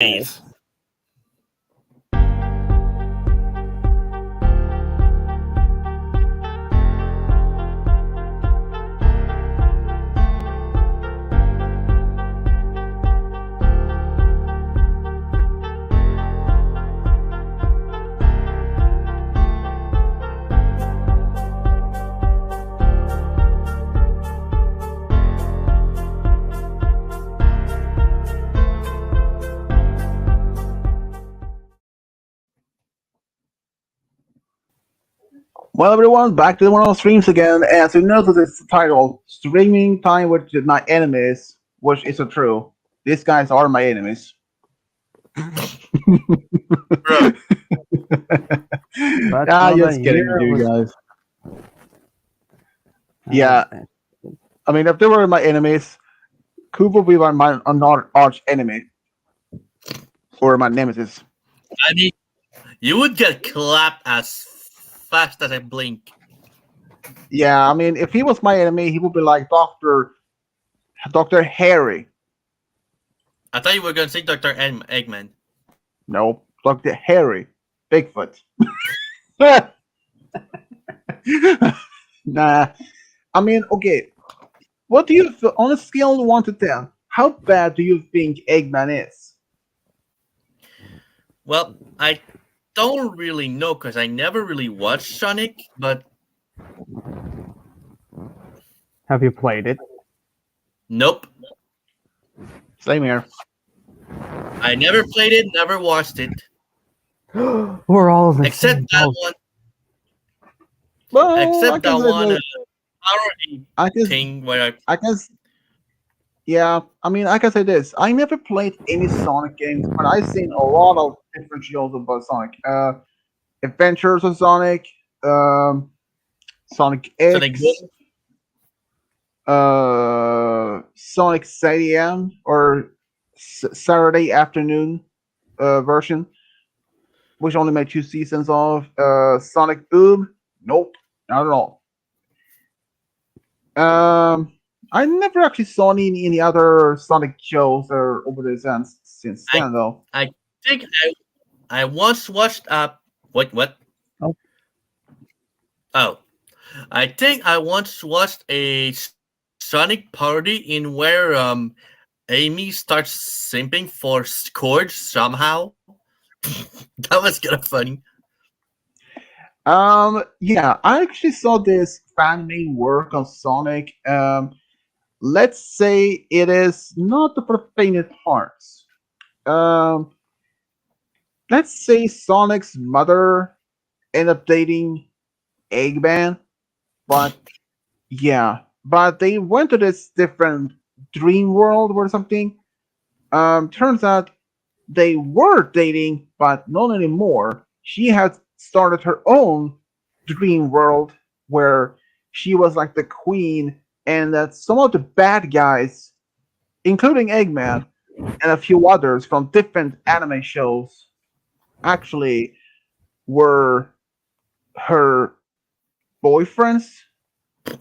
Nice. Well, everyone, back to one of the streams again. As you notice, it's titled "Streaming Time with My Enemies," which isn't true. These guys are my enemies. Bro, That's Ah, not a just kidding with year. you guys. Oh, Yeah, man. I mean, if they were my enemies, Coop would be my another arch enemy or my nemesis. I mean, you would get clapped as fast as I blink. Yeah, I mean, if he was my enemy, he would be like Doctor Harry. I thought you were gonna say Dr. Eggman. No, Doctor Harry, Bigfoot. Nah, I mean, okay. What do you feel on a scale of 1 to 10? How bad do you think Eggman is? Well, I don't really know because I never really watched Sonic, but Have you played it? nope. Same here. I never played it, never watched it. We're all the Except same that boat. one. Well, Except that one power I can, thing where I can, yeah. I mean, I can say this: I never played any Sonic games, but I've seen a lot of different shows about Sonic. Adventures of Sonic, Sonic Sonic X, Boom. Sonic Stadium or Saturday afternoon version, which only made 2 seasons of. Sonic Boom, nope, not at all. I never actually saw any other Sonic shows or over the since then though. I think I once watched what? Oh. Oh. I think I once watched a Sonic party in where Amy starts simping for Scourge somehow. That was kind of funny. Yeah, I actually saw this fan made work on Sonic. Let's say it is not for the faint of hearts. Um, let's say Sonic's mother ended up dating Eggman, but yeah, but they went to this different dream world or something. Turns out they were dating, but not anymore. She had started her own dream world where she was like the queen, and that some of the bad guys, including Eggman and a few others from different anime shows, actually were her boyfriends.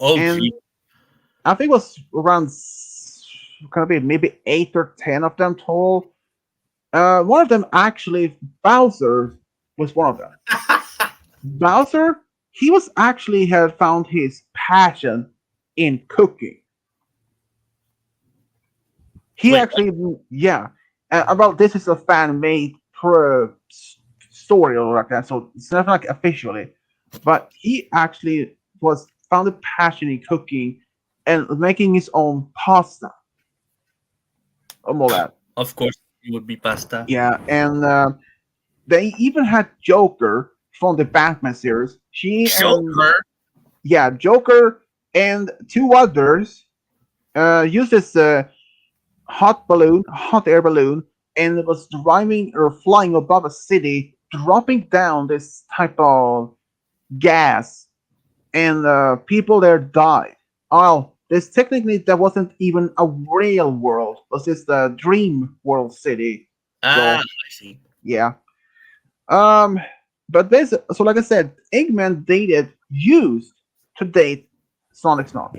Oh, And gee. I think it was around gonna be maybe 8 or 10 of them total. One of them actually, Bowser was one of them. Bowser, he was actually had found his passion in cooking. He Wait, actually, yeah. About this is a fan made story or like that, so it's not like officially, but he actually was found a passion in cooking and making his own pasta. All that. of course it would be pasta. Yeah, and they even had Joker from the Batman series. She and Joker. yeah, Joker and two others used this hot air balloon, and it was driving or flying above a city, dropping down this type of gas, and people there died. Well, this technically that wasn't even a real world; it was just a dream world city. Ah, So I see. yeah. Um, but this, so like I said, Eggman used to date Sonic Snob,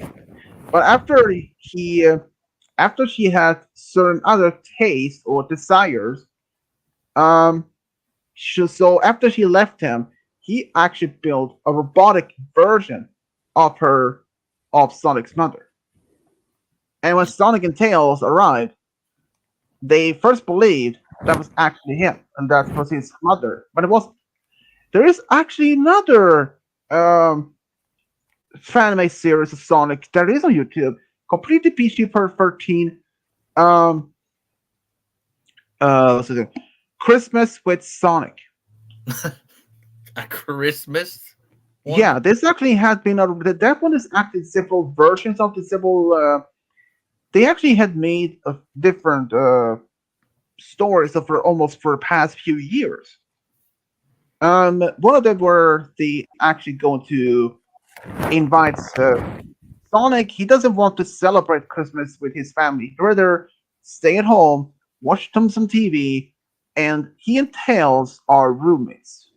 but after she had certain other tastes or desires, Um, so after she left him, he actually built a robotic version of her of Sonic's mother. And when Sonic and Tails arrived, they first believed that was actually him and that was his mother, but it was. There is actually another um, fan-made series of Sonic that is on YouTube, completely PG for 13. Um, what's it? Christmas with Sonic. A Christmas one. Yeah, this actually has been that one is actually several versions of the several. They actually had made different stories of for almost for the past few years. One of them were they actually going to invite Sonic. He doesn't want to celebrate Christmas with his family. He'd rather stay at home, watch some TV, and he and Tails are roommates.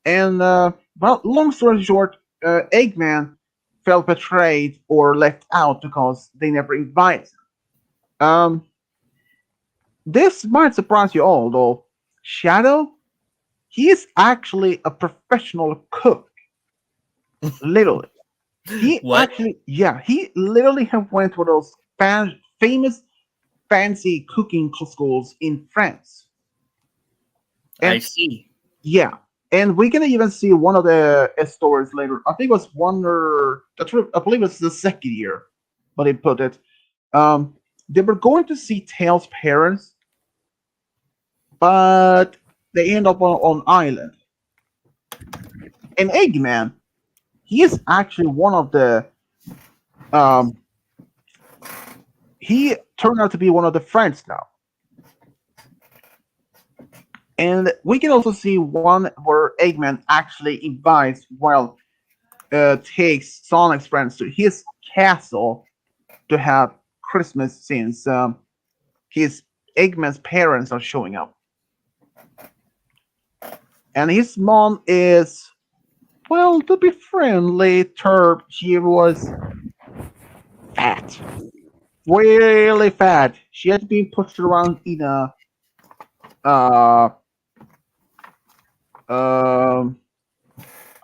And well, long story short, Eggman felt betrayed or left out because they never invited him. This might surprise you all, though. Shadow, he is actually a professional cook. Literally, he What? actually, yeah, he literally have went to those famous fancy cooking schools in France. I And see. yeah, and we're gonna even see one of the stories later. I think it was one or I believe it's the second year, but they put it. Um, they were going to see Tails' parents, but they end up on island. And Eggman, he is actually one of the um. He turned out to be one of the friends now, and we can also see one where Eggman actually invites, well, takes Sonic's friends to his castle to have Christmas since his Eggman's parents are showing up. And his mom is, well, to be friendly, Turb, she was fat. Really fat. She had been pushed around in a, uh, um,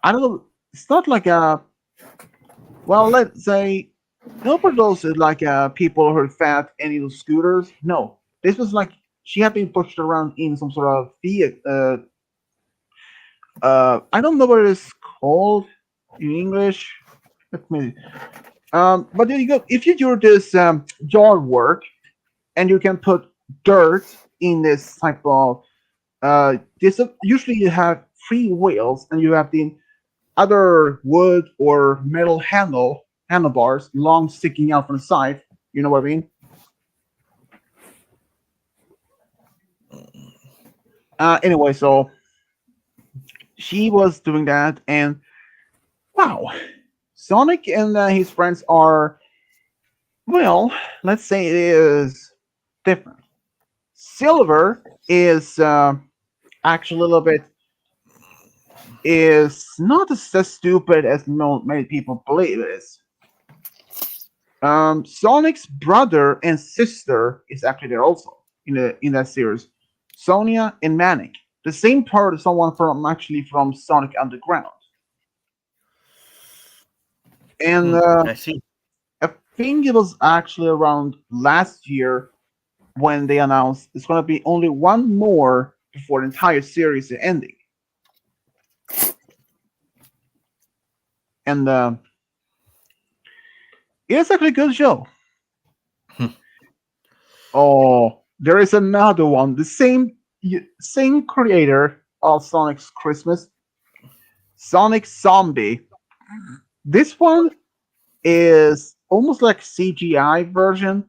I don't know, it's not like a, well, let's say, no, for those like people who are fat and use scooters. No, this was like she had been pushed around in some sort of vehicle. I don't know what it is called in English. Let me. But there you go. If you do this yard work and you can put dirt in this type of this usually you have three wheels and you have the other wood or metal handlebars, long sticking out from the side. You know what I mean? Anyway, so she was doing that, and wow, Sonic and his friends are, well, let's say it is different. Silver is actually a little bit is not as stupid as many people believe it is. Sonic's brother and sister is actually there also in that series. Sonia and Manic, the same part as someone from actually from Sonic Underground. And I see. I think it was actually around last year when they announced it's going to be only one more before the entire series is ending. And it's actually a good show. Hmm. Oh, there is another one. The same creator of Sonic's Christmas, Sonic Zombie. This one is almost like CGI version.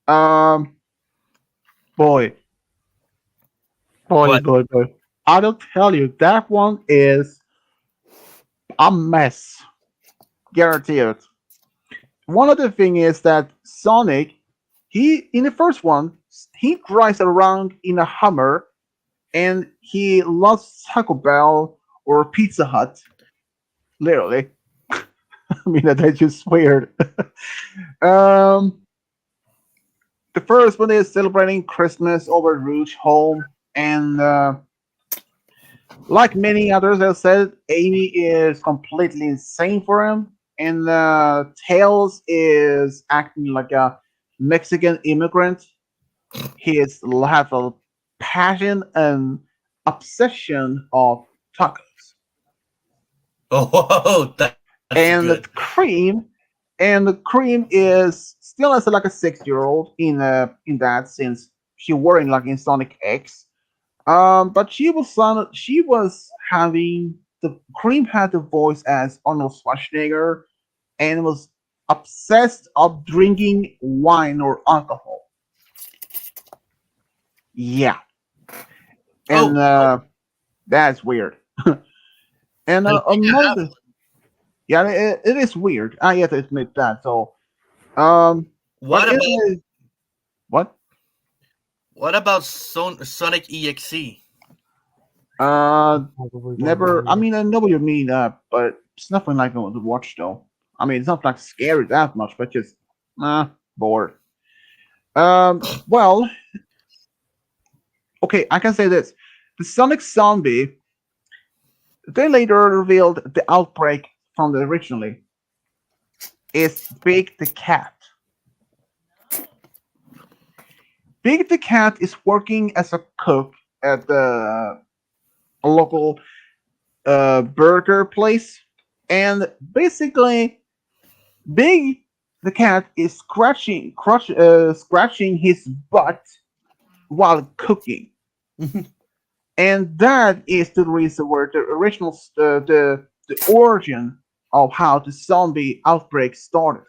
Um, boy, What? boy. I don't tell you that one is a mess. Guarantee it. One other thing is that Sonic, he in the first one, he drives around in a Hummer and he loves Taco Bell or Pizza Hut. Literally. I mean, that's just weird. um, the first one is celebrating Christmas over Rouge home, and like many others have said, Amy is completely insane for him, and Tails is acting like a Mexican immigrant. He is have a passion and obsession of tacos, Oh, that's good. and the cream is still as like a 6-year-old in that since she wearing like in Sonic X. But she was having the cream had the voice as Arnold Schwarzenegger and was obsessed of drinking wine or alcohol. Yeah, and Oh, that's weird. And I think I among have. the yeah, it is weird. I have to admit that. So um, but What it about is what Sonic EXE? uh Probably one of never. I the mean, I know what you mean. But it's nothing like the watch though. I mean, it's not like scary that much, but just bored. Well, okay, I can say this: the Sonic Zombie. They later revealed the outbreak from the originally is Big the Cat. Big the Cat is working as a cook at the local burger place, and basically, Big the cat is scratching his butt while cooking, and that is the reason where the original the origin of how the zombie outbreak started.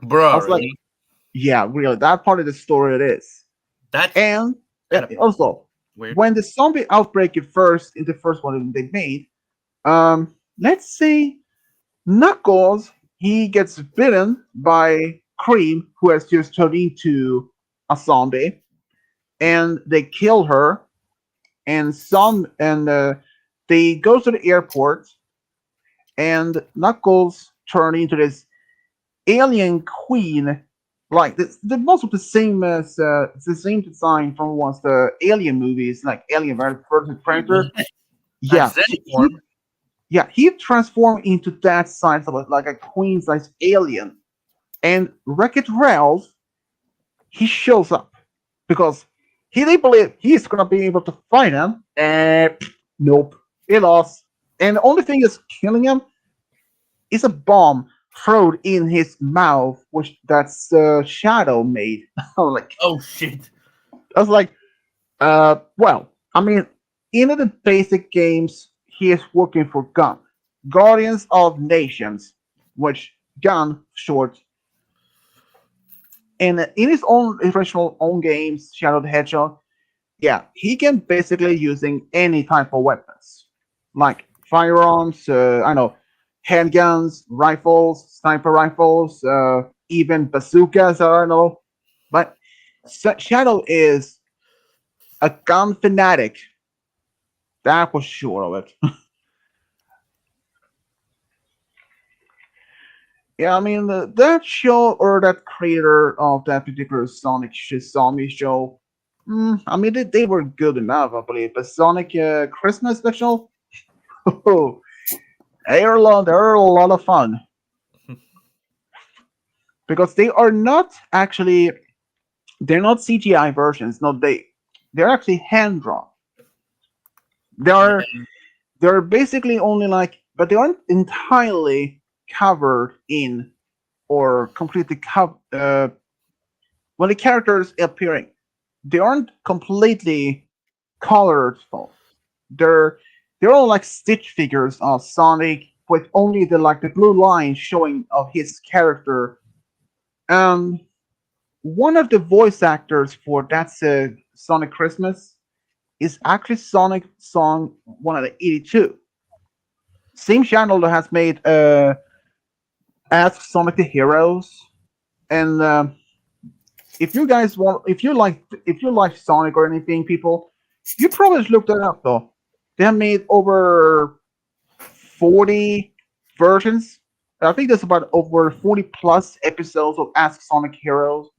I Bro, was like, really? yeah, really, that part of the story it is. That's And kind of also, weird. when the zombie outbreak in the first one they made, let's say Knuckles, he gets bitten by Cream, who has just turned into a zombie, and they kill her. And they go to the airport, and Knuckles turn into this alien queen, like the most of the same as it's the same design from once the Alien movies, like Alien versus Predator. What? A Yeah, Zen he form? yeah he transformed into that size of like a queen size alien. And Wreck-It Ralph, he shows up because he didn't believe he's gonna be able to fight him. And nope, he lost. And the only thing that's killing him is a bomb thrown in his mouth, which that's Shadow made. I was like, Oh shit. I was like, well, I mean, in the basic games, he is working for GUN, Guardians of Nations, which GUN short. And in his own original own games, Shadow the Hedgehog, yeah, he can basically using any type of weapons, like firearms. I know handguns, rifles, sniper rifles, even bazookas. I don't know, but Shadow is a gun fanatic. That was sure of it. Yeah, I mean that show or that creator of that particular Sonic Zombie show. I mean they were good enough, I believe. But Sonic Christmas special, oh, they're a lot of fun because they are not actually they're not CGI versions. No, they're actually hand drawn. Yeah. They're basically only like, but they aren't entirely covered in or completely covered. When the characters appearing, they aren't completely colorful. They're they're all like stitch figures of Sonic with only the blue line showing of his character. Um, one of the voice actors for that's Sonic Christmas is actually Sonic Song 182. Same channel that has made Ask Sonic the Heroes, and if you like Sonic or anything, people, you probably should look that up though. They have made over 40 versions. I think there's about over 40 plus episodes of Ask Sonic Heroes,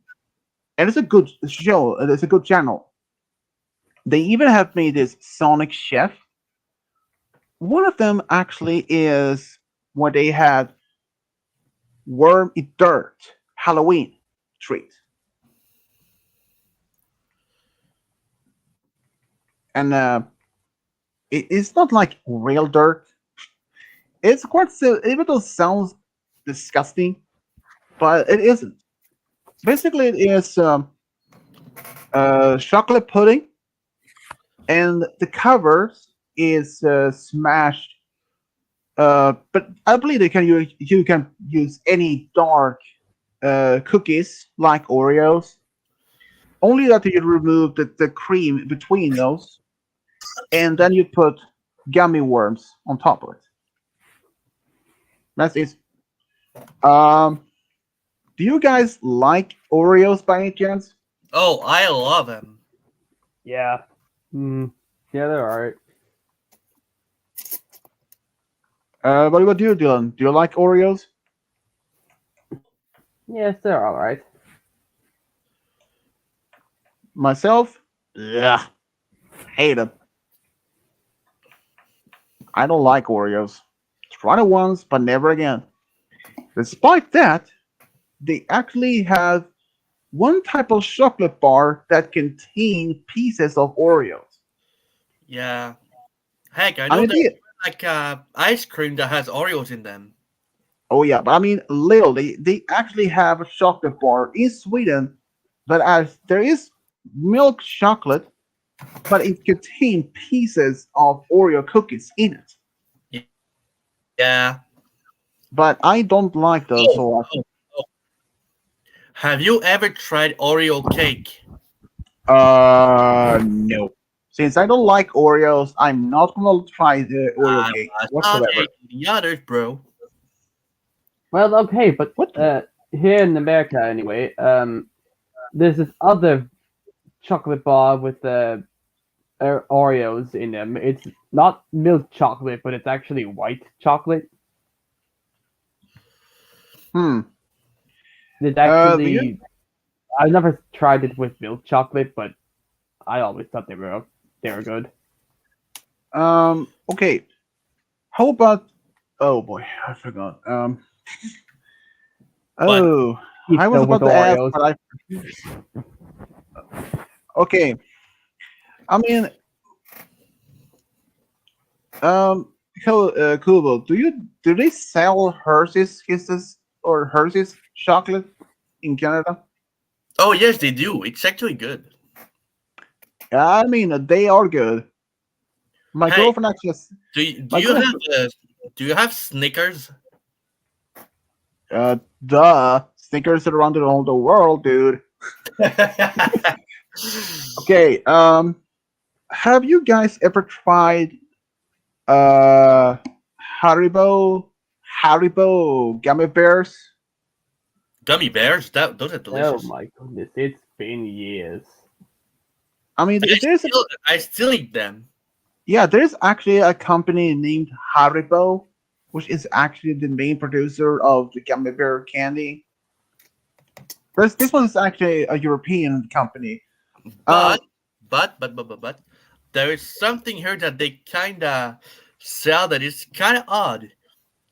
and it's a good show. It's a good channel. They even have made this Sonic Chef. One of them actually is where they had Worm Eat Dirt Halloween treat. And it's not like real dirt. It's quite so, even though it sounds disgusting, but it isn't. Basically, it is chocolate pudding, and the covers is smashed. But I believe you can use any dark cookies like Oreos. Only that you remove the cream between those, and then you put gummy worms on top of it. That's it. Um, do you guys like Oreos by any chance? Oh, I love them. Yeah. Mm, yeah, they're alright. What about you, Dylan? Do you like Oreos? Yes, they're alright. Myself, yeah, hate them. I don't like Oreos. Tried it once, but never again. Despite that, they actually have one type of chocolate bar that contain pieces of Oreos. Yeah. Heck, I I know mean, there's like ice cream that has Oreos in them. oh yeah, but I mean, literally, they actually have a chocolate bar in Sweden that as there is milk chocolate, but it contains pieces of Oreo cookies in it. Yeah. But I don't like those, Oh, so oh, oh. Have you ever tried Oreo cake? no. Since I don't like Oreos, I'm not gonna try the Oreo I cake was not whatsoever. taking the others, bro. Well, okay, but What? here in America anyway, there's this other chocolate bar with Oreos in them. It's not milk chocolate, but it's actually white chocolate. Hmm. It's Do you? actually I've never tried it with milk chocolate, but I always thought they were good. Okay. How about? Oh boy, I forgot. But Oh, I was Pizza with about to ask, Oreos. but I. Okay. I mean, Kubo, do they sell Hershey's Kisses or Hershey's chocolate in Canada? oh yes, they do. It's actually good. I mean, they are good. My Hey, girlfriend actually, do my you have girlfriend, Snickers? duh, Snickers are around all the world, dude. Okay, have you guys ever tried uh Haribo Haribo gummy bears? Gummy bears? Those are Oh delicious. my goodness, it's been years. I mean, I still eat them. yeah, there's actually a company named Haribo, which is actually the main producer of the gummy bear candy. This one is actually a European company. But Um, but there is something here that they kinda sell that is kinda odd.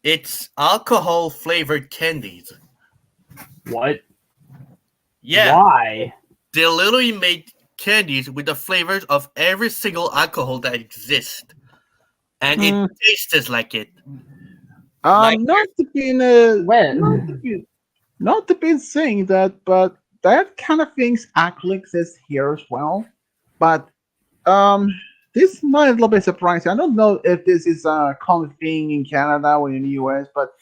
It's alcohol flavored candies. What? Yeah, Why? they literally made candies with the flavors of every single alcohol that exists, and it hmm, tastes like it. Like not to be in When? not to be saying that, but that kind of things actually exist here as well. But um, this might a little bit surprising. I don't know if this is a common thing in Canada or in the US, but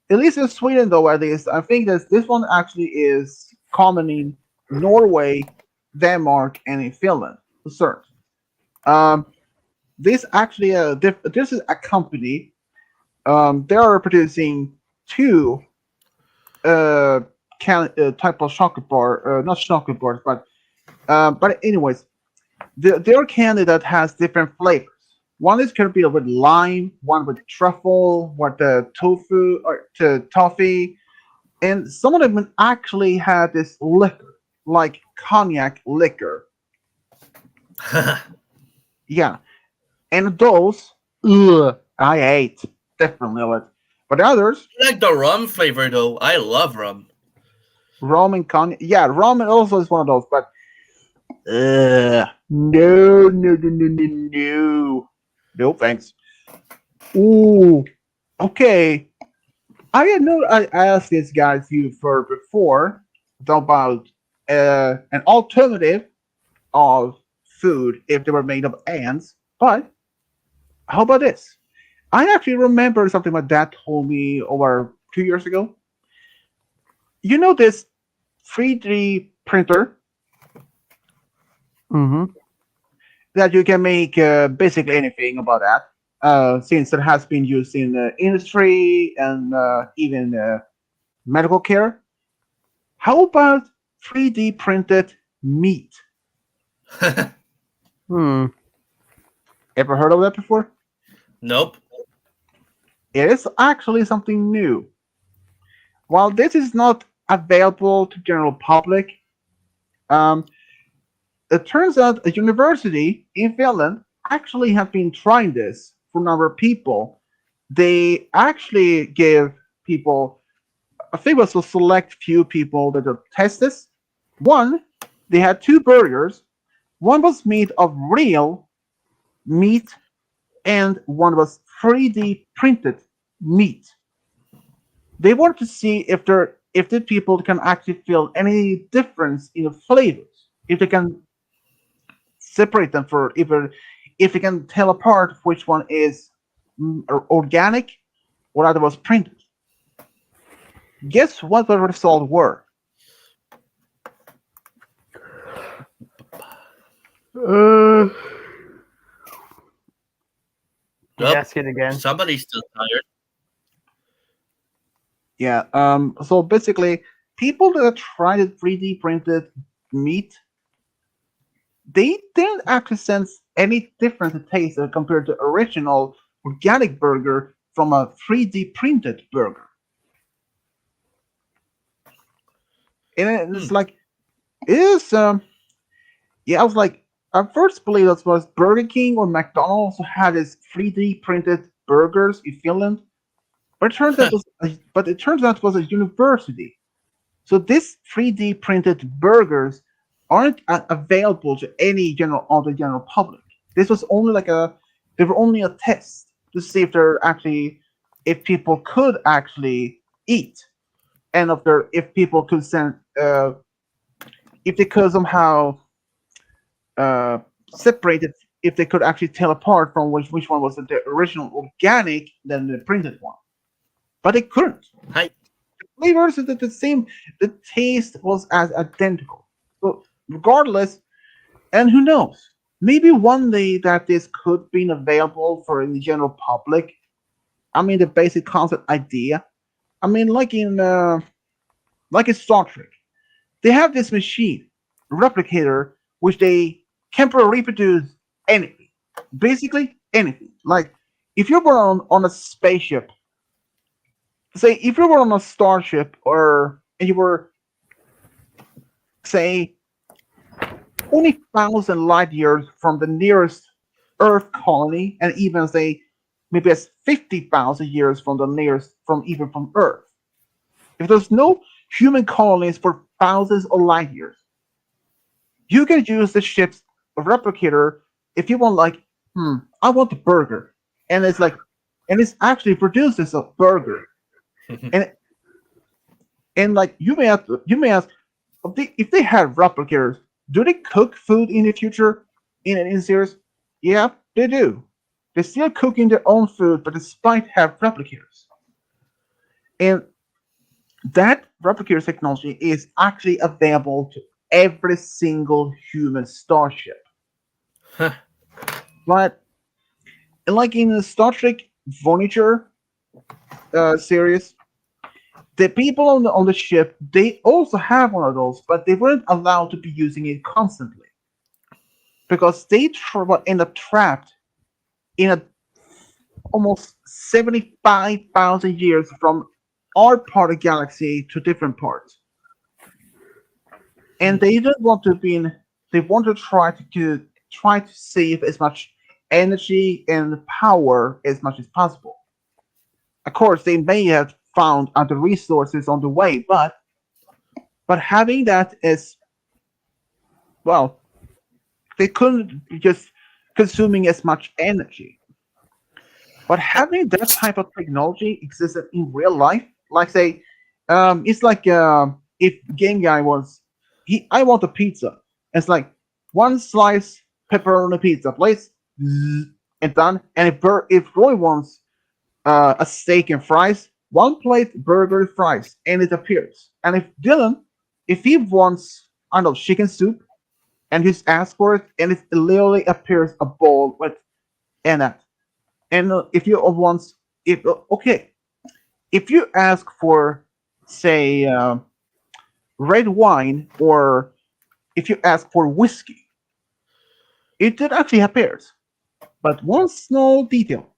at least in Sweden, though, at least I think that this one actually is common in Norway, Denmark, and in Finland. For certain. Um, this actually this is a company. They are producing two uh, type of chocolate bar, not chocolate bars, but anyways, their candy that has different flavors. One is going to be with lime, one with truffle, what the tofu or toffee, and some of them actually had this liquor, like cognac liquor. Yeah, and those, ugh, I ate definitely of it. But the others, I like the rum flavor though. I love rum. rum and cognac. Yeah, rum also is one of those. But no, no, no, no, no, no, no, thanks. Ooh, okay. I asked these guys you for before about an alternative of food if they were made of ants. But how about this? I actually remember something my dad told me over 2 years ago. You know this 3D printer Mm-hmm. that you can make basically anything about that. Since it has been used in industry and even medical care. How about 3D printed meat? Hmm. Ever heard of that before? Nope. It is actually something new. While this is not available to general public, um, it turns out a university in Finland actually have been trying this for a number of people. They actually give people, I think it was a select few people that will test this. One, they had two burgers. One was made of real meat, and one was 3D printed meat. They wanted to see if the people can actually feel any difference in the flavors, if they can separate them for if they can tell apart which one is organic or other was printed. Guess what the results were? Uh, Nope. ask it again. Somebody's still tired. Yeah. So basically, people that tried the 3D printed meat, they didn't actually sense any difference in taste compared to original organic burger from a 3D printed burger. And Hmm. it's like it is. Yeah, I was like, I first believed that was Burger King or McDonald's who had this 3D printed burgers in Finland, but it turns out it was a university. So these 3D printed burgers aren't available to any general public. This was only they were only a test to see if people could actually eat, and if people could if they could somehow uh, separate it, if they could actually tell apart from which one was the original organic than the printed one. But they couldn't. Hi. Flavors are the same. The taste was as identical. So regardless, and who knows? Maybe one day that this could be available for the general public. I mean, the basic concept idea. I mean, like in Star Trek, they have this machine replicator which they can reproduce anything, basically anything. Like if you were on a spaceship, say if you were on a starship or and you were say 20,000 light years from the nearest Earth colony, and even say maybe as 50,000 years from the nearest from Earth. If there's no human colonies for thousands of light years, you can use the ship's replicator if you want. Like, I want a burger, and and it's actually produces a burger, and like you may ask if they have replicators, do they cook food in the future in series? Yeah, they do. They still cooking their own food, but despite have replicators, and that replicator technology is actually available to every single human starship. Huh. But like in the Star Trek Voyager series, the people on the ship they also have one of those, but they weren't allowed to be using it constantly because they end up trapped in a almost 75,000 years from our part of the galaxy to different parts, and they didn't want to be in. They want to try to try to save as much energy and power as much as possible. Of course, they may have found other resources on the way, but having that as well, they couldn't be just consuming as much energy. But having that type of technology existed in real life, like say, it's like if Game Guy was I want a pizza. It's like one slice pepperoni pizza, please, and done. And if Roy wants a steak and fries, one plate burger and fries, and it appears. And if he wants, I don't know, chicken soup, and he's asked for it, and it literally appears a bowl with and that. And if you want, if okay, if you ask for, say, red wine, or if you ask for whiskey, it did actually appears. But one small detail: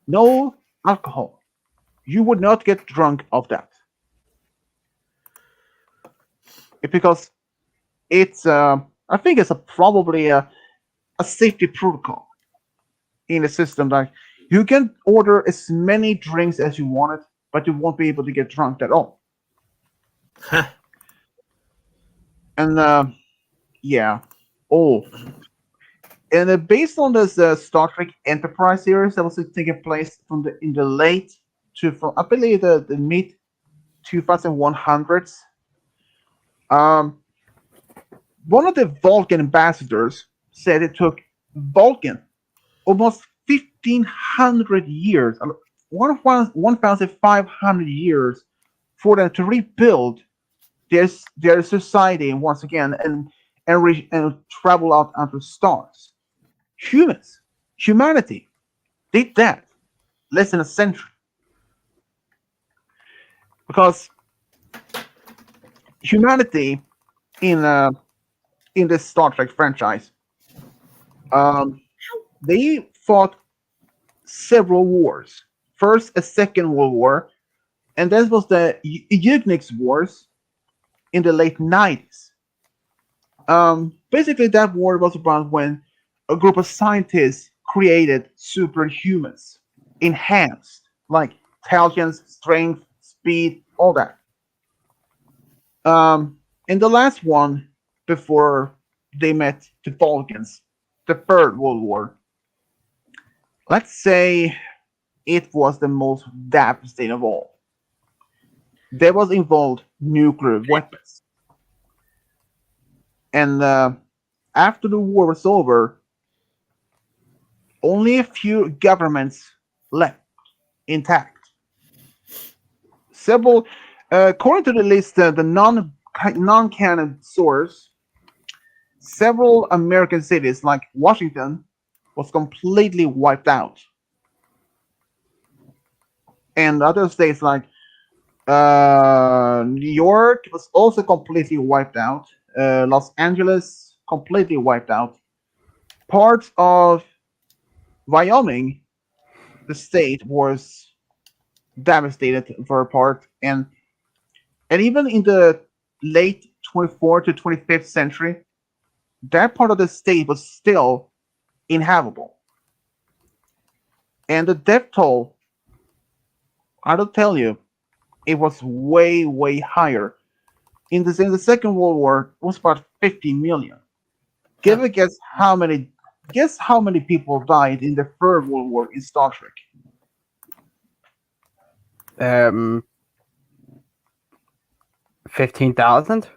no alcohol. You would not get drunk of that. Because it's I think it's probably a safety protocol in the system. Like, you can order as many drinks as you wanted, but you won't be able to get drunk at all. And yeah, oh, and based on this Star Trek Enterprise series that was taking place from the in the late to from I believe the mid 2100s. Um, One of the Vulcan ambassadors said it took Vulcan almost 1,500 years, 1,500 years for them to rebuild their society once again, and travel out onto stars. Humanity did that less than a century, because humanity in uh, in this Star Trek franchise, um, they fought several wars. First, a Second World War, and that was the Eugenics Wars in the late 90s. Basically, that war was about when a group of scientists created superhumans, enhanced, like intelligence, strength, speed, all that. And the last one, before they met the Vulcans, the Third World War, let's say it was the most devastating of all. There was involved nuclear weapons. And after the war was over, only a few governments left intact. Several, according to the list, the non-canon source, several American cities like Washington was completely wiped out, and other states like New York was also completely wiped out. Los Angeles completely wiped out. Parts of Wyoming, the state, was devastated for a part, and even in the late 24th to 25th century, that part of the state was still inhabitable. And the death toll, I will tell you, it was way, way higher. In the Second World War, it was about 50 million. Give a guess how many. Guess how many people died in the Third World War in Star Trek? Um, 15,000.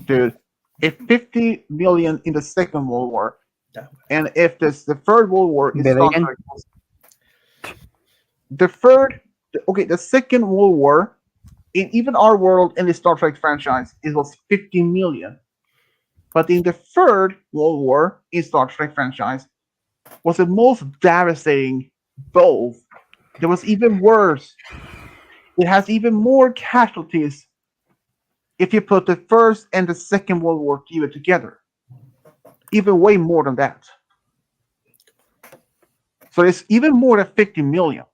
Dude, if 50 million in the Second World War, and if this the Third World War in Star Billion. Trek, the third, okay, the Second World War in even our world in the Star Trek franchise, it was 50 million. But in the Third World War in Star Trek franchise was the most devastating both. There was even worse. It has even more casualties if you put the First and the Second World War even together. Even way more than that. So it's even more than 50 million.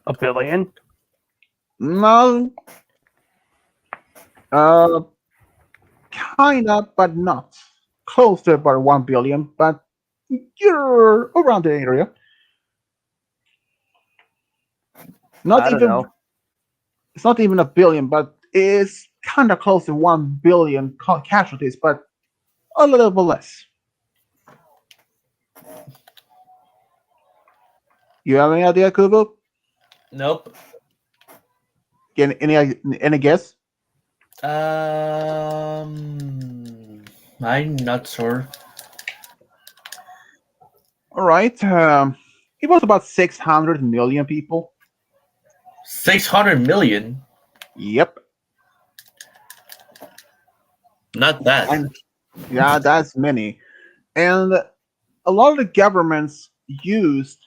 A billion. No. Uh, kinda, but not. Close to about 1 billion, but you're around the area. Not I don't even know. it's not even a billion, but it's kind of close to 1 billion casualties, but a little bit less. You have any idea, Kubo? Nope. Any guess? I'm not sure. All right. It was about 600 million people. 600 million. Yep. Not bad. And yeah, that's many. And a lot of the governments used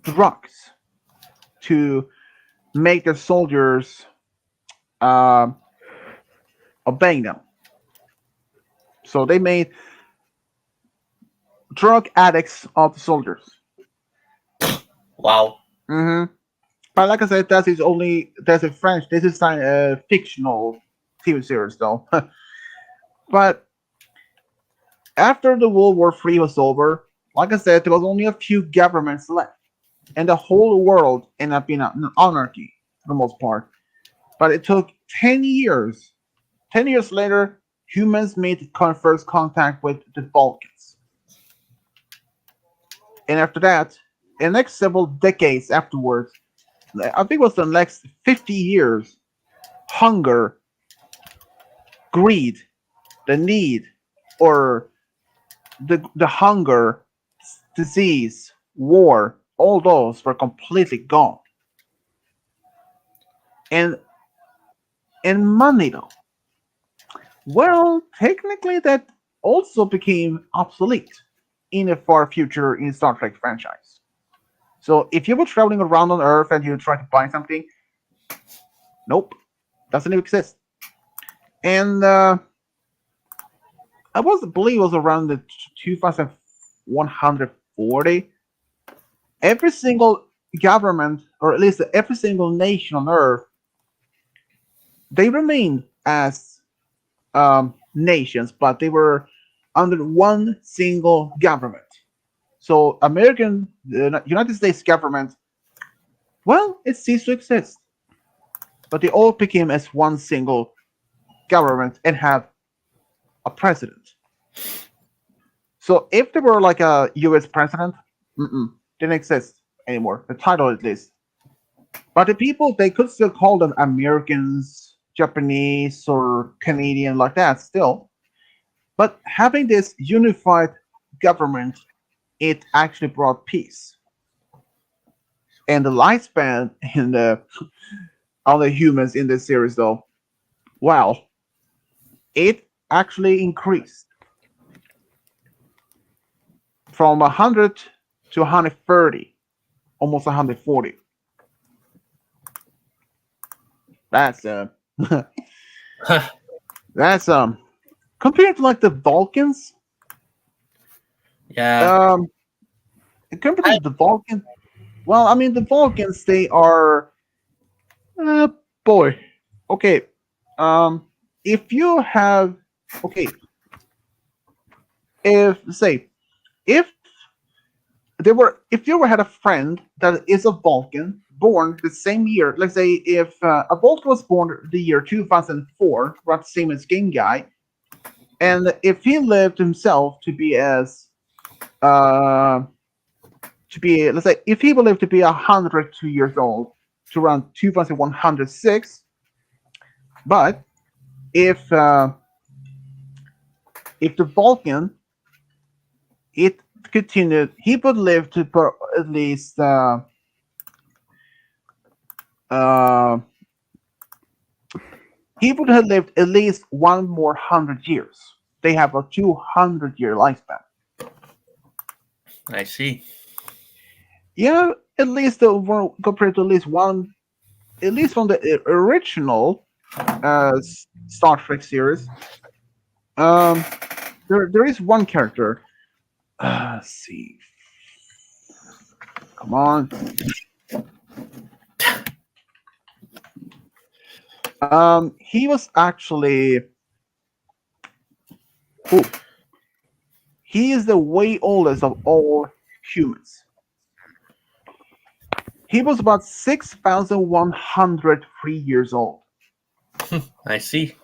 drugs to make their soldiers uh, obey them. So they made drug addicts of the soldiers. Wow. Hmm. But like I said, that's a French. This is a fictional TV series, though. But after the World War III was over, like I said, there was only a few governments left, and the whole world ended up being an anarchy for the most part. But it took 10 years. 10 years later, humans made first contact with the Balkans, and after that, in the next several decades afterwards, I think it was the next 50 years, hunger, greed, the need, or the hunger, disease, war, all those were completely gone. And money though, well, technically that also became obsolete in the far future in Star Trek franchise. So if you were traveling around on Earth and you try to buy something, nope, doesn't even exist. And believe it was around the 2140. Every single government, or at least every single nation on Earth, they remained as nations, but they were under one single government. So the United States government, well, it ceased to exist, but they all became as one single government and have a president. So if there were like a U.S. president, didn't exist anymore. The title at least. But the people, they could still call them Americans, Japanese, or Canadian, like that still. But having this unified government, it actually brought peace. And the lifespan in the of the humans in this series, though, well, it actually increased from 100 to 130, almost 140. That's that's compared to like the Vulcans. Yeah. Um, compared to the Vulcans, well, I mean the Vulcans, they are uh, boy. Okay, um, if you have okay, if say if if you had a friend that is a Vulcan born the same year, let's say if a Vulcan was born the year 2004, right, the same as Game Guy, and if he lived himself to be as uh to be, let's say if he would live to be 102 years old to around 2106, but if uh, if the Vulcan, it continued, he would live to at least uh, he would have lived at least one more 100 years. They have a 200-year lifespan. I see. Yeah, at least compared to at least one, at least from the original Star Trek series. Um, there is one character. Let's see. Come on. He was actually Ooh. He is the way oldest of all humans. He was about 6,103 years old. I see.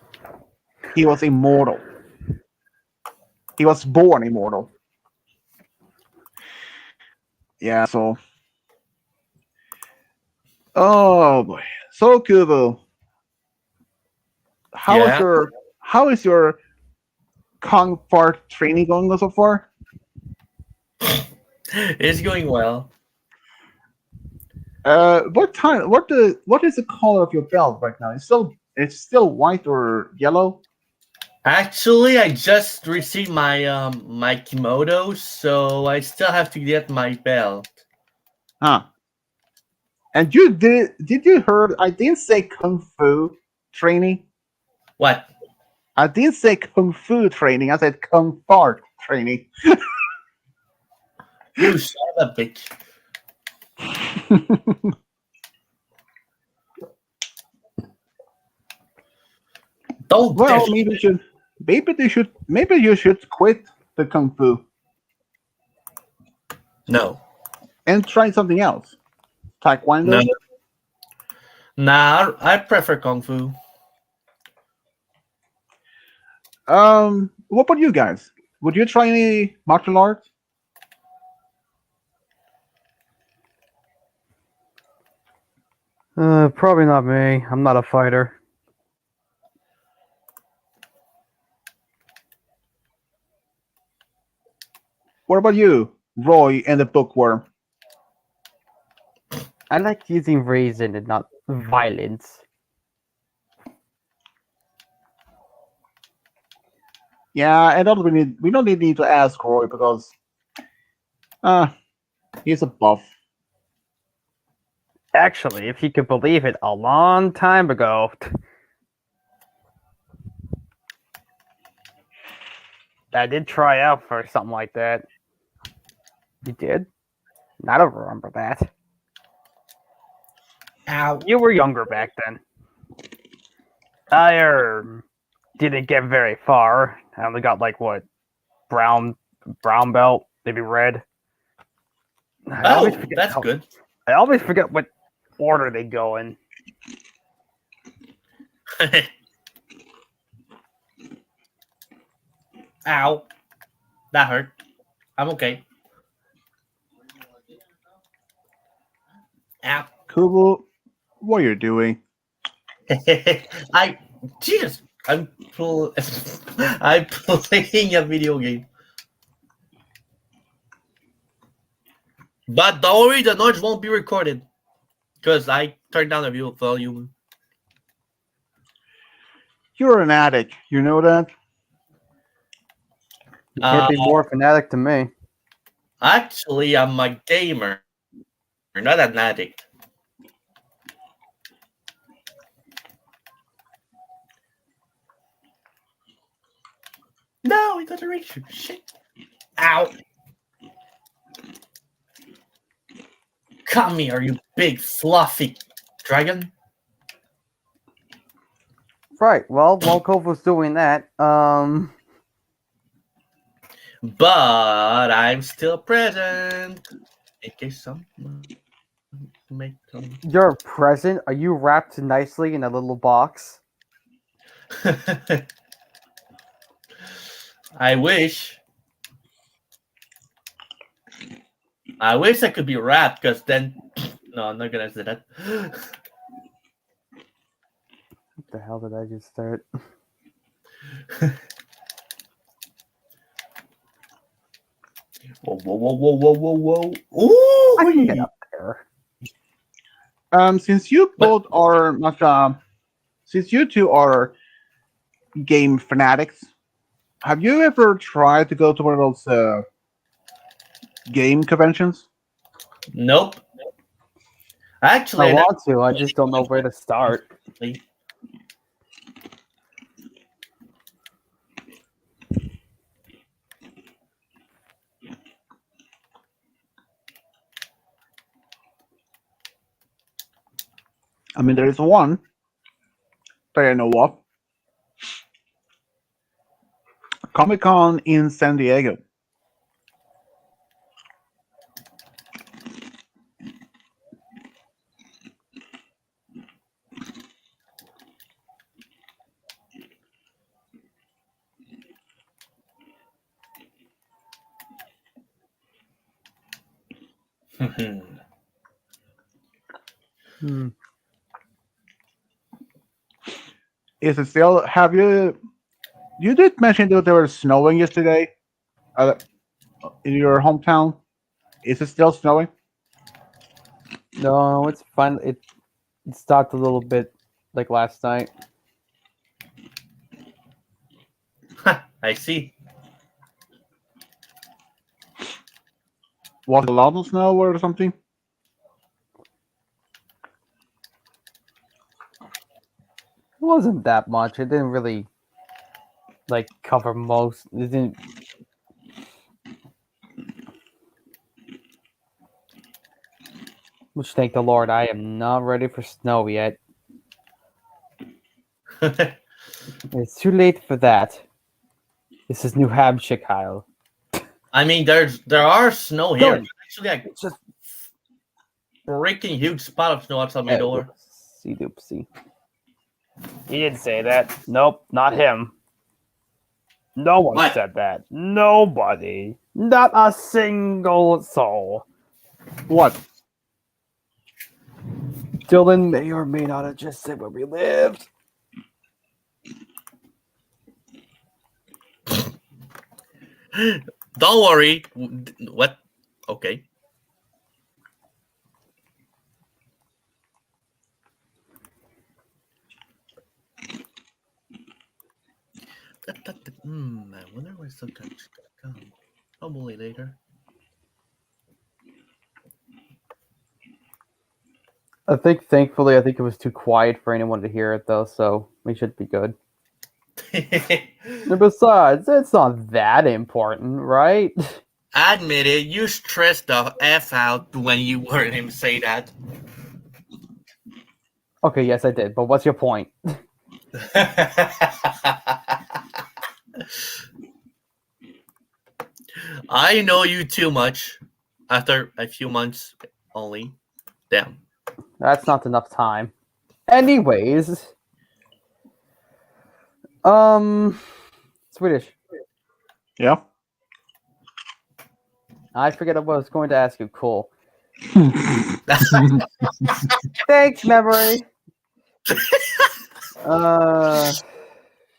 He was immortal. He was born immortal. Yeah, so. Oh boy. So, Kubo, Yeah, how is your Kung Fart training going so far? it's going well. What is the color of your belt right now? It's still white or yellow? Actually, I just received my kimono, so I still have to get my belt. Huh. And did you heard I didn't say kung fu training? What? I didn't say kung fu training, I said kung fart training. You son of a bitch! Don't Well, dish. maybe you should quit the kung fu No, and try something else. no, Taekwondo? nah. I prefer kung fu. What about you guys? Would you try any martial arts? Probably not me. I'm not a fighter. What about you, Roy and the bookworm? I like using reason and not violence. Yeah, I don't we don't need to ask Roy because uh he's a buff. Actually, if you could believe it, a long time ago, I did try out for something like that. You did? I don't remember that. Ow! You were younger back then. I didn't get very far. I only got like what, brown belt, maybe red. I always Oh, forget that's how. good. I always forget what order they go in. Ow! That hurt. I'm okay. Ow! Kubo, what are you doing? I Jesus. I'm playing a video game. But don't worry, the noise won't be recorded because I turned down the volume. You're an addict, you know that? You can't be Uh, more fanatic to me. Actually, I'm a gamer, not an addict. No, it doesn't reach you. Shit. Ow. Come here, you big fluffy dragon. Right. Well, while Kova's doing that, But I'm still present. In case someone make some. your present. Are you wrapped nicely in a little box? I wish. I wish I could be wrapped, because then. No, I'm not gonna say that. What the hell did I just start? Whoa, whoa, whoa, whoa, whoa, whoa, whoa. Ooh! I can get up there. Since you What? both are not since you two are game fanatics, have you ever tried to go to one of those game conventions? Nope. I Actually, I never want to. I just don't know where to start. played. I mean, there is one that I know of Comic Con in San Diego. Hmm. Is it still? Have you? You did mention that there was snowing yesterday uh, in your hometown. Is it still snowing? No, it's fine. It stopped a little bit like last night. I see. Was it a lot of snow or something? It wasn't that much. It didn't really like cover most. It didn't. Which thank the Lord, I am not ready for snow yet. It's too late for that. This is New Hampshire, Kyle. I mean, there are snow here. Don't. Actually, like It's just freaking huge spot of snow outside my door. Whoopsie doopsie. He didn't say that. Nope, not him. No one What? said that. Nobody. Not a single soul. What? Dylan may or may not have just said where we lived. Don't worry. What? Okay. I wonder where sometimes it's gonna come. Probably later. Thankfully, I think it was too quiet for anyone to hear it, though, so we should be good. And besides, it's not that important, right? Admit it, you stressed the F out when you heard him say that. Okay, yes, I did, but what's your point? I know you too much after a few months only. Damn. That's not enough time. Anyways, Swedish. Yeah. I forget what I was going to ask you. Cool. Thanks, memory.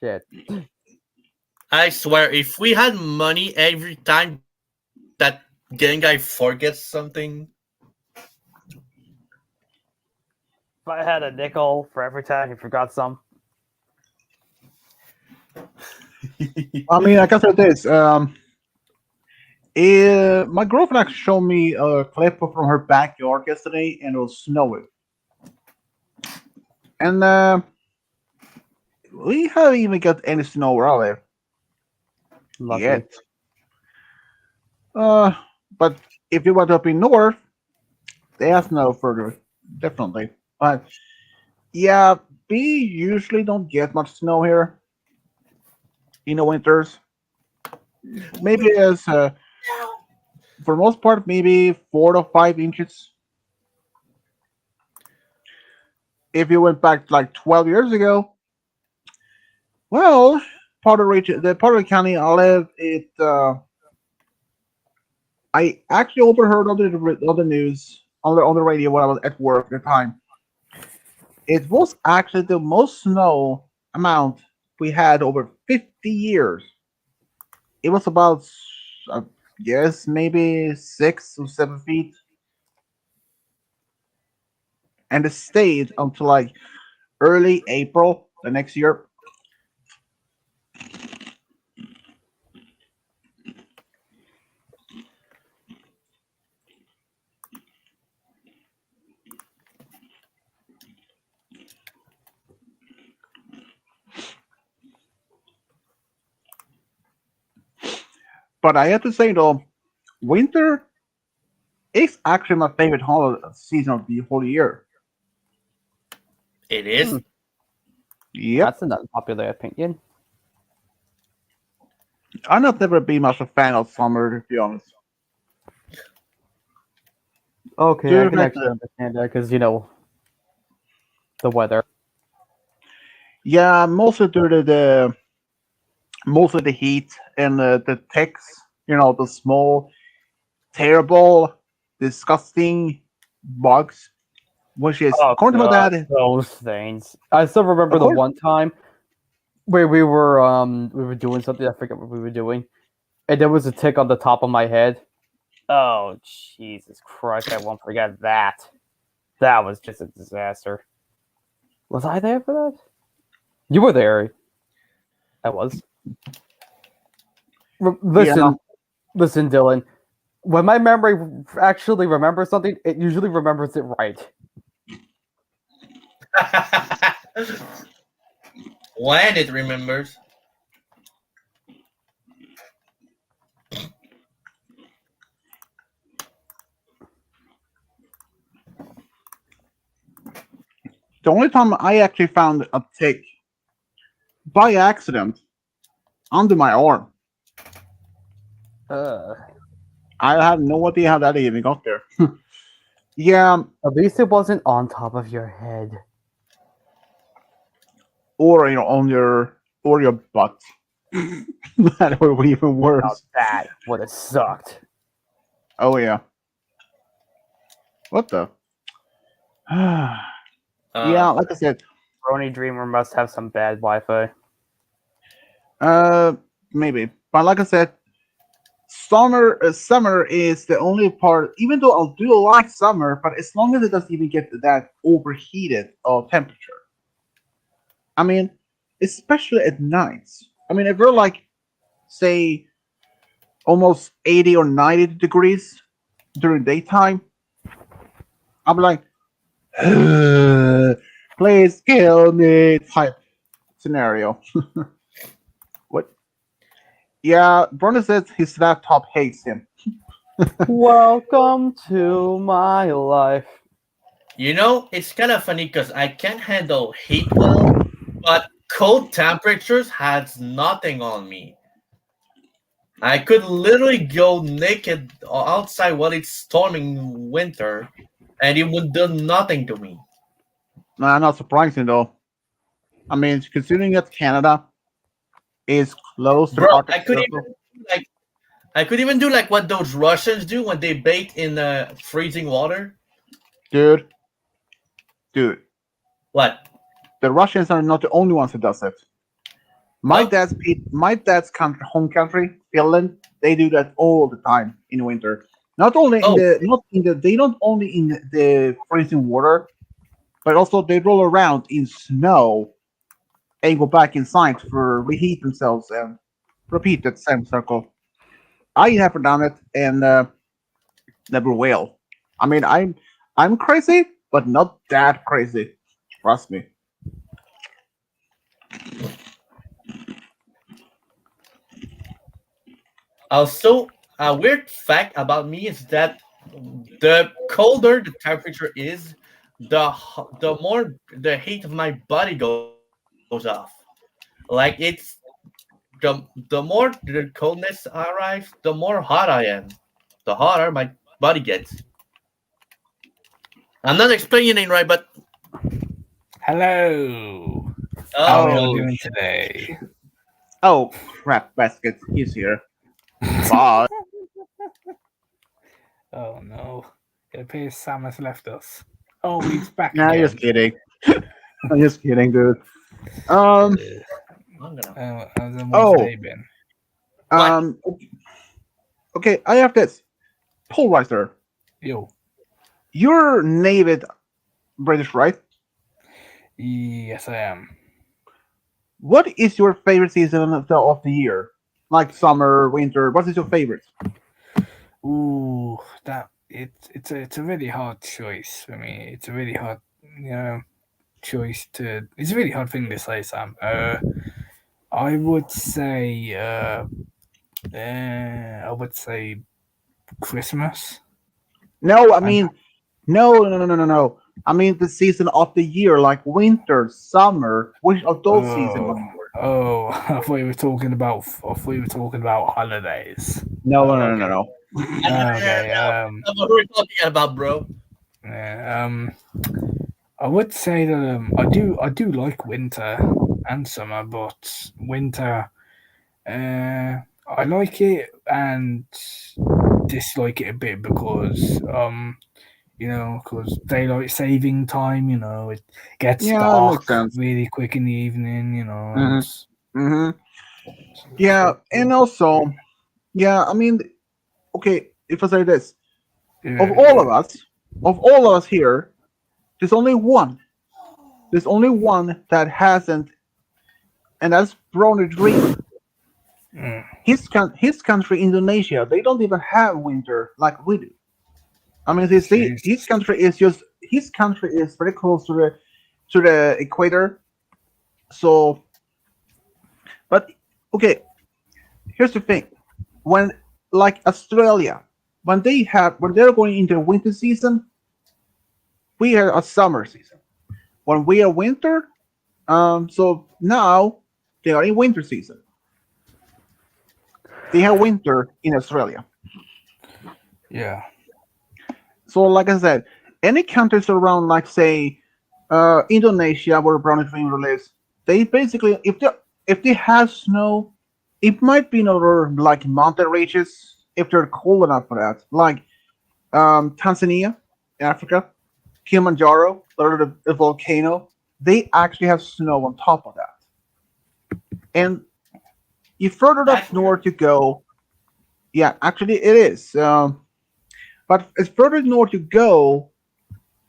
Shit. I swear, if we had money every time that gang guy forgets something. If I had a nickel for every time you forgot some. I mean, I can say this. My girlfriend actually showed me a clip from her backyard yesterday, and it was snowing. And we haven't even got any snow where I live Lucky. yet. But if you went up in north, they have snow further, definitely. But yeah, we usually don't get much snow here in the winters. Maybe as for most part, maybe 4 to 5 inches. If you went back like 12 years ago, well, the part of the county I live, I actually overheard on the news on the radio when I was at work at the time. It was actually the most snow amount we had over 50 years. It was about, I guess, maybe 6 or 7 feet, and it stayed until like early April the next year. But I have to say though, winter is actually my favorite holiday season of the whole year. It is. Yep. That's an unpopular opinion. I've not never been much a fan of summer, to be honest. Okay, I Dude, can like actually understand that because the weather. yeah, mostly the heat and the ticks. The small, terrible, disgusting bugs. Which is Oh according to my god, dad, those things. I still remember the according one time where we were doing something. I forget what we were doing, and there was a tick on the top of my head. Oh Jesus Christ! I won't forget that. That was just a disaster. Was I there for that? You were there. I was. yeah. Listen, Dylan. When my memory actually remembers something, it usually remembers it right. When it remembers. The only time I actually found a tick by accident under my arm, Uh, I have no idea how that even got there. Yeah, at least it wasn't on top of your head. or on your butt. That would be even Now worse. that would have sucked. Oh yeah. What the? Yeah, Uh, like I said, Brony Dreamer must have some bad Wi-Fi. uh, maybe. But like I said, summer is the only part. Even though I do like summer, but as long as it doesn't even get to that overheated temperature. I mean, especially at nights. I mean, if we're like, say, almost 80 or 90 degrees during daytime, I'm like, please kill me type scenario. What? Yeah, Bruno says his laptop hates him. Welcome to my life. it's kind of funny because I can't handle heat well, but cold temperatures has nothing on me. I could literally go naked outside while it's storming winter, and it would do nothing to me. Nah, not surprising though. I mean, considering that Canada is close to the Bro, Arctic I could Circle, even like I could even do like what those Russians do when they bathe in freezing water. dude, dude, What? the Russians are not the only ones who does it. Oh, My dad's home country, Finland, they do that all the time in winter. Not only in oh, the not in the they don't only in the freezing water, but also they roll around in snow and go back inside for reheat themselves and repeat that same circle. I never done it and never will. I mean, I'm crazy, but not that crazy. Trust me. also, a weird fact about me is that the colder the temperature is, the more the heat of my body goes off. Like the more the coldness arrives, the more hot I am. The hotter my body gets. I'm not explaining it right, but Hello. How are you oh, doing today? Oh crap, basket, he's here. Bye. Oh no. It appears Sam has left us. Oh, he's back Nah, again. just kidding. I'm just kidding, dude. Uh, I'm gonna. how's everyone's Oh, day been? What? um, okay, I have this. Polriser, Yo. you're native British, right? Yes, I am. What is your favorite season of the year? Like summer, winter. What is your favorite? Ooh, that it's a really hard choice for me. It's a really hard, choice to. It's a really hard thing to say, Sam. I would say, I would say Christmas. No, I And mean, no, no, no, no, no, no. I mean the season of the year, like winter, summer. Which of those seasons oh, of the year? Oh, I thought you were talking about. I thought you were talking about holidays. No, Oh, no, no, no, okay. no. Okay. That's what we're talking about, bro. Yeah, I would say that I do like winter and summer, but winter, I like it and dislike it a bit because because daylight saving time, it gets Yeah, that dark makes sense. really quick in the evening, Hmm. it's Hmm. so Yeah, and also, yeah, I mean, okay, if I say this, of yeah, all of us, of all of us here, there's only one. There's only one that hasn't, and that's Brony Dreamer. mm, His country, Indonesia, they don't even have winter like we do. I mean, his jeez. country is just his country is very close to the equator. So, but okay, here's the thing: when like Australia, when they're going into winter season, we are a summer season. When we are winter, so now they are in winter season. They have winter in Australia. Yeah. So, like I said, any countries around, like say, Indonesia, where Brownie Dreamer lives, they basically, if they have snow, it might be in other like mountain ranges if they're cold enough for that, like Tanzania, Africa, Kilimanjaro, or the volcano. They actually have snow on top of that, and you further up That's north you go, yeah, actually it is. But as further north you go,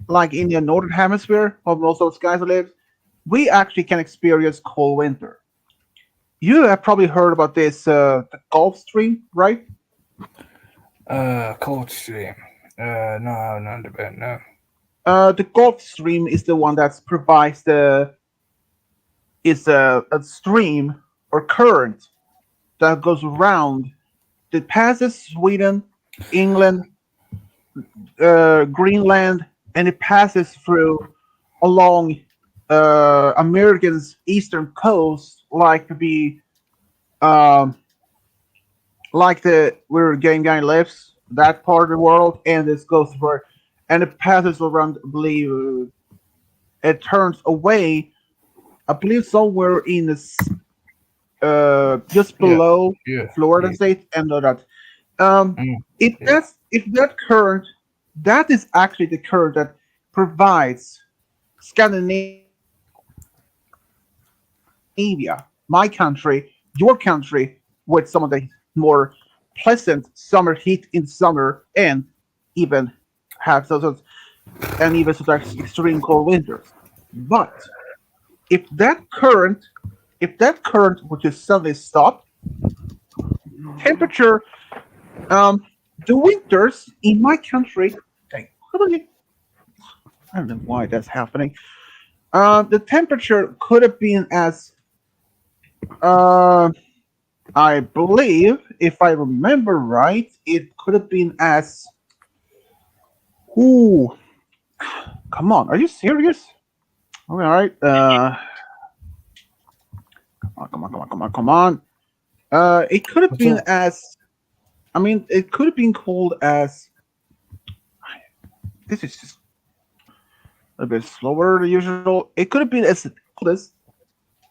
like in the northern hemisphere of most of those guys live, we actually can experience cold winter. You have probably heard about this, the Gulf Stream, right? Cold stream. No, not a bit. No. The Gulf Stream is the one that provides the is a stream or current that goes around that passes Sweden, England, Greenland, and it passes through along America's eastern coast, like to be um, like the where Game Guy lives, that part of the world, and this goes for, and it passes around. I believe it turns away. I believe somewhere in this, just Yeah. below Yeah. Florida Yeah. State, and all that. Um, Mm, yeah. if that current, that is actually the current that provides Scandinavia, my country, your country, with some of the more pleasant summer heat in summer, and even have and even sometimes extreme cold winters. But if that current, if that current were to suddenly stop, temperature, um, the winters in my country, dang, I don't know why that's happening. The temperature could have been as, uh, I believe, if I remember right, it could have been as, ooh, come on, are you serious? All right, come on, come on, come on, come on. It could have What's been up? as, I mean, it could have been called as, this is just a bit slower than usual. It could have been as called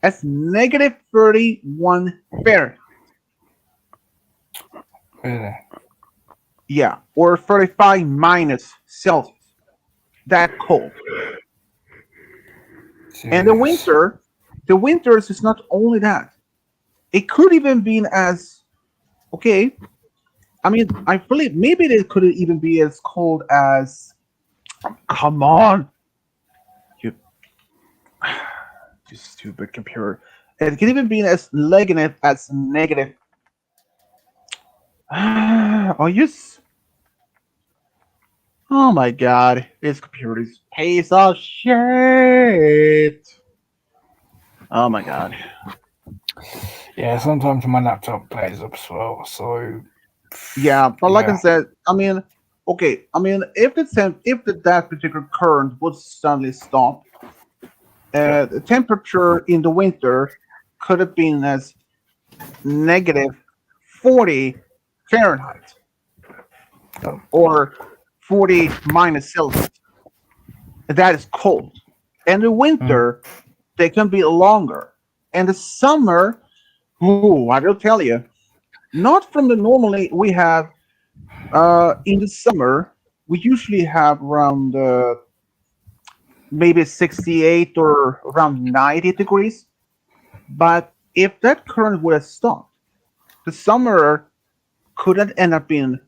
as negative 31 Fahrenheit. Really? Yeah, or 35 minus Celsius. That cold. And Jeez. the winters is not only that. It could even be as, okay. I mean, I believe maybe it could even be as cold as. Come on, you, you stupid computer. It could even be as negative as negative. Oh, oh my god, this computer is piece of shit. Oh my god. Yeah, sometimes my laptop plays up as well, so Yeah, but like I yeah. said, I mean, okay, I mean, if that particular current would suddenly stop, Yeah. the temperature in the winter could have been as negative 40 Fahrenheit or 40 minus Celsius. That is cold. And the winter, they can be longer. And the summer, ooh, I will tell you, not from the normally we have in the summer, we usually have around maybe 68 or around 90 degrees. But if that current would have stopped, the summer couldn't end up being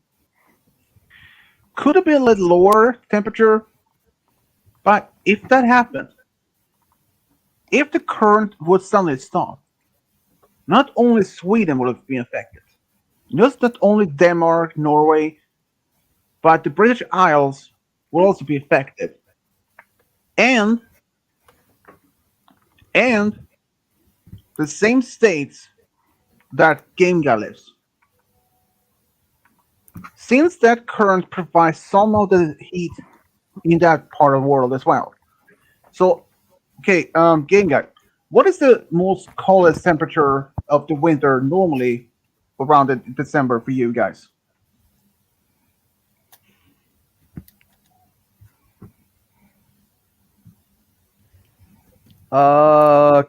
could have been a little lower temperature. But if that happened, if the current would suddenly stop, not only Sweden would have been affected, just not only Denmark, Norway, but the British Isles will also be affected. And and the same states that Genga lives. Since that current provides some of the heat in that part of the world as well. So, okay, Genga, what is the most coldest temperature of the winter normally around December for you guys?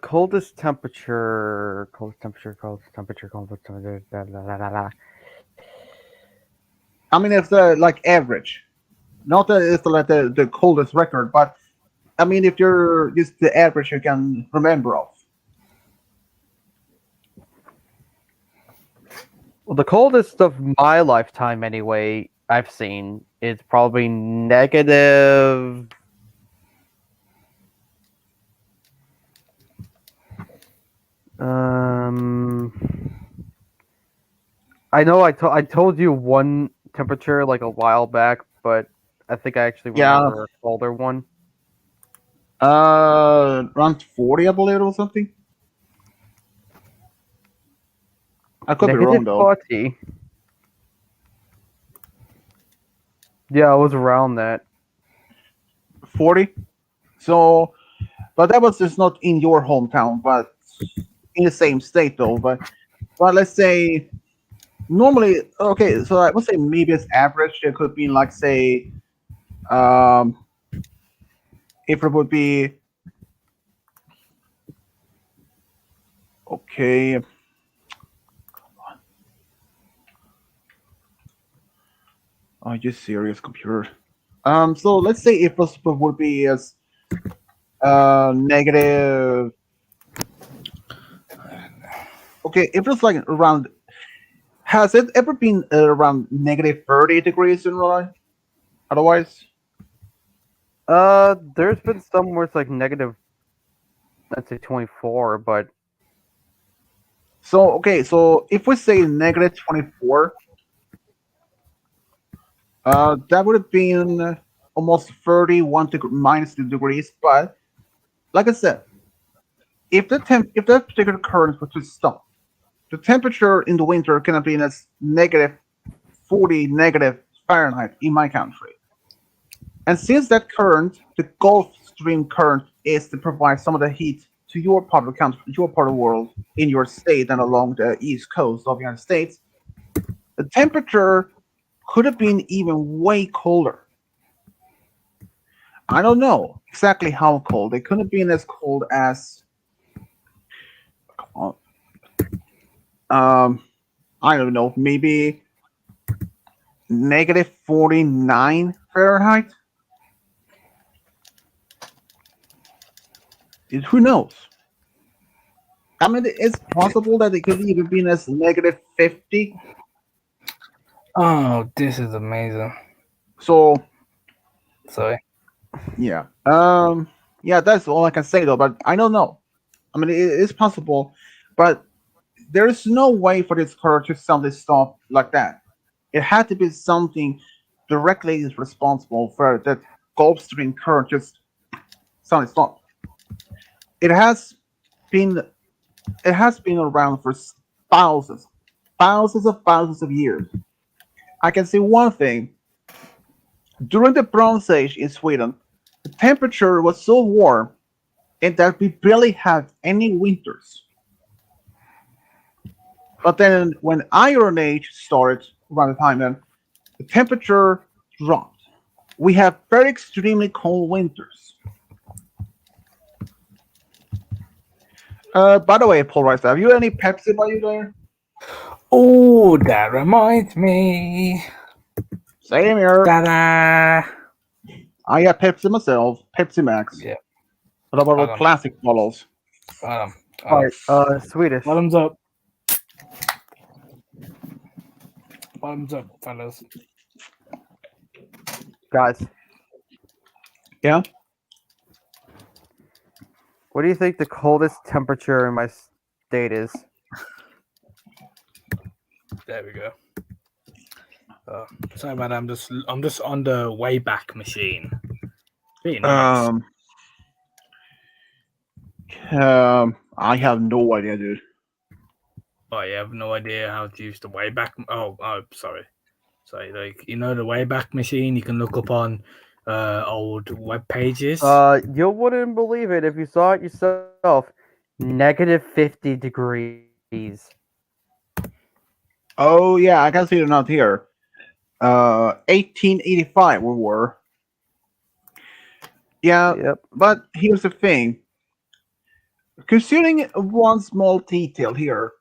Coldest temperature. Da, da, da, da, da. I mean, it's the like average, not that it's like the coldest record, but I mean, if you're just the average you can remember of. Well, the coldest of my lifetime, anyway, I've seen is probably negative. I know I told you one temperature like a while back, but I think I actually Yeah. remember a colder one. Around 40, I believe, or something. I could be wrong Negative though. 40. Yeah, I was around that. 40. So, but that was just not in your hometown, but in the same state though. But let's say normally, okay. So I would say maybe it's average. It could be like say, um, if it would be okay. Are you serious, computer? So let's say if it would be as negative. Okay, if it's like around, has it ever been around negative 30 degrees in real life? Otherwise, There's been some where it's like negative, let's say 24, but so okay, so if we say negative 24, that would have been almost 31 minus 2 degrees. But like I said, if if that particular current were to stop, the temperature in the winter can have been as negative 40 negative Fahrenheit in my country. And since that current, the Gulf Stream current, is to provide some of the heat to your part of the country, your part of the world, in your state and along the east coast of the United States, the temperature could have been even way colder. I don't know exactly how cold. It could have been as cold as, um, I don't know, maybe negative 49 Fahrenheit. Who knows? I mean, it's possible that it could even be as negative 50. Oh, this is amazing. So, Sorry. yeah. Yeah, that's all I can say though, but I don't know. I mean, it is possible, but there's no way for this curve to suddenly stop like that. It had to be something directly responsible for that Gulf Stream current just suddenly stop. It has been it has been around for thousands, thousands of years. I can say one thing. During the Bronze Age in Sweden, the temperature was so warm and that we barely had any winters. But then when Iron Age started around the time, then the temperature dropped. We have very extremely cold winters. By the way, Paul Rice, have you any Pepsi by you there? Oh, that reminds me. Same here. Ta-da! I got Pepsi myself, Pepsi Max. Yeah. What about Hold the on. classic bottles? Got 'em. All right, Swedish. Bottoms up. Bottoms up, fellas. Guys, Yeah. what do you think the coldest temperature in my state is? There we go. Sorry about that. I'm just on the Wayback Machine. Pretty nice. I have no idea, dude. Oh, you have no idea how to use the Wayback. Oh, sorry. Like the Wayback Machine. You can look up on old web pages. You wouldn't believe it if you saw it yourself. -50 degrees. Oh yeah, I can see it out here. 1885 we were. Yeah, Yep. but here's the thing. Considering one small detail here,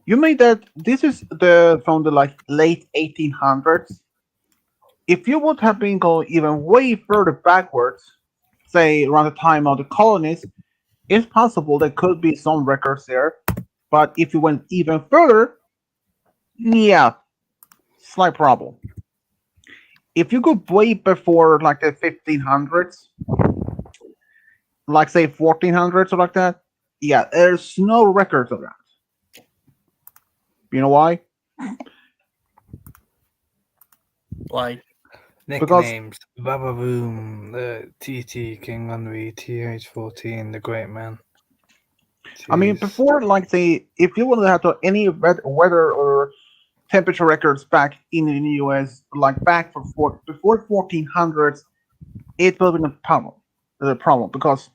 you made that this is from the late 1800s. If you would have been going even way further backwards, say around the time of the colonies, it's possible there could be some records there. But if you went even further, yeah, slight problem. If you go way before like the 1500s, like say 1400s or like that, yeah, there's no records of that. You know why? Like, Nicknames: Bababoom, the TT King Henry, TH14, the Great Man. I mean, Jeez. before like say, if you want to have to any weather or temperature records back in the US, like back before 1400s, it will be a problem. The problem because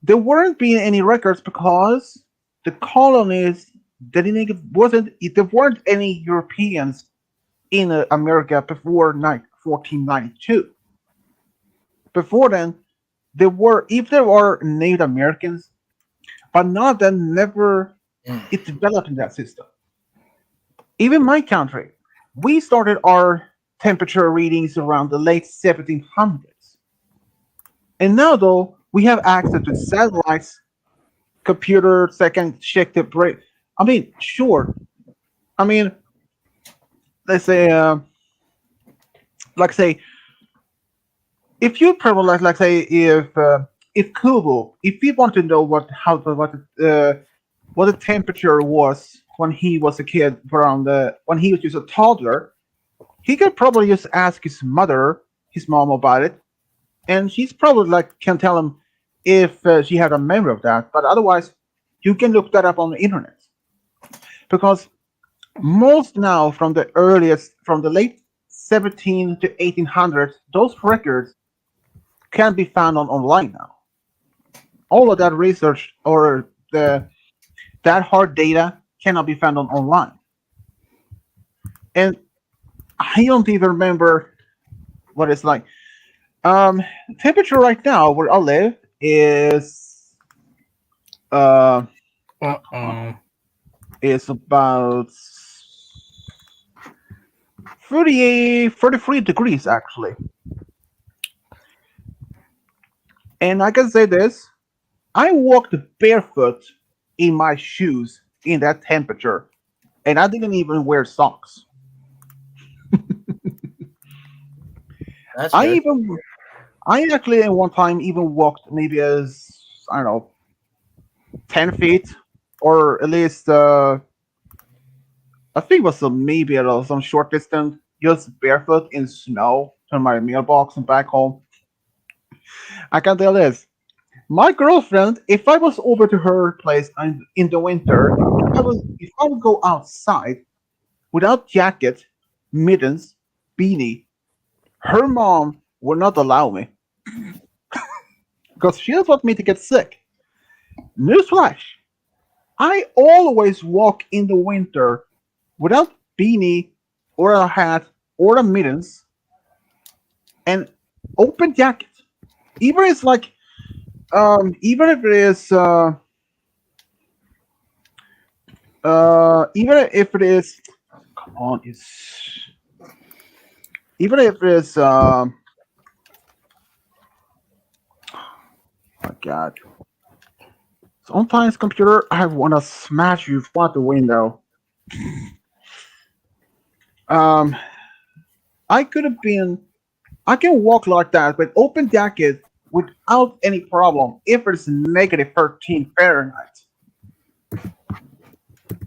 there weren't being any records because the colonies there weren't any Europeans in America before 1492. Before then, there were Native Americans, but none of them never it developed in that system. Even my country, we started our temperature readings around the late 1700s. And now, though, we have access to satellites, computers that can check the break. I mean, sure. I mean, let's say, if you probably like say if Kubo, if you want to know what the temperature was when he was a kid when he was just a toddler, he could probably just ask his mom about it, and she's probably can tell him if she had a memory of that. But otherwise, you can look that up on the internet because most now from the late 17 to 1800s, those records can be found online now. All of that research or that hard data cannot be found online. And I don't even remember what it's like. Temperature right now where I live is is about 33 degrees actually. And I can say this, I walked barefoot in my shoes in that temperature, and I didn't even wear socks. that's I good. actually at one time even walked maybe as I don't know 10 feet or at least I think it was maybe some short distance just barefoot in snow to my mailbox and back home. I can tell this. My girlfriend, if I was over to her place in the winter, if I would go outside without jacket, mittens, beanie, her mom would not allow me because she doesn't want me to get sick. Newsflash: I always walk in the winter without beanie or a hat or a mittens and open jacket. Even it's like even if it is even if it is come on it's even if it is my god. Sometimes computer I wanna smash you out the window. Um I could have been I can walk like that with open jacket without any problem if it's negative 13 Fahrenheit.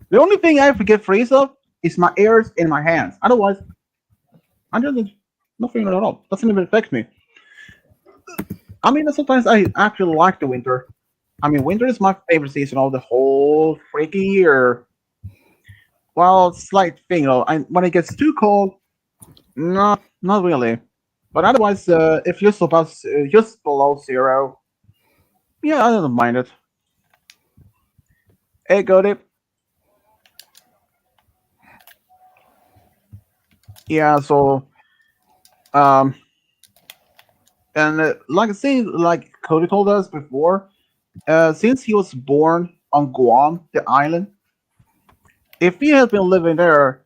The only thing I forget freeze of is my ears and my hands. Otherwise, I don't nothing at all. Doesn't even affect me. I mean, sometimes I actually like the winter. I mean, winter is my favorite season of the whole freaking year. Well, slight thing though. When it gets too cold, not really. But otherwise, if you're just below zero, yeah, I don't mind it. Hey, got it. Yeah, so um, and like I say, like Cody told us before, since he was born on Guam, the island, if he had been living there,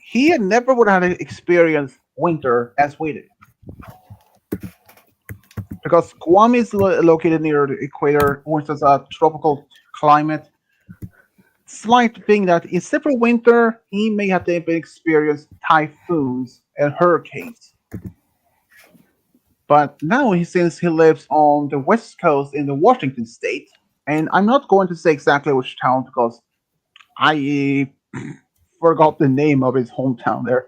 he had never would have experienced winter as we did. Because Guam is located near the equator, which is a tropical climate. Slight thing that instead for winter, he may have to experience typhoons and hurricanes. But now, since he lives on the west coast in the Washington state, and I'm not going to say exactly which town because I forgot the name of his hometown there.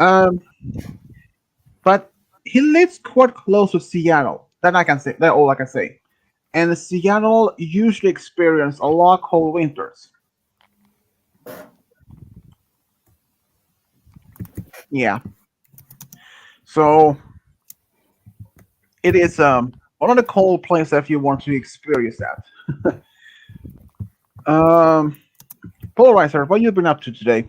Um, but he lives quite close to Seattle. That I can say. That's all I can say. And Seattle usually experience a lot cold winters. Yeah. So it is one of the cold places if you want to experience that. Polarizer, what you been up to today?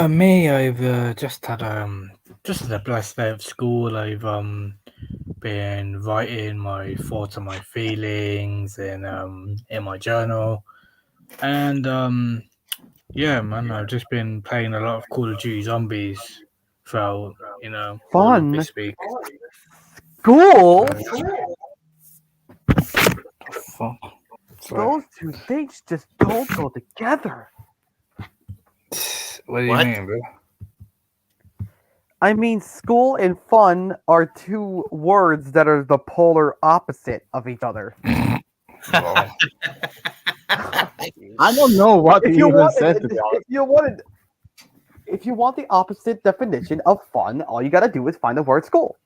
Me, I've just had a blessed day of school. I've been writing my thoughts and my feelings in my journal, and yeah, man, I've just been playing a lot of Call of Duty Zombies throughout all of Fun. this week. School? Fuck. Sorry. Those two things just don't go together. What do you What? mean, bro? I mean, school and fun are two words that are the polar opposite of each other. Well, I don't know what If he you even want, said to be honest. if you want the opposite definition of fun, all you gotta do is find the word school.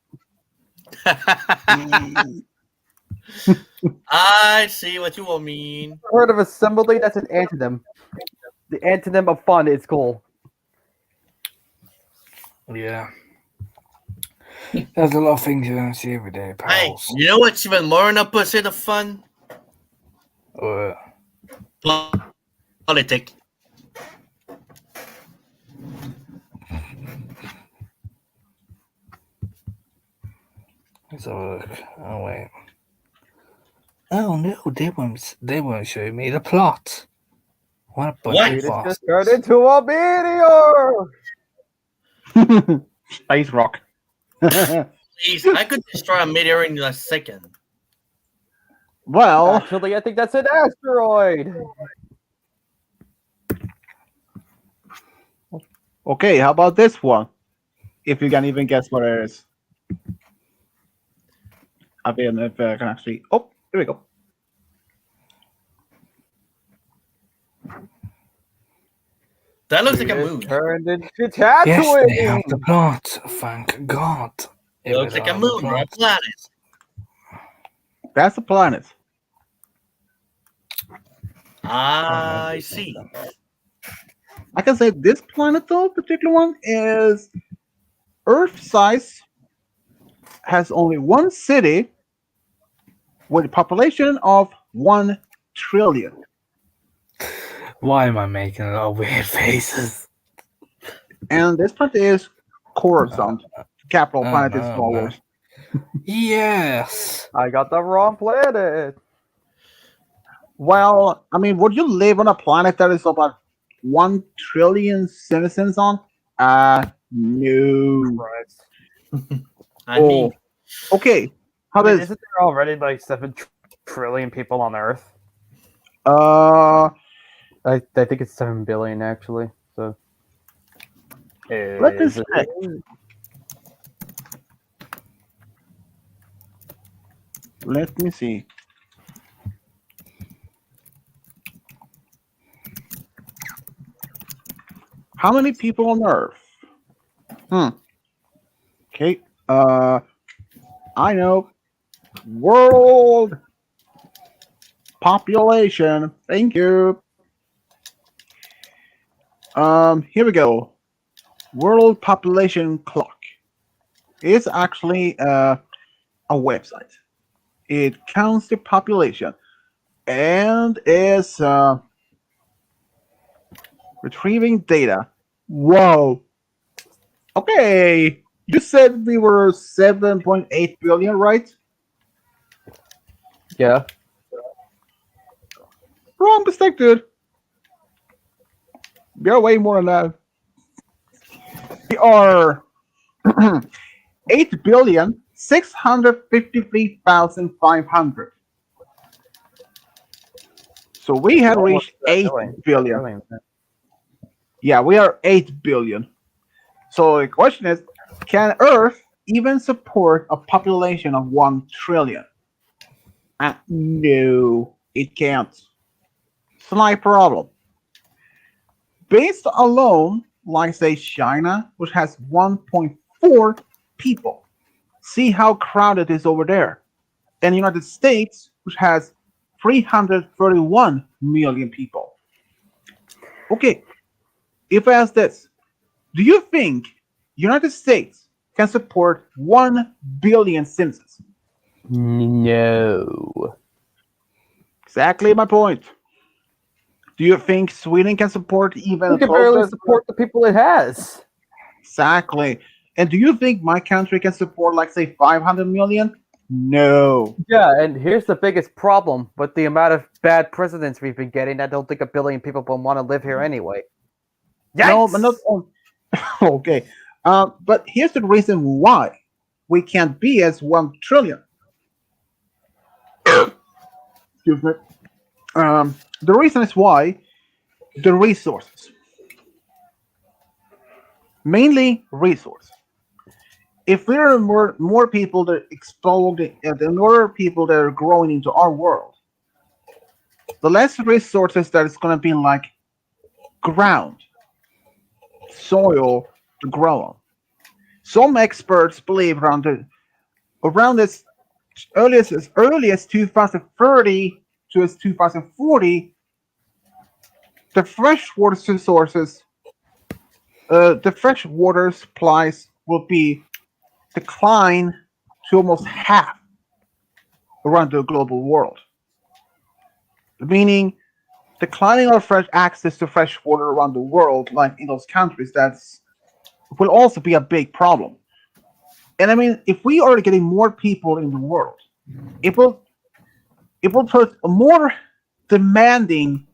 I see what you all mean. Heard of assembly? That's an antonym. The antonym of fun is school. yeah. There's a lot of things you don't see every day, Hey, pals. you know what's even more an opposite of fun? Politics. Let's have a look. Oh wait. Oh no, they won't show me the plot. What a bunch What? of It just bastards. turned into a meteor. Space rock. Please, I could destroy a meteor in a second. Well, Actually, I think that's an asteroid. okay, how about this one? If you can even guess what it is. I mean, if I can actually. Oh, here we go. That looks like a It moon. turned into Yes, they have Tatooine. the plot. Thank God. It looks like a moon or a planet. That's the planet. I see. I can say this planet, though, particular one, is Earth size, has only one city with a population of 1 trillion. Why am I making a lot of weird faces? And this planet is Coruscant. Capital planet is no, Star no. Wars. Yes. I got the wrong planet. Well, I mean, would you live on a planet that is about 1 trillion citizens on? No. Christ. I mean, Okay. How I mean, about isn't there already like 7 trillion people on Earth? I think it's 7 billion actually. So let me Is check. it? Let me see. How many people on Earth? Okay. I know. World population. Thank you. Here we go. World population clock. It's actually a website. It counts the population and is retrieving data. Whoa. Okay. You said we were 7.8 billion, right? yeah. Wrong mistake, dude. We are way more than that. We are 8,653,500. So we have reached 8 billion. Yeah, we are 8 billion. So the question is, can Earth even support a population of 1 trillion? No, it can't. Slight problem. Based alone, like say China, which has 1.4 people. See how crowded it is over there. And the United States, which has 331 million people. Okay, if I ask this, do you think United States can support 1 billion citizens? No. Exactly my point. Do you think Sweden can support even It can closer? barely support the people it has. Exactly. And do you think my country can support, like, say, 500 million? No. Yeah, and here's the biggest problem with the amount of bad presidents we've been getting. I don't think a billion people will want to live here anyway. No, but not. Okay. But here's the reason why we can't be as 1 trillion. Excuse me. The reason is why the resources. Mainly resources. If there are more people that explode, the more people that are growing into our world, the less resources that it's going to be like ground, soil to grow on. Some experts believe around as early as 2030 to as 2040, the freshwater resources, the freshwater supplies will be decline to almost half around the global world. Meaning, declining our fresh access to fresh water around the world, like in those countries, will also be a big problem. And I mean, if we are getting more people in the world, it will put more demanding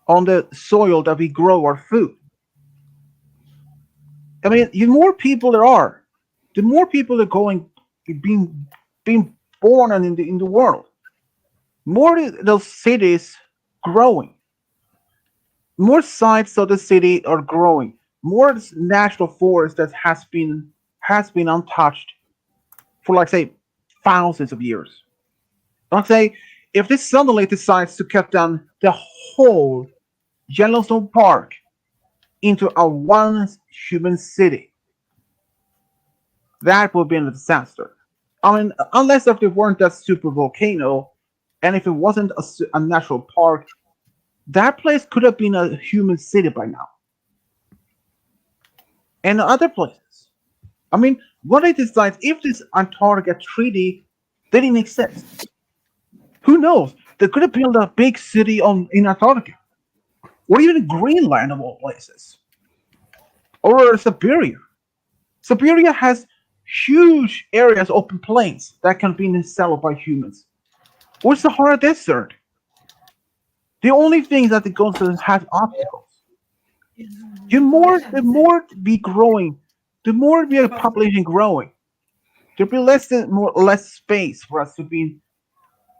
on the soil that we grow our food. I mean, the more people there are, the more people are being born in the world. More those cities growing. More sites of the city are growing. More natural forest that has been untouched for, like, say, thousands of years. Like, say, if this suddenly decides to cut down the whole Yellowstone Park into a one human city, that would be a disaster. I mean, unless if it weren't a super volcano, and if it wasn't a natural park, that place could have been a human city by now. And other places. I mean, what they decide if this Antarctica treaty didn't exist? Who knows? They could have built a big city in Antarctica. or even Greenland of all places, or Siberia. Siberia has huge areas, open plains that can be settled by humans. Or Sahara Desert. The only thing that the continent has obstacles. The more be growing, the more be a population growing, there'll be less space for us to be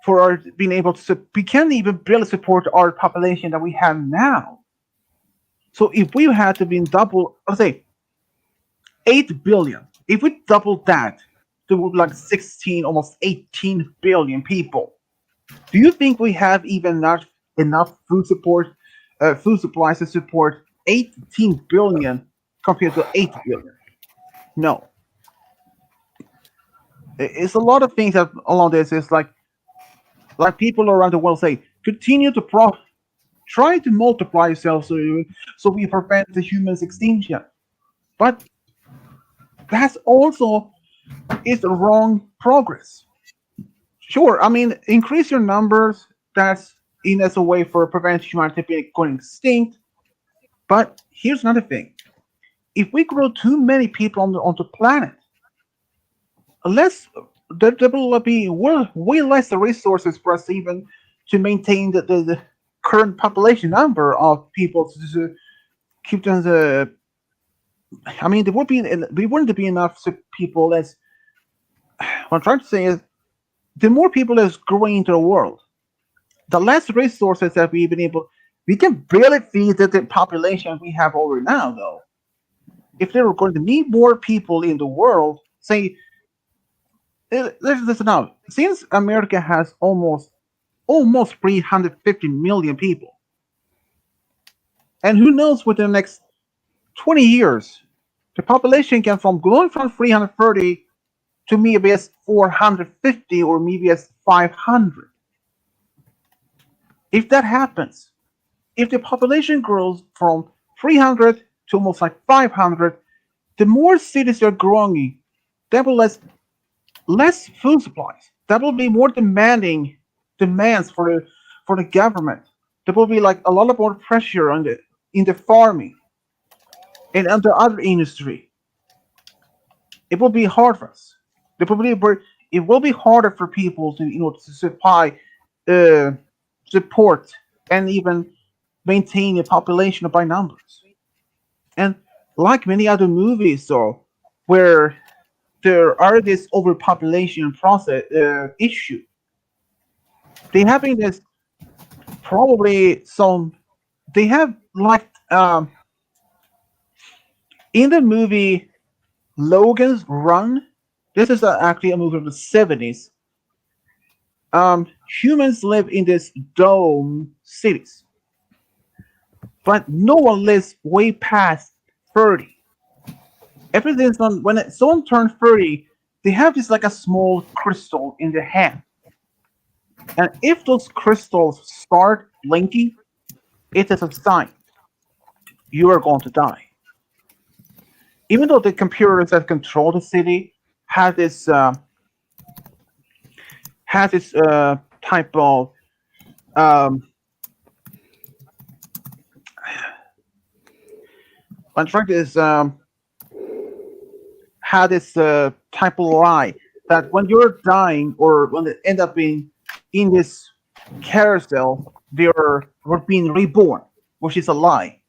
for our being able to. We can't even barely support our population that we have now. So if we had to be double, let's say 8 billion, if we double that, there would be like 16, almost 18 billion people. Do you think we have even enough food supplies to support 18 billion compared to 8 billion? No. It's a lot of things that along this. It's like people around the world say, continue to try to multiply yourself so we prevent the human's extinction. But that's also is the wrong progress. Sure, I mean, increase your numbers. That's in as a way for prevent humanity being going extinct. But here's another thing: if we grow too many people on the planet, less there will be way less resources for us even to maintain the current population number of people to keep them. I mean, there wouldn't be enough people as. What I'm trying to say is, the more people that's growing into the world, the less resources that we've been able. We can barely feed the population we have already now, though. If there were going to be more people in the world, say, let's listen now. Since America has almost 350 million people, and who knows within the next 20 years, the population can going from 330 to maybe as 450 or maybe as 500. If that happens, if the population grows from 300 to almost like 500, the more cities are growing, that will less food supplies. That will be more demands for the government. There will be like a lot of more pressure on in the farming and on the other industry. It will be hard for us. It will be harder for people to to supply, uh, support, and even maintain a population by numbers. And like many other movies, though, where there are this overpopulation process issue, they having this probably some. They have like in the movie Logan's Run. This is actually a movie of the 70s. Humans live in this dome cities, but no one lives way past 30. Everything's on when someone turns 30, they have this like a small crystal in their hand, and if those crystals start blinking, it is a sign you are going to die. Even though the computers that control the city have this type of um, I'm trying to have this type of lie that when you're dying or when it end up being in this carousel, we're being reborn, which is a lie.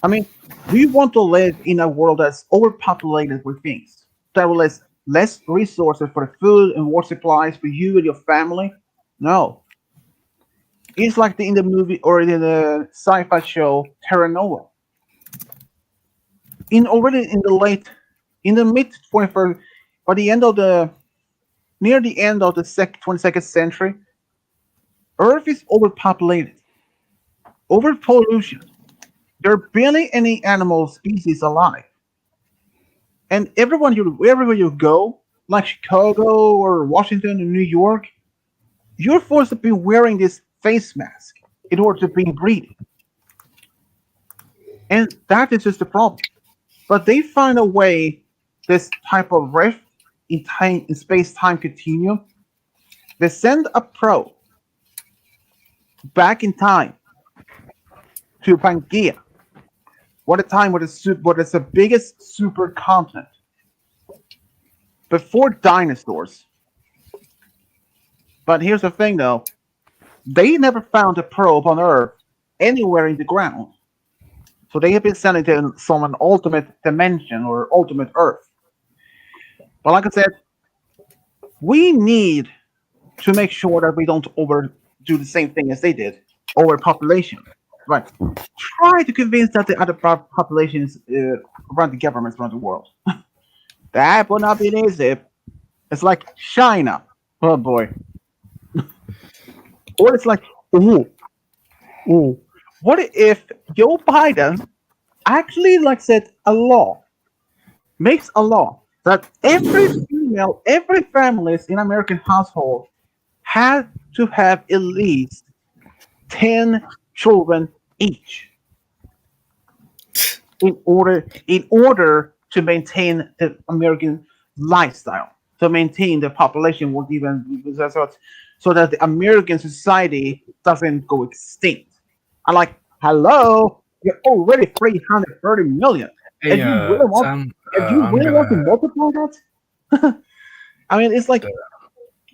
I mean, do you want to live in a world that's overpopulated with things that will less resources for the food and water supplies for you and your family? No. It's like in the movie or in the sci-fi show Terra Nova. Already in the mid 21st, by the end of near the end of the 22nd century, Earth is overpopulated, overpollution. There are barely any animal species alive, and wherever you go, like Chicago or Washington or New York, you're forced to be wearing this face mask in order to be breathing, and that is just the problem. But they find a way, this type of rift in time, in space-time continuum. They send a probe back in time to Pangaea. What a time! What is the biggest supercontinent before dinosaurs? But here's the thing, though: they never found a probe on Earth anywhere in the ground. So they have been sending to some ultimate dimension or ultimate Earth. But like I said, we need to make sure that we don't overdo the same thing as they did, overpopulation. Right. Try to convince that the other populations run the governments around the world. That would not be easy. It's like China. Oh boy. Or it's like, ooh. What if Joe Biden actually, like said, makes a law that every family in American household has to have at least 10 children each in order to maintain the American lifestyle, to maintain the population won't even so that the American society doesn't go extinct. I'm like, hello, you're already 330 million. Hey, And you really want, Sam, and you I'm really want to gonna. multiply that? I mean, it's like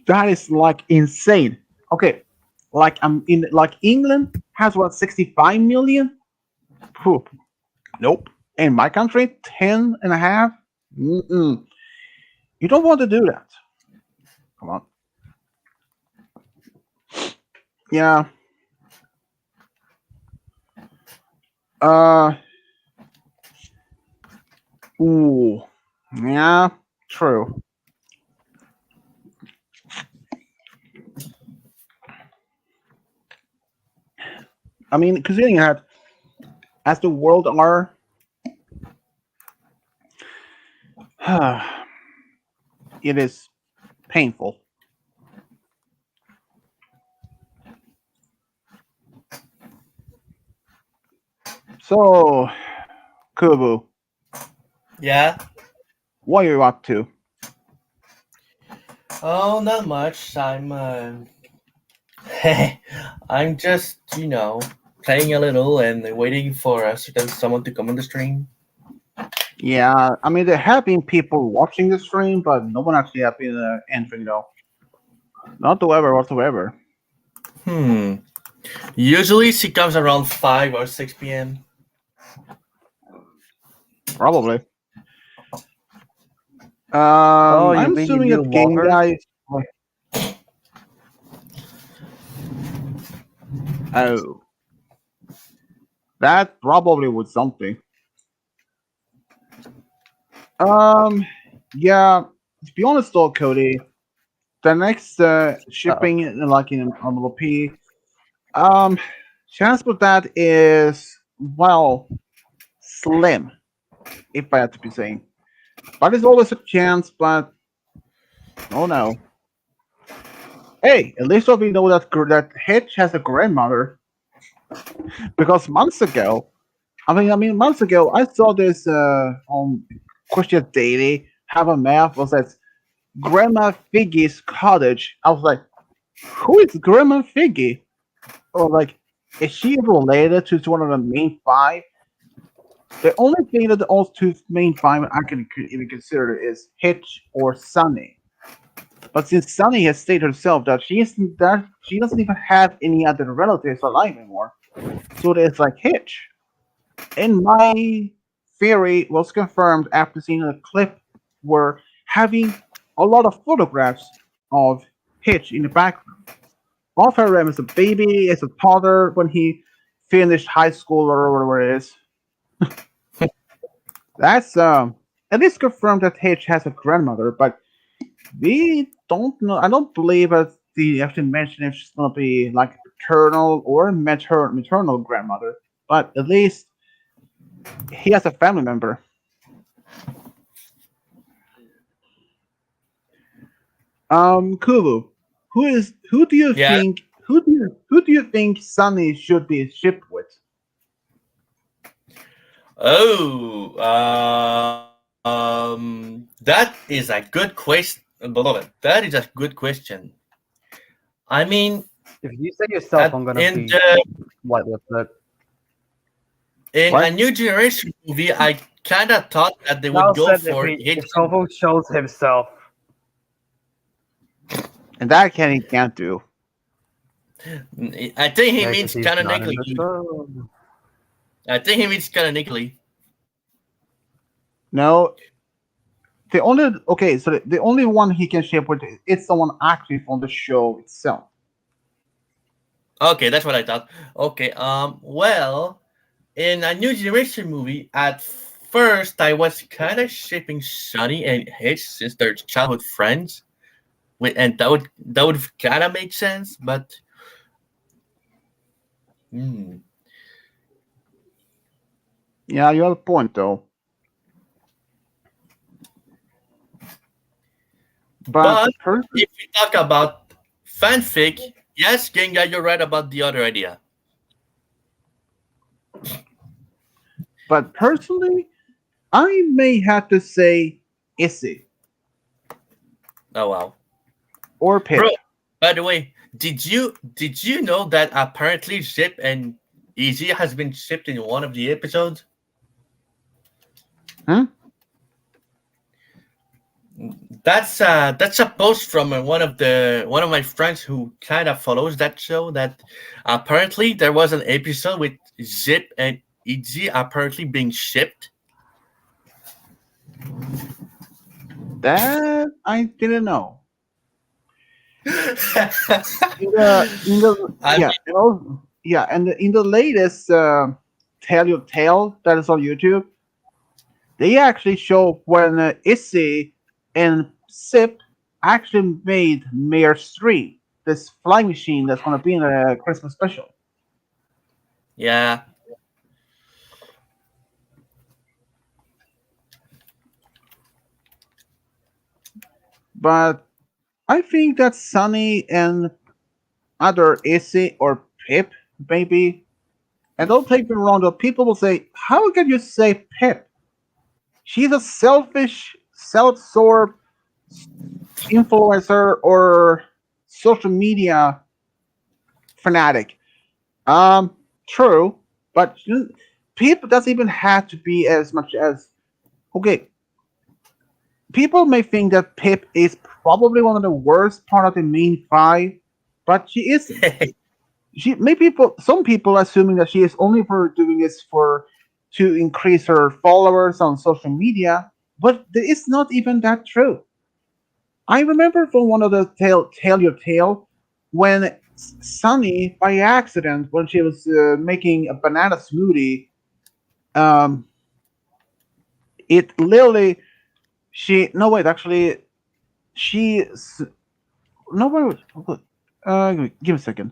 that is like insane. Okay, like England has what 65 million. Phew. Nope. In my country, 10 and a half. Mm-mm. You don't want to do that. Come on. Yeah. Ooh. Yeah. True. I mean, considering that as the world are, it is painful. So, Kubu, Yeah. what are you up to? Oh, not much. I'm just, playing a little and waiting for someone to come on the stream. Yeah, I mean, there have been people watching the stream, but no one actually have been entering, though. Not whatsoever. Usually she comes around 5 or 6 p.m. Probably. Oh, you I'm mean you assuming do that game longer? guys. Oh, that probably was something. Yeah. To be honest, though, Cody, the next shipping, like in Envelope P, chance for that is slim, if I had to be saying. But there's always a chance. But oh no. Hey, at least we know that Hitch has a grandmother, because months ago, months ago, I saw this on Question Daily. Have a map was that Grandma Figgy's cottage. I was like, who is Grandma Figgy? Or like, is she related to one of the main five? The only thing that the two main five I can even consider is Hitch or Sunny. But since Sunny has stated herself that she doesn't even have any other relatives alive anymore, so it's like Hitch. And my theory was confirmed after seeing a clip where having a lot of photographs of Hitch in the background. Of her as a baby, as a toddler, when he finished high school or whatever it is. That's at least confirmed that Hitch has a grandmother, but we don't know. I don't believe that they have to mention if she's gonna be like paternal or maternal grandmother. But at least he has a family member. Kulu, who do you Yeah. think who do you think Sunny should be shipped with? Oh, that is a good question, beloved. That is a good question. I mean, If you say yourself, I'm gonna in be the white with it. In a What? New Generation movie, I kind of thought that they would Now go said for if it. Kobo shows himself. And that Kenny can't do. I think he Yeah, 'cause means he's kind of not in niggly, the dude. show. I think he means kind of niggly. No, the only okay, so the only one he can ship with it's someone actually from the show itself. Okay, that's what I thought. Okay, well, in a New Generation movie, at first I was kind of shipping Sunny and Hitch since they're childhood friends, and that would kind of make sense. But hmm. Yeah, you have a point though. But But first, if we talk about fanfic, yes, Genga, you're right about the other idea. but personally, I may have to say Issy Oh wow, or Pip. bro. By the way, did you know that apparently Zip and Easy has been shipped in one of the episodes? Huh? That's a post from one of my friends who kind of follows that show. That apparently there was an episode with Zip and Easy apparently being shipped. That I didn't know. I In the mean, yeah, yeah, and in the latest Tell Your Tale that is on YouTube, they actually show when Issy and Sip actually made Mare 3, this flying machine that's going to be in a Christmas special. yeah. But I think that Sunny and either Issy or Pip, maybe, and don't take me wrong, though, people will say, how can you say Pip? She's a selfish, self-absorbed influencer or social media fanatic. True, but people doesn't even have to be as much as okay. People may think that Pip is probably one of the worst part of the main five, but she isn't. She maybe some people assuming that she is only for doing this for to increase her followers on social media, but it's not even that true. I remember from one of the tell your tale when Sunny by accident when she was making a banana smoothie, um, it literally she no wait actually she no wait give me a second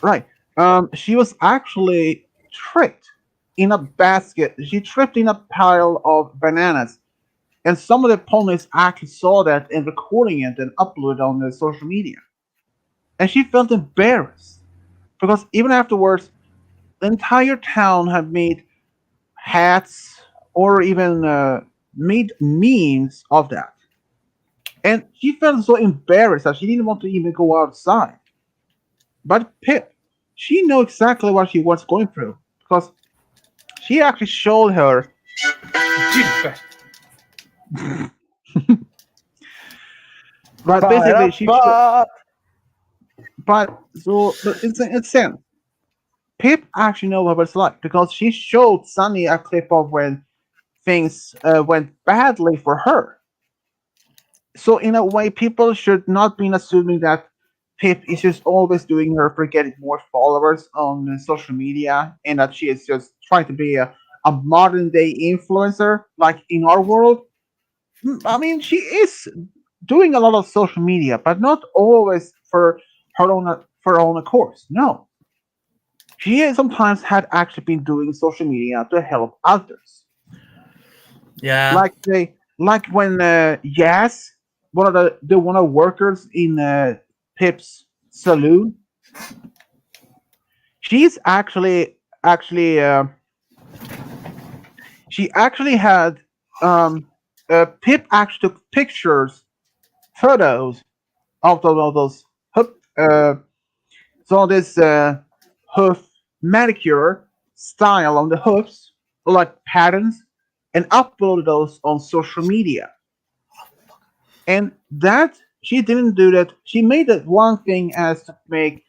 right she was actually tricked in a basket. She tripped in a pile of bananas, and some of the ponies actually saw that and recording it and uploaded on the social media. And she felt embarrassed because even afterwards, the entire town had made hats or even made memes of that. And she felt so embarrassed that she didn't want to even go outside. But Pip, she knew exactly what she was going through because she actually showed her. Jesus Christ. But basically, she. But so, but it's sense. Pip actually knows what it's like because she showed Sunny a clip of when things went badly for her. So in a way, people should not be assuming that Pip is just always doing her for getting more followers on social media, and that she is just trying to be a modern day influencer, like in our world. I mean, she is doing a lot of social media, but not always for her own accord. No, she sometimes had actually been doing social media to help others. Yeah. Like when Yas, one of the one of workers in Pip's saloon, she's actually she actually had Pip actually took pictures, photos of those hoof, so this hoof manicure style on the hooks, like patterns, and uploaded those on social media. And that she didn't do that. She made that one thing as to make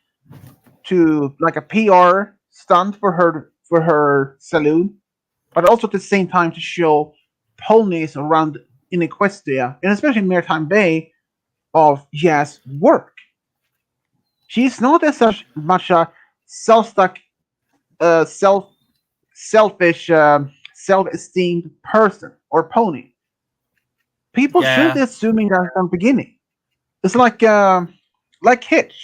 to like a PR stunt for her saloon, but also at the same time to show ponies around in Equestria and especially Maritime Bay of yes work. She's not as such much a self-stuck, self selfish, self-esteemed person or pony. People shouldn't Yeah. be assuming that from the beginning. It's like Hitch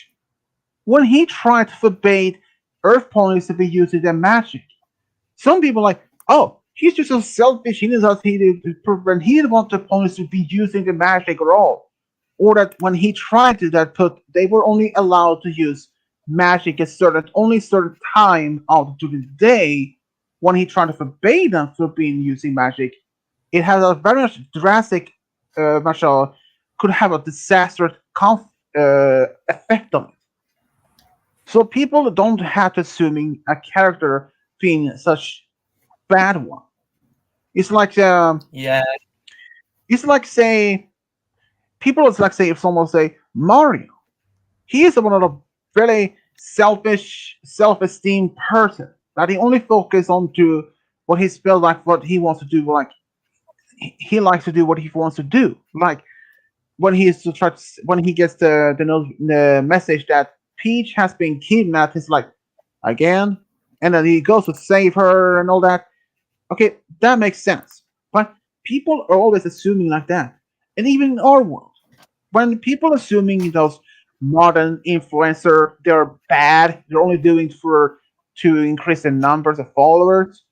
when he tried to forbade Earth ponies to be using their magic. Some people are like, oh, he's just so selfish. He doesn't he when he didn't want the ponies to be using the magic at all, or that when he tried to that put they were only allowed to use magic at certain time of the day. When he tried to forbade them from being using magic, it has a very much drastic, much could have a disastrous effect on it. So people don't have to assuming a character being such bad one. It's like Yeah. it's like say people. It's like say if someone say Mario, he is one of the very selfish, self-esteemed person that he only focus on to what he feels like what he wants to do. Like he likes to do what he wants to do. Like when he is to try to, when he gets the message that Peach has been kidnapped, he's like again, and then he goes to save her and all that. Okay, that makes sense. But people are always assuming like that, and even in our world, when people assuming those modern influencer they're bad, they're only doing it for to increase the numbers of followers.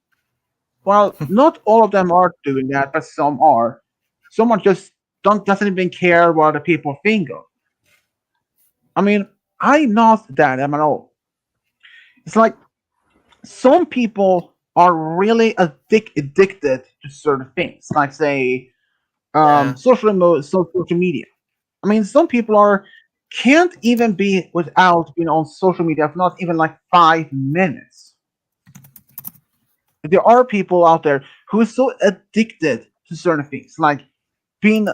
Well, not all of them are doing that, but some are. Someone just don't doesn't even care what the people think of. I mean, I'm not that at all. It's like some people are really addicted to certain things, like say Yeah. social media. I mean, some people are can't even be without being on social media for not even like 5 minutes. There are people out there who are so addicted to certain things, like being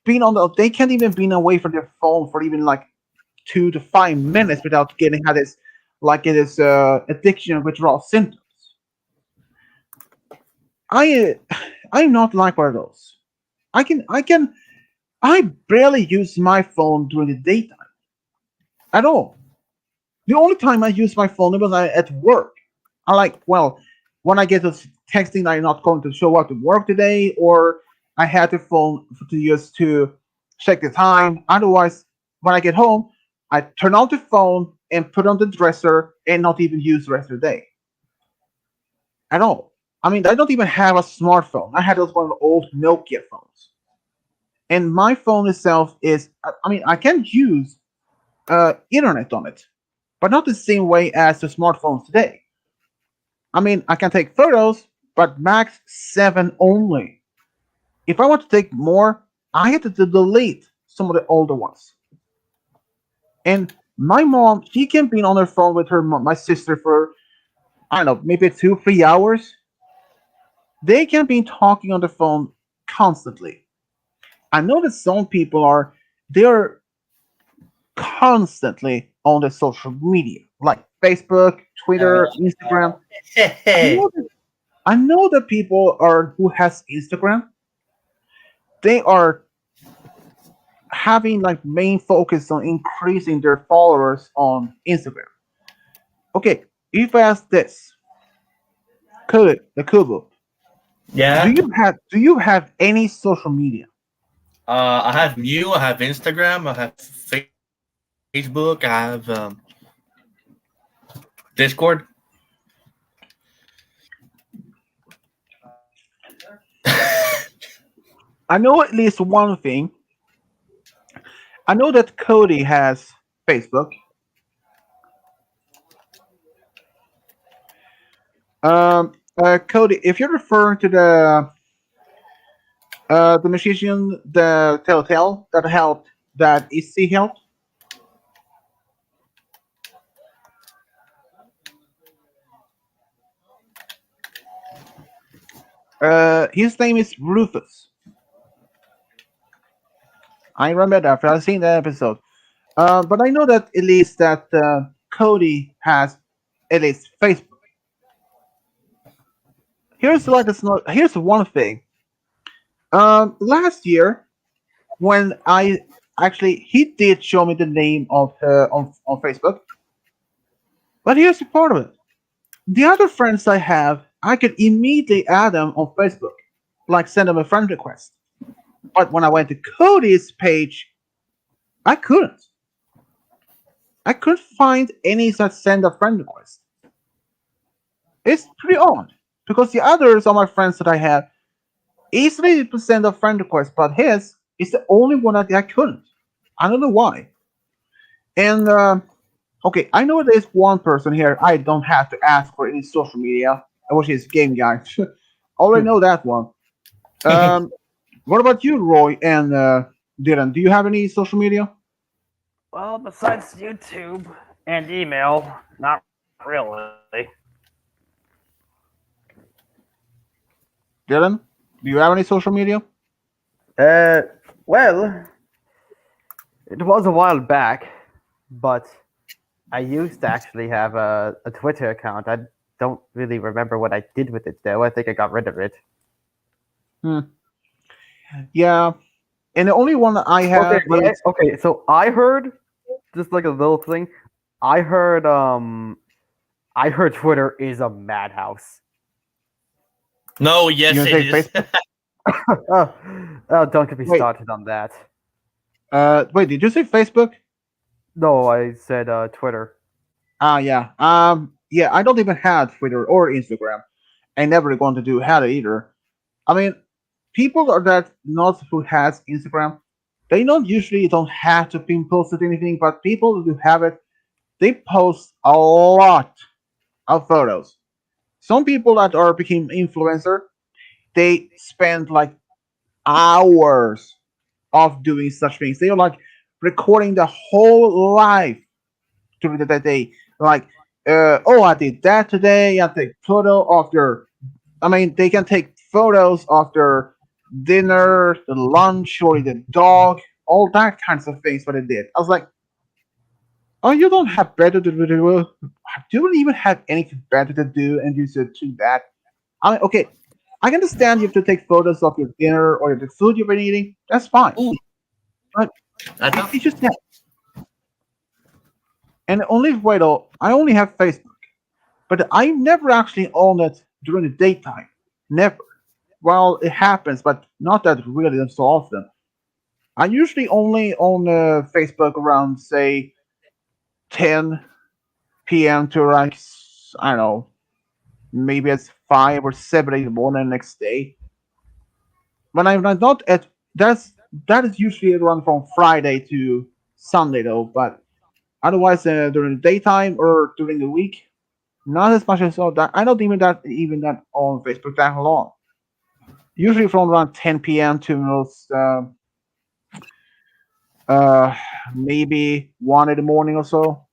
being on the they can't even be away from their phone for even like 2 to 5 minutes without getting had this like it is addiction withdrawal symptoms. I'm not like one of those. I barely use my phone during the daytime at all. The only time I use my phone was at work. I like well when I get this texting that I'm not going to show up to work today, or I had the phone to use to check the time. Otherwise, when I get home, I turn on the phone and put on the dresser and not even use the rest of the day at all. I mean, I don't even have a smartphone. I had those one of the old Nokia phones, and my phone itself is. I mean, I can use internet on it, but not the same way as the smartphones today. I mean, I can take photos, but max 7 only. If I want to take more, I have to delete some of the older ones. And my mom, she can be on her phone with my sister for I don't know, maybe 2 3 hours. They can be talking on the phone constantly. I know that some people are they're constantly on the social media, like Facebook, Twitter, Instagram. I Hey. know that I know that people are who has Instagram. They are having like main focus on increasing their followers on Instagram. Okay, if I ask this, the Kubo, Yeah. do you have any social media? I have Mew. I have Instagram. I have Facebook. I have Discord. I know at least one thing. I know that Cody has Facebook. Cody, if you're referring to the musician, the Telltale that helped, that EC helped. His name is Rufus. I remember that. I've seen that episode. But I know that at least that Cody has at least Facebook. Here's one thing. Last year when I actually he did show me the name of her on Facebook. But here's the part of it. The other friends I have, I could immediately add them on Facebook, like send them a friend request. But when I went to Cody's page, I couldn't. I couldn't find any such send a friend request. It's pretty odd because the others are my friends that I have easily to send a friend request, but his is the only one that I couldn't. I don't know why. And okay, I know there's one person here I don't have to ask for any social media, which is Game Guy. Already know that one. Um, what about you, Roy and Dylan? Do you have any social media? Well, besides YouTube and email, not really. Dylan, do you have any social media? Well, it was a while back, but I used to actually have a Twitter account. I don't really remember what I did with it though. I think I got rid of it. Hmm. Yeah, and the only one that I have is Okay, so I heard just like a little thing. I heard Twitter is a madhouse. No, yes, You it gonna say is. Don't get me Wait. started on that. wait, did you say Facebook? No, I said Twitter. Yeah. Yeah, I don't even have Twitter or Instagram. I never going to do had it either. I mean, people are that not who has Instagram, they don't have to pin post it anything, but people who have it, they post a lot of photos. Some people that are became influencer, they spend like hours of doing such things. They are like recording the whole life during the day. Like, oh, I did that today. I take photo of their. I mean, they can take photos of their dinner, the lunch, or the dog, all that kinds of things. What they did. I was like, oh, you don't have better to do. You don't even have anything better to do, and you should do that. I mean, okay, I can understand you have to take photos of your dinner or the food you've been eating. That's fine. Ooh. But I it's just that. And the only way though, I only have Facebook, but I never actually own it during the daytime. Never. Well, it happens, but not that really so often. I usually only own Facebook around say 10 p.m. to like I don't know, maybe it's 5 or 7 in the morning the next day. When I'm not at that is usually around from Friday to Sunday though, but otherwise during the daytime or during the week, not as much as all that. I don't even that on Facebook that long. Usually from around 10 p.m. to most uh, maybe 1 in the morning or so.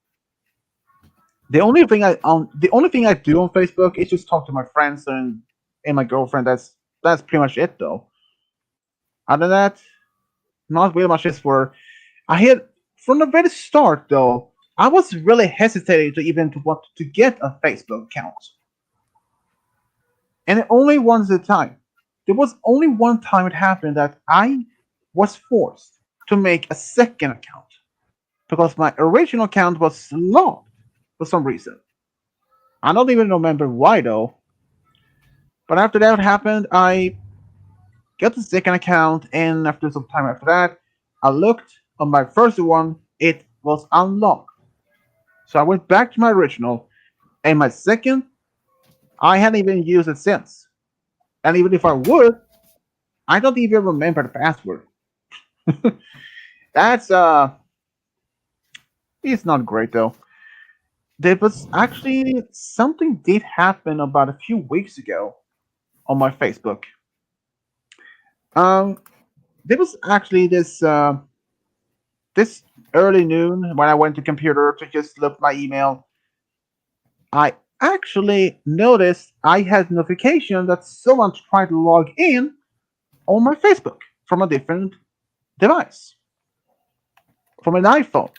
The only thing I do on Facebook is just talk to my friends and my girlfriend. That's pretty much it though. Other than that, not really much is for. I had from the very start though. I was really hesitating to even to want to get a Facebook account, and it only once at a time. There was only one time it happened that I was forced to make a second account because my original account was locked for some reason. I don't even remember why though. But after that happened, I got the second account, and after some time after that, I looked on my first one. It was unlocked. So I went back to my original, and my second, I hadn't even used it since. And even if I would, I don't even remember the password. That's it's not great though. There was actually something did happen about a few weeks ago on my Facebook. Um, there was actually this early noon when I went to computer to just look my email. I actually noticed I had notification that someone tried to log in on my Facebook from a different device, from an iPhone.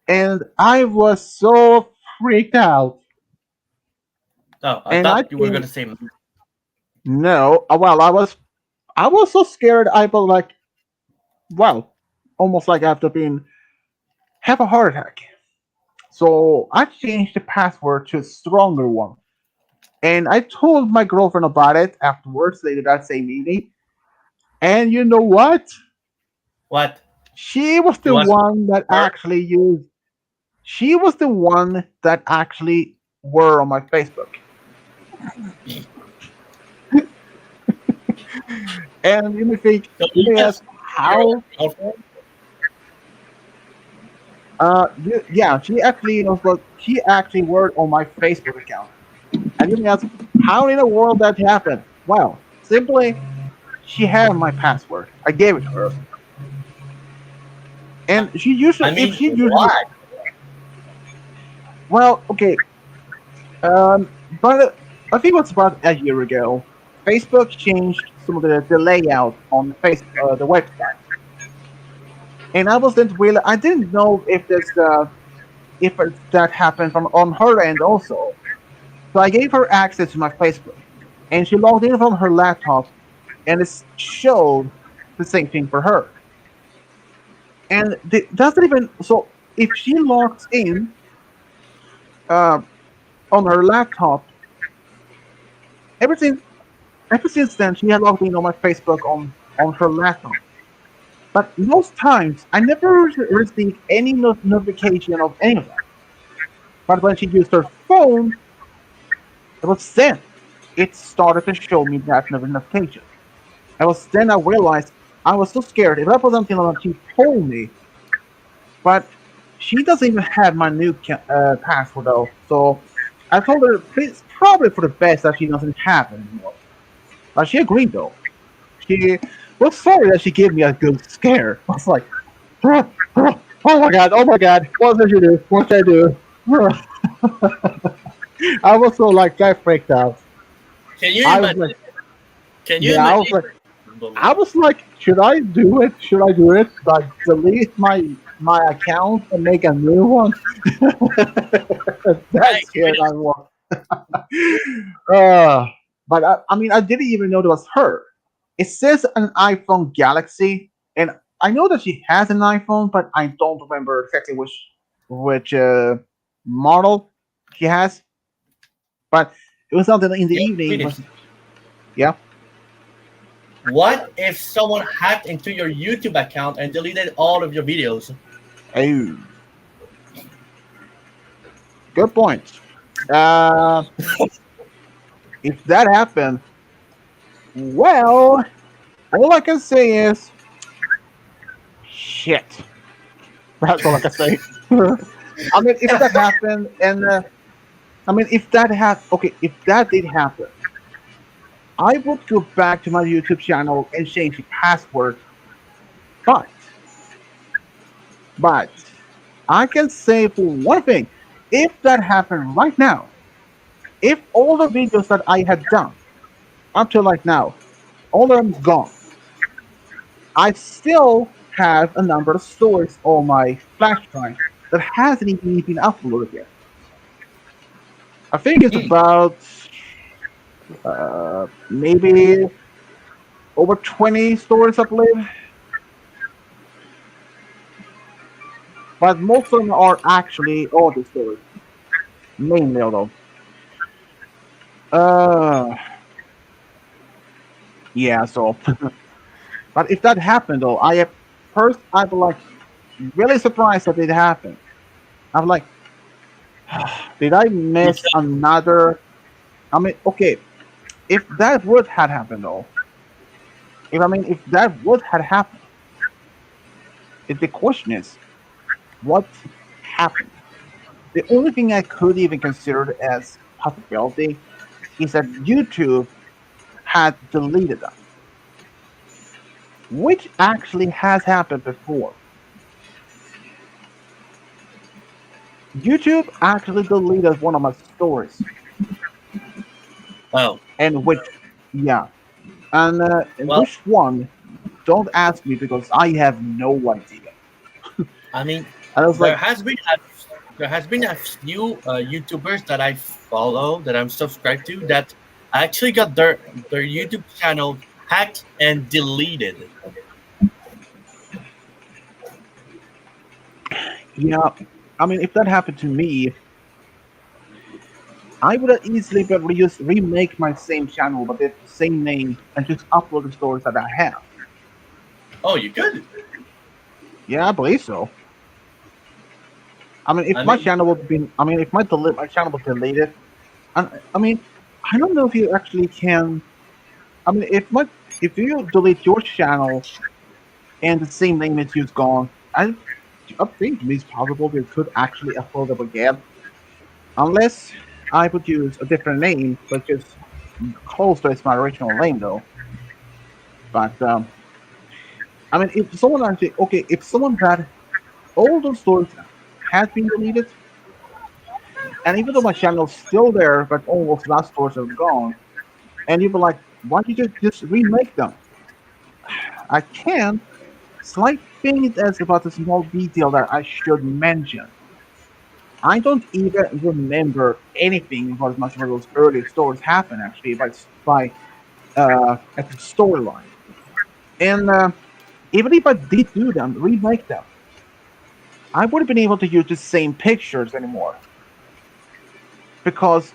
And I was so freaked out. Oh, I And I thought you were think gonna say no, well, I was so scared. I was like, well, almost like after being have a heart attack. So I changed the password to a stronger one, and I told my girlfriend about it afterwards, later that same evening. And you know what? what? She was It the was one that her. actually used. She was the one that actually were on my Facebook. And So you you may ask just your how. girlfriend? Yeah, she actually worked on my Facebook account. And you may ask, how in the world that happened? Well, simply, she had my password. I gave it to her, and I if mean, she usually, why? well, okay, but I think it was about a year ago. Facebook changed some of the layout on the website, and I didn't know if that happened from on her end also. So I gave her access to my Facebook, and she logged in from her laptop, and it showed the same thing for her. And doesn't even so if she logs in uh, on her laptop, everything ever since then she had logged in on my Facebook on her laptop. But most times I never received any notification of any of that. But when she used her phone, it was then it started to show me that notification. I was then I realized I was so scared. It was until she told me, but she doesn't even have my new password though. So I told her it's probably for the best that she doesn't have anymore. But she agreed though. She was sorry that she gave me a good scare. I was like, oh my god, what did you do? What did I do? I was so like that freaked out. Can you I was imagine? like, Can you yeah, imagine? I was like, should I do it? Should I do it? Like delete my account and make a new one? Right, That's scared I was. uh, but I mean, I didn't even know it was her. It says an iPhone Galaxy, and I know that she has an iPhone, but I don't remember exactly which model she has. But it was something in the you evening. finished. Yeah. What if someone hacked into your YouTube account and deleted all of your videos? Oh, good point. Uh, if that happened, well, all I can say is shit. That's all I can say. I mean, if that happened, and I mean, if that did happen, I would go back to my YouTube channel and change the password. But, but, I can say for one thing, if that happened right now, if all the videos that I had done up to like now, all of them gone, I still have a number of stories on my flash drive that hasn't even been uploaded yet. I think it's Hmm. about maybe over 20 stories, I believe. But most of them are actually audio stories, mainly although. Uh, yeah. So, but if that happened though, I'd be like really surprised that it happened. I'm like, did I miss another? I mean, okay, if that would had happened though, if that would had happened, if the question is what happened, the only thing I could even consider as possibility is that YouTube had deleted them, which actually has happened before. YouTube actually deleted one of my stories, Oh, and which, yeah, and well, which one? Don't ask me because I have no idea. I mean, And I was there like, has been a, there has been a few YouTubers that I follow that I'm subscribed to that actually got their YouTube channel hacked and deleted. yeah. I mean, if that happened to me, I would have easily be able to just remake my same channel, but with the same name, and just upload the stories that I have. Oh, you could. Yeah, I believe so. I mean, if I my mean, channel would be, I mean, if my channel was deleted, and I mean, I don't know if you actually can. I mean, if you delete your channel and the same name is used gone, I think it's possible you could actually upload them again, unless I would use a different name, which is close to my original name though. But I mean, if someone actually okay, if someone had all those stories had been deleted, and even though my channel's still there, but all those last stories are gone, and you'd be like, why don't you just remake them? I can. Slight thing is about a small detail that I should mention. I don't even remember anything about much of those early stories happen actually by at the storyline. And even if I did do them, remake them, I would have been able to use the same pictures anymore because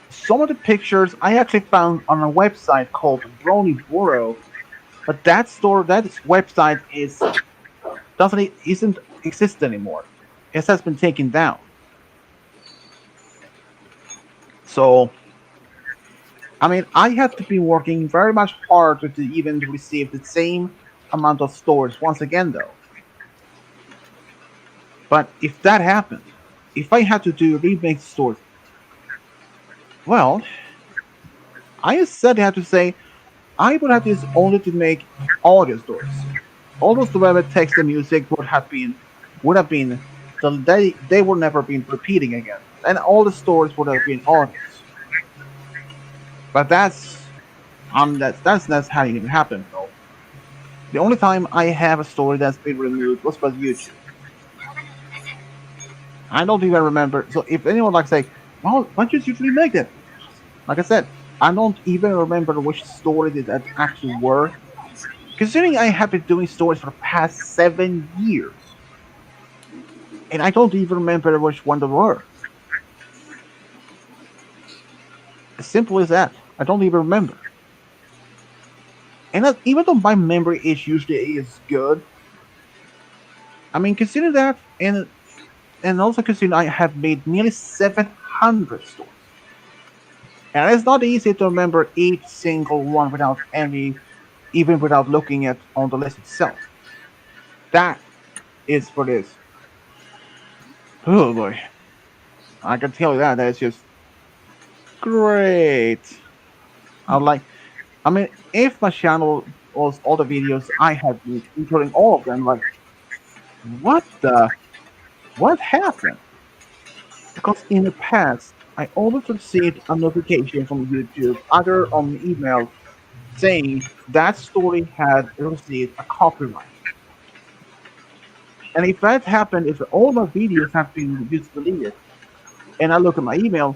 some of the pictures I actually found on a website called Brony Burrow, but that website isn't exist anymore. It has been taken down. So I mean, I had to be working very much hard to even receive the same amount of stores once again, though. But if that happened, if I had to do remake stores, well, I instead had to say I would have this only to make audio stores. All those development text and music would have been so they would never been repeating again, and all the stores would have been audios. But that's how it even happened though. The only time I have a story that's been removed was by YouTube. I don't even remember. So if anyone like say, "Well, why don't you remake it?" Like I said, I don't even remember which story did that actually were. Considering I have been doing stories for the past 7 years, and I don't even remember which one they were. As simple as that. I don't even remember. And even though my memory is usually is good, I mean consider that, and also consider I have made nearly 700 stories. And it's not easy to remember each single one without even without looking at on the list itself. That is for this. Oh boy, I can tell you that. That's just great. I like. I mean, if my channel was all the videos I had used, including all of them, like what happened? Because in the past, I always received a notification from YouTube, either on email, saying that story had received a copyright. And if that happened, if all my videos have been just deleted, and I look at my email,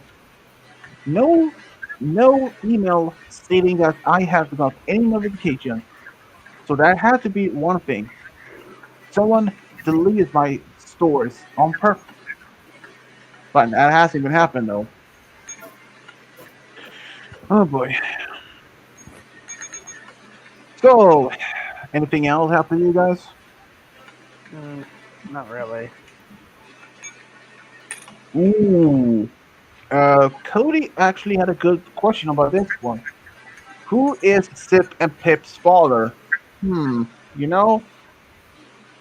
no, no email stating that I have got any notification. So that had to be one thing. Someone deleted my stores on purpose. But that hasn't even happened though. Oh boy. So, anything else happen to you guys? Not really. Ooh. Cody actually had a good question about this one. Who is Sip and Pip's father? You know,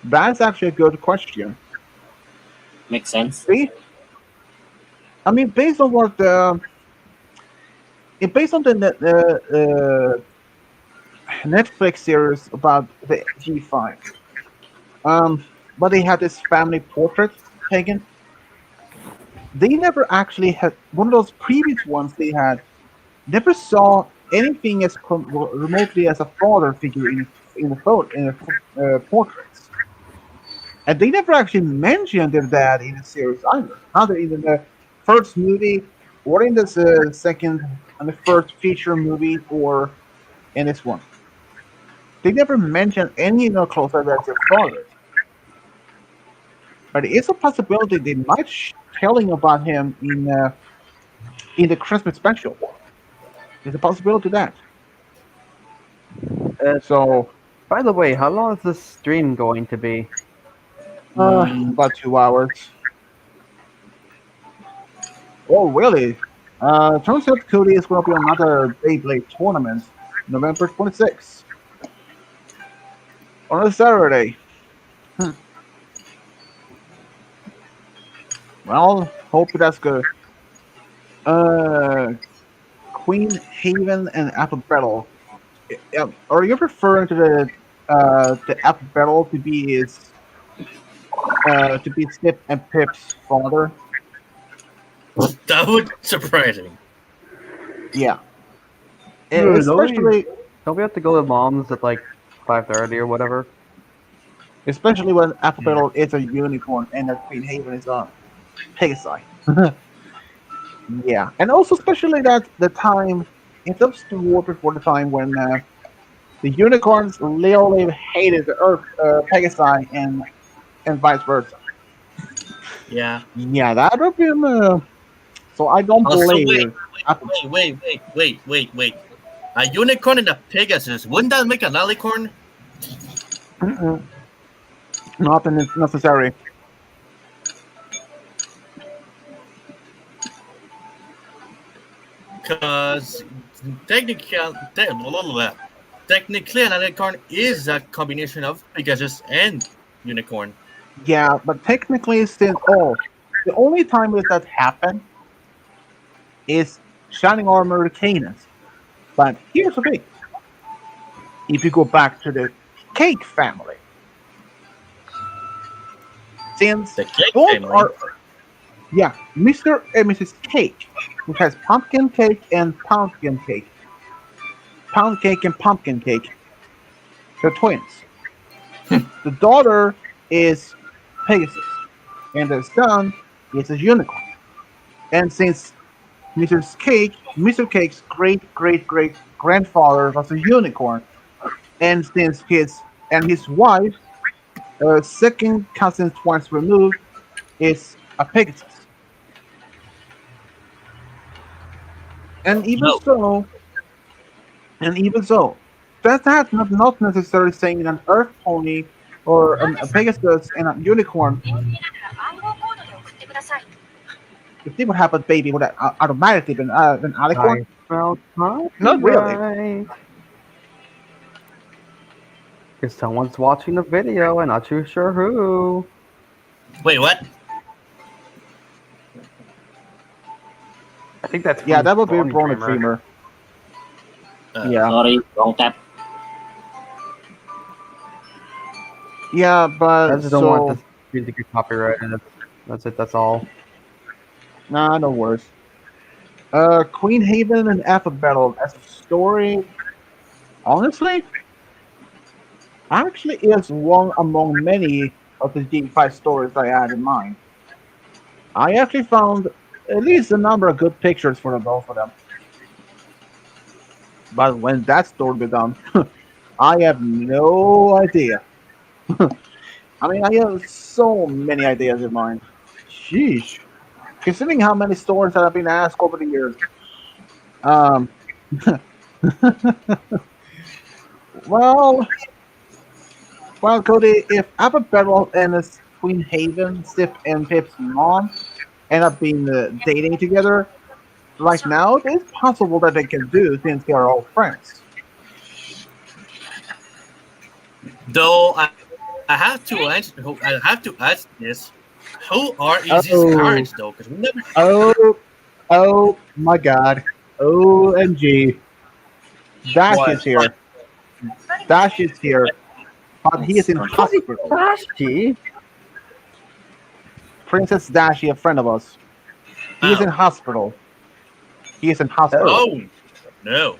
that's actually a good question. Makes sense. See, I mean, based on what based on Netflix series about the G5, but they had this family portrait taken. they never actually had one of those previous ones they had. Never saw anything as remotely as a father figure in the photo in the portraits, and they never actually mentioned their dad in the series either. Neither in the first movie, or in this second and the first feature movie, or in this one. They never mentioned any closer as their fathers. But it's a possibility they might telling about him in the Christmas special. There's a possibility that. Uh, So by the way, how long is this stream going to be? about 2 hours. Oh really? Turns out Cody is going to be another Beyblade tournament, November 26th, on a Saturday. Well, hope that's good. Queen Haven and Apple Battle. Are you referring to the Apple Battle to be Snip and Pip's father? That would surprise me. Yeah, No, and especially Don't we have to go to mom's at like 5:30 or whatever? when Apple Battle is a unicorn and that Queen Haven is a Pegasi. Yeah, and also especially that the time it was the war before the time when the unicorns literally hated the Earth Pegasi and vice versa. Yeah. Yeah, that would be so I don't Also, believe Apple. wait. A unicorn and a Pegasus. Wouldn't that make an alicorn? Mm-mm. Not necessary. Because technically, technically, an alicorn is a combination of Pegasus and unicorn. Yeah, but technically, since the only time that happened is Shining Armor Canis. But here's the thing: if you go back to the Cake family, since The Cake both family. are Mr. and Mrs. Cake, which has pumpkin cake and pumpkin cake, pound cake and pumpkin cake. They're twins. The daughter is Pegasus, and the son is a unicorn. And since Mr. Cake's great grandfather was a unicorn, and since his wife, second cousin twice removed, is a Pegasus. And even so, that's not necessarily saying an Earth pony or a Pegasus and a unicorn. If they would have a baby, would that automatically been an alicorn? Well, Not really. Because someone's watching the video and not too sure who. Wait, what? I think that's Yeah, that would be a Brony Brony Dreamer. Yeah, Sorry, wrong tap. yeah, but I just don't want this music to get copyrighted. That's it. That's all. Nah, no worries. Queen Haven and Apple Battle as a story, honestly, actually is one among many of the G5 stories I had in mind. I actually found at least a number of good pictures for the both of them. But when that story be done, I have no idea. I mean, I have so many ideas in mind. Sheesh. Considering how many stories that have been asked over the years. Well, Cody, if Apple Barrel and his Queen Haven, Sip and Pip's mom end up being dating together, right now it's possible that they can do since they are all friends. Though I have to ask this: who are Easy's Uh-oh. parents, though? Because we never. Oh my God! OMG! Dash What? is here. Dash is here, but he is in hospital. Dashki? Princess Dashi, a friend of us. He's in Ow. hospital. He is in hospital. Oh no.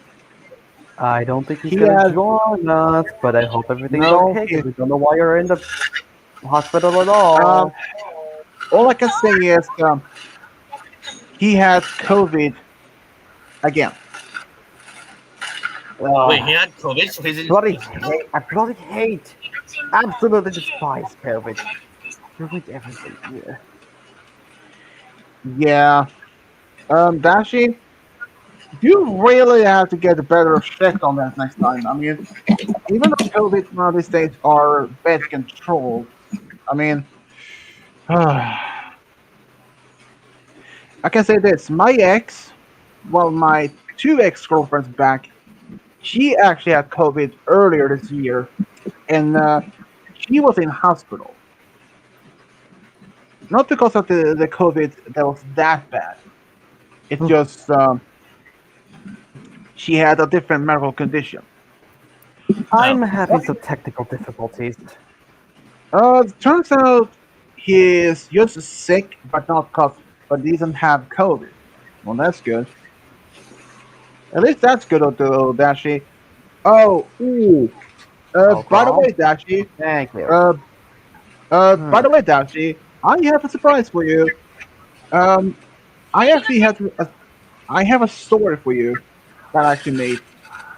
I don't think he's He gonna has- join us, but I hope everything's No, okay. he- 'Cause we don't know why you're in the hospital at all. All I can say is he has COVID again. Wait, he had COVID, so he's in. I bloody hate, absolutely despise COVID. Ruined everything here. Yeah. Dashi, you really have to get a better check on that next time. I mean, even though COVID now these days are better controlled, I mean, I can say this: my my two ex-girlfriends back, she actually had COVID earlier this year, and she was in hospital. Not because of the COVID that was that bad. It's just she had a different medical condition. I'm having some technical difficulties. Turns out he is just sick, but but he doesn't have COVID. Well, that's good. At least that's good, though, Dashi. Oh, ooh. By the way, Dashi. Thank you. By the way, Dashi, I have a surprise for you. I actually I have a story for you that I actually made.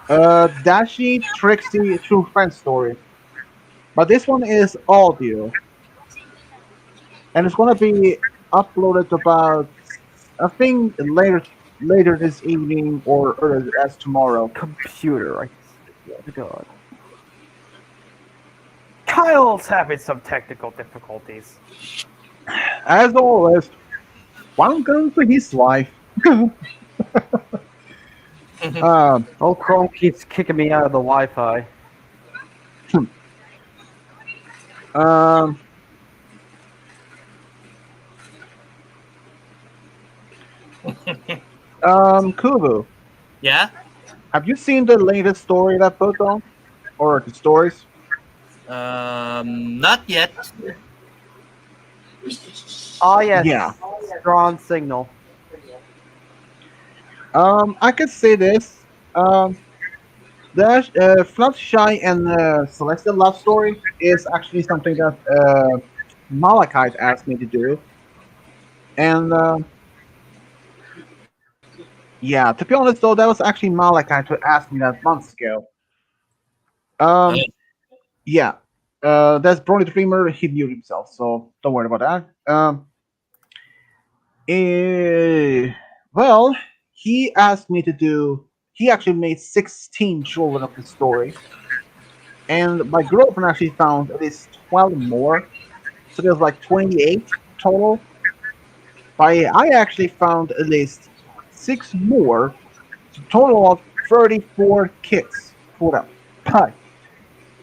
Dashi Trixie True Friend story. But this one is audio. And it's gonna be uploaded about I think later this evening or early as tomorrow. Computer, I swear to God. Kyle's having some technical difficulties. As always, one goes for his life. Old Chrome keeps kicking me out of the Wi-Fi. Kubu, Yeah. have you seen the latest story that put on? Or the stories? Not yet. Oh yes. Yeah. Strong signal. I could say this. The Fluttershy and Celestial love story is actually something that Malachite asked me to do. And yeah, to be honest though, that was actually Malachite who asked me that months ago. Yeah. That's Brony the Dreamer, he muted himself, so don't worry about that. Well, he asked me to do. He actually made 16 children of the story, and my girlfriend actually found at least 12 more, so there's like 28 total. I actually found at least 6 more, so total of 34 kids for them. But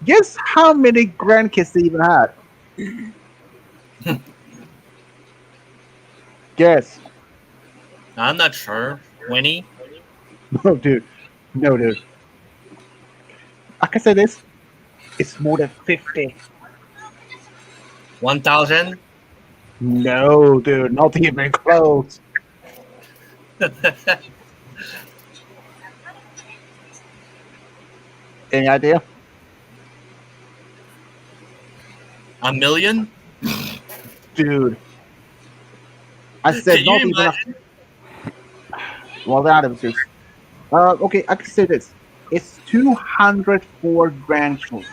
guess how many grandkids they even had? Guess. I'm not sure. 20? No, dude. No, dude. I can say this. It's more than 50. 1,000? No, dude. Not even close. Any idea? A million? Dude. I said Can not you even. imagine? Well, that was just. Okay, I can say this. It's 204 grandchildren.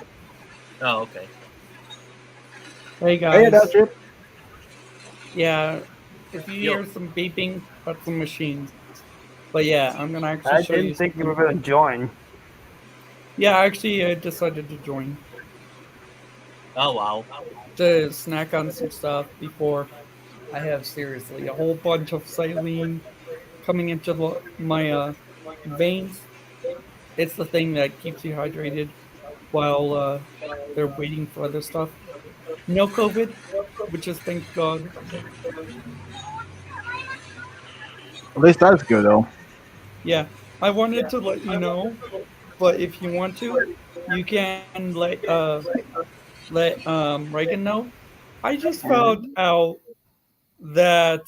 Oh, okay. Hey Hey, guys. that's it. Yeah, if you Yo. hear some beeping, that's the machines. But yeah, I'm gonna actually I show you. didn't think you something. were gonna join. Yeah, actually, I decided to join Oh, wow. to snack on some stuff before I have seriously a whole bunch of saline coming into my veins. It's the thing that keeps you hydrated while they're waiting for other stuff. No COVID, which is thank God. At least that's good, though. Yeah, I wanted to let you know, but if you want to, you can let Reagan know. I just found out that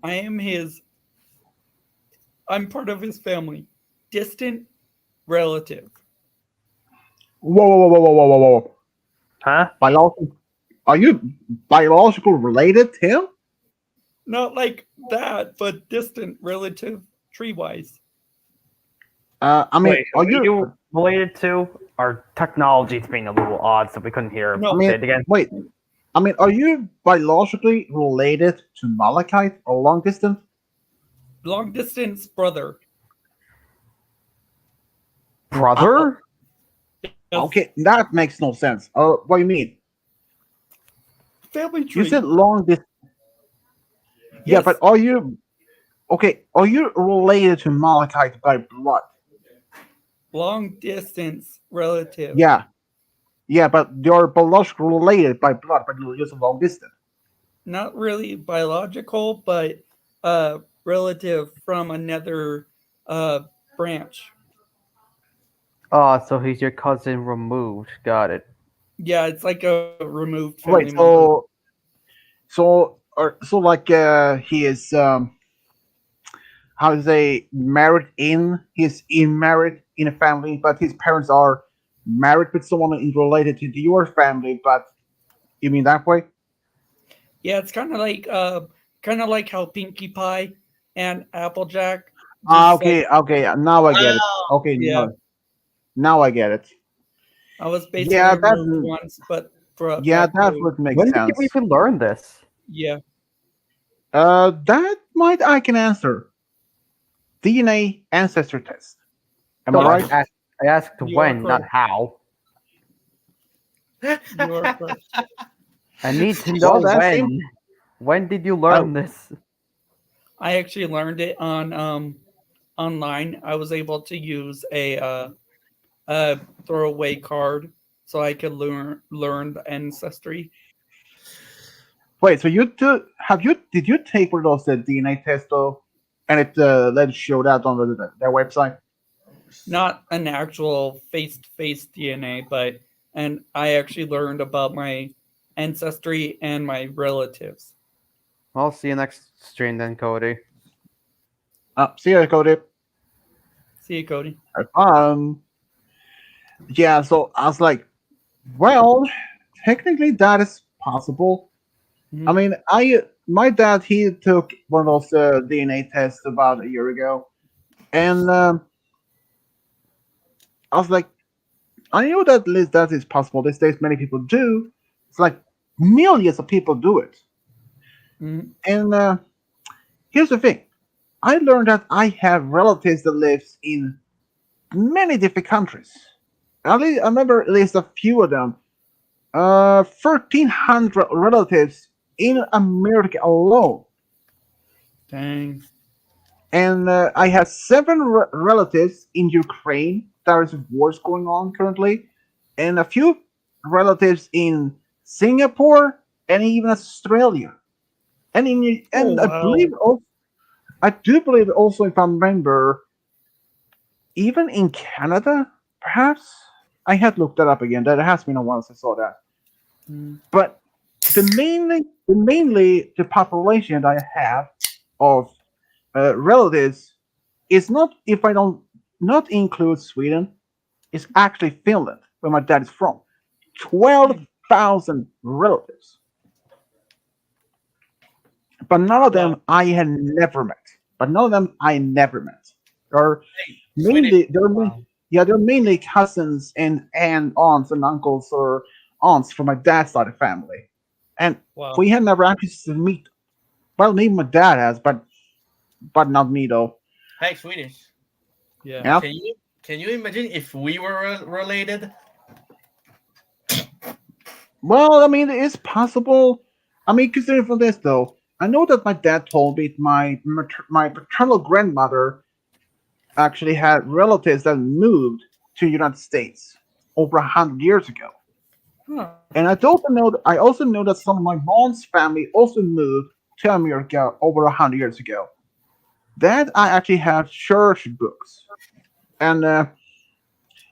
I am his. I'm part of his family. Distant relative. Whoa. Huh? Biological? Are you biological related to him? Not like that, but distant relative tree wise. I mean, Wait, are who are you? you related to? Our technology's being a little odd, so we couldn't hear him. No. I Say mean, it again. wait. I mean, are you biologically related to Malachite or long distance? Long distance brother. Brother? Yes. Okay, that makes no sense. What do you mean? Family tree. You said long distance. Yeah, Yes. but are you okay? Are you related to Malachite by blood? Long distance relative. Yeah, but you're biologically related by blood, but you're using long distance. Not really biological, but relative from another branch. Oh, so he's your cousin removed. Got it. Yeah, it's like a removed family Wait, member. so like he is how to say married in he's in married in a family, but his parents are married with someone in related to your family. But you mean that way? Yeah, it's kind of like how Pinkie Pie and Applejack. Ah, Just like okay. Now I get it. Wow. Okay, yeah, now I get it. I was basically Yeah, removed once, but for that actually, would make When did you sense. even learn this? yeah. That might I can answer. DNA ancestor test. Am I No, right? I asked You are when, not correct. how. You are correct. I need to Well, know that when. seems. When did you learn this? I actually learned it on online. I was able to use a throwaway card so I could learn the ancestry. Wait, so did you take one of those DNA tests though, and it let it show that on their website? Not an actual face-to-face DNA, but and I actually learned about my ancestry and my relatives. I'll see you next stream then, Cody. See you, Cody. See you, Cody. Yeah. So I was like, well, technically that is possible. I mean, my dad he took one of those DNA tests about a year ago, and I was like, I know that at least that is possible these days. Many people do. It's like millions of people do it. Mhm. And here's the thing: I learned that I have relatives that lives in many different countries. At least, I remember at least a few of them. 1,300 relatives in America alone, Dang. and I have seven relatives in Ukraine. There is wars going on currently, and a few relatives in Singapore and even Australia. And I wow. believe also, I do believe also, if I remember, even in Canada, perhaps. I had looked that up again. That has been a while since I saw that. Mm. But mainly the population that I have of relatives is not, if I don't not include Sweden, is actually Finland, where my dad is from. 12,000 relatives, but none of them Wow. I had never met. But none of them I never met. Or Sweden. mainly Wow. they're mainly cousins and aunts and uncles or aunts from my dad's side of the family, and Wow. we had never actually meet. Well, maybe my dad has, but not me though. Hey, Swedish. Yeah. Yeah. Can you imagine if we were related? Well, I mean, it's possible. I mean, considering from this though, I know that my dad told me my paternal grandmother actually had relatives that moved to the United States over 100 years ago. Huh. And I also know that some of my mom's family also moved to America over 100 years ago. That I actually have church books, and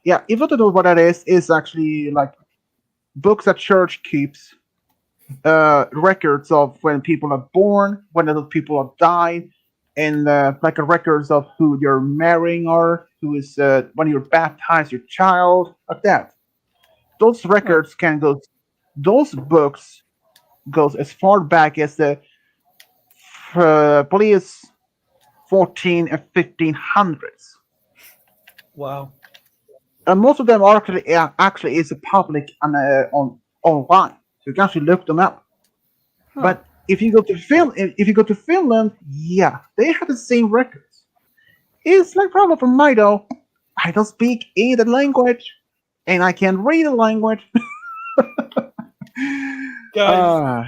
yeah, if you don't know what that is actually like books that church keeps. records of when people are born, when other people have died, and like records of who you're marrying or who is when you baptize your child, like that. Those Huh. records can go. Those books goes as far back as the police 14 and 1500s. Wow. And most of them are actually is public on online. So you can actually look them up. Huh. But if you go to Finland, yeah, they have the same records. It's like problem for me though. I don't speak either language, and I can't read the language. Guys, uh,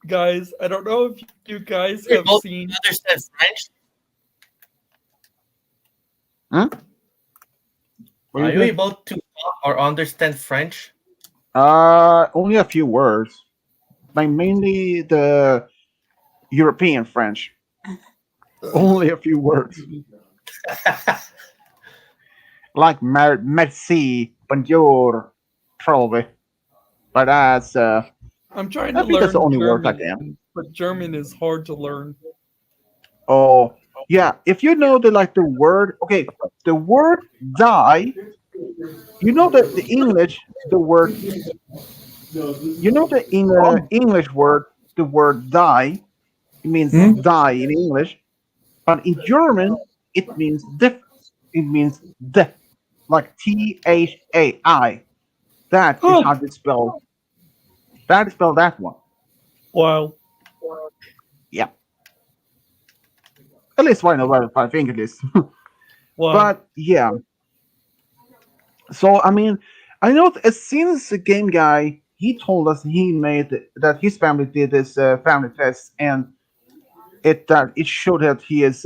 guys, I don't know if you guys We have both seen. understand French. hmm? What do Are you you think? able to talk or understand French? Only a few words, like mainly the European French. Only a few words, like merci, bonjour, probably. But I'm trying I to think that's the learn only words I can. German, but German is hard to learn. Oh, yeah. If you know the word, okay, the word die. You know the English, the word. You know the in English word, the word die. It means Hmm? die in English, but in German it means difference. It means death, like Thai. That is Huh. how they spell. That is spell that one. Wow. Yeah. At least I know what I think it is. Wow. But yeah. So I mean, I know as soon as the game guy he told us he made that his family did this family test and it showed that he has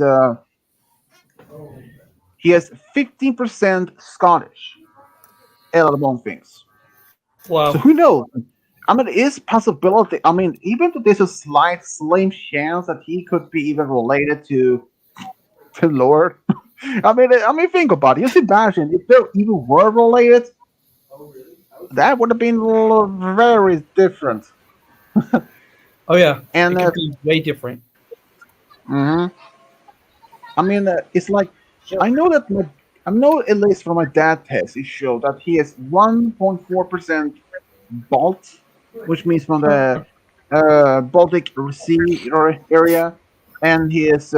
15% Scottish and among things. So Wow. who knows? I mean, it is possibility. I mean, even though there's a slight slim chance that he could be even related to Lord. I mean, think about it. Just imagine if they even were related, that would have been very different. Oh yeah, And it could be way different. mhm. I mean, it's like I know that I know at least from my dad test, it showed that he has 1.4% Balt, which means from Huh. the Baltic Sea area, and he is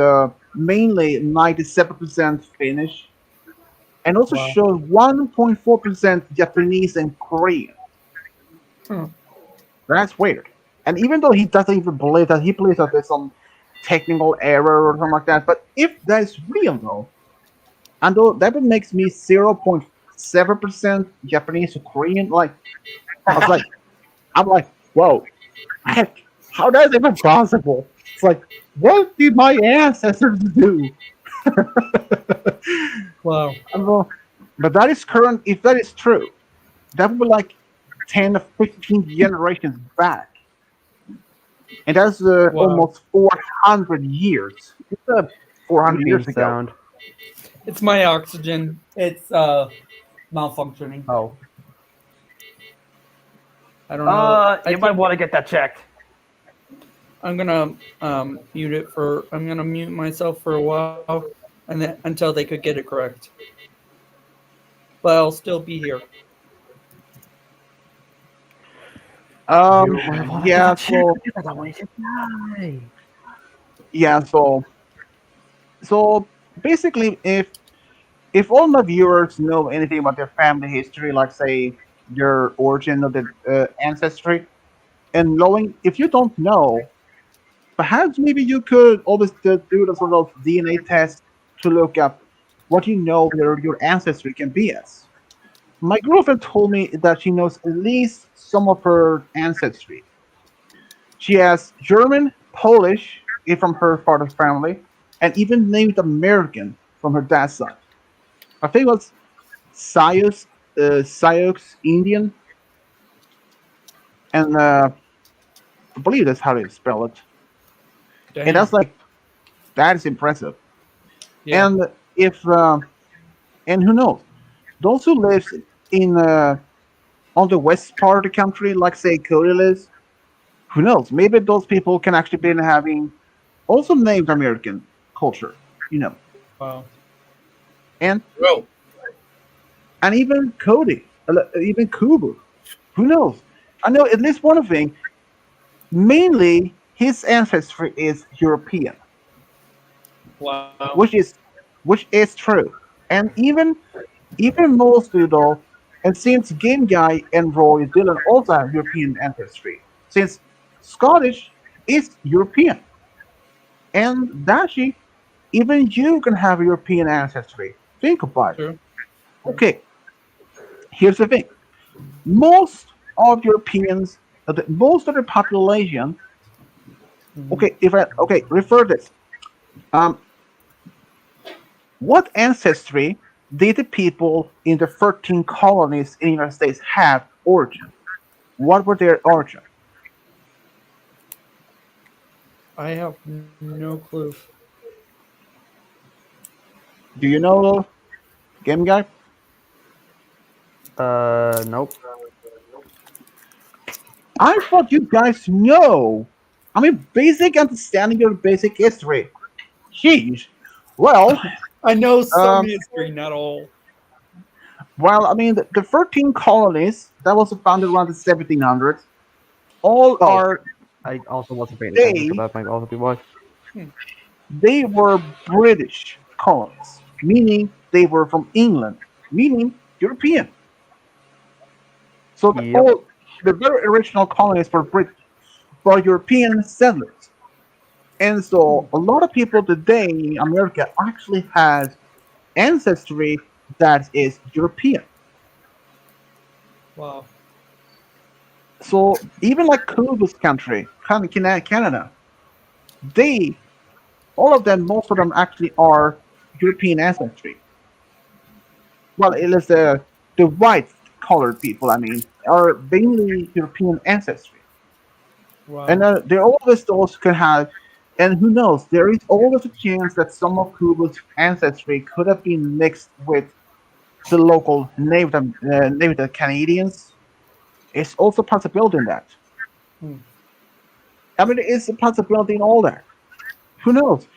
mainly 97% Finnish, and also Wow. shows 1.4% Japanese and Korean. Huh. That's weird. And even though he doesn't even believe that, he believes that there's some technical error or something like that. But if that is real though, and though that would makes me 0.7% Japanese or Korean, like I was like, I'm like, whoa, heck, how that is even possible? It's like, what did my ancestors do? Wow. Well, but that is current. If that is true, that would be like 10 or 15 generations back, and that's Wow. almost 400 years. It's 400 Beeping years ago. sound. It's my oxygen. It's malfunctioning. Oh. I don't know. I You might think want to get that checked. I'm gonna mute it for. I'm gonna mute myself for a while, and then until they could get it correct. But I'll still be here. Um, You might want to get yeah. that checked So because otherwise you die. yeah. So basically, if all my viewers know anything about their family history, like say their origin of the ancestry, and knowing if you don't know, perhaps maybe you could always do the sort of DNA test to look up what you know your ancestry can be as. My girlfriend told me that she knows at least some of her ancestry. She has German, Polish from her father's family, and even Native American from her dad's side. I think it was Sioux Indian, and I believe that's how they spell it. And Damn. that's like that is impressive. Yeah. And if and who knows, those who lives in on the west part of the country, like say Cody lives, Who knows? Maybe those people can actually be having also Native American culture, you know, Wow. and Bro, even Cody, even Kubu. Who knows? I know at least one thing. Mainly, his ancestry is European, Wow. which is true, and even mostly though, and since Game Guy and Roy Dillon also have European ancestry, since Scottish is European, and Dashi, even you can have European ancestry. Think about it. True. Okay, here's the thing: most of Europeans, most of the population. Mhm. Okay, if I okay refer this. Um, what ancestry did the people in the 13 colonies in the United States have origin? What were their origin? I have no clue. Do you know, Game Guy? Nope. I thought you guys know. I mean, basic understanding of basic history. Jeez. Well, I know some um, history, not all. I mean, the 13 colonies that was founded around the 1700s, all Oh, are I also wasn't paying attention, so they that might also be why. Hmm. they were British colonies, meaning they were from England, meaning European. So Yep. the very original colonies were for European settlers. And so a lot of people today in America actually has ancestry that is European. Wow. So even like Columbus country, Canada, they all of them, most of them actually are European ancestry. Well, it is the white colored people, I mean, are mainly European ancestry. And Wow. there always those can have, and who knows, there is always a chance that some of Kuba's ancestry could have been mixed with the local native Canadians. It's also a possibility in that. Hmm. I mean, it's a possibility in all that. Who knows?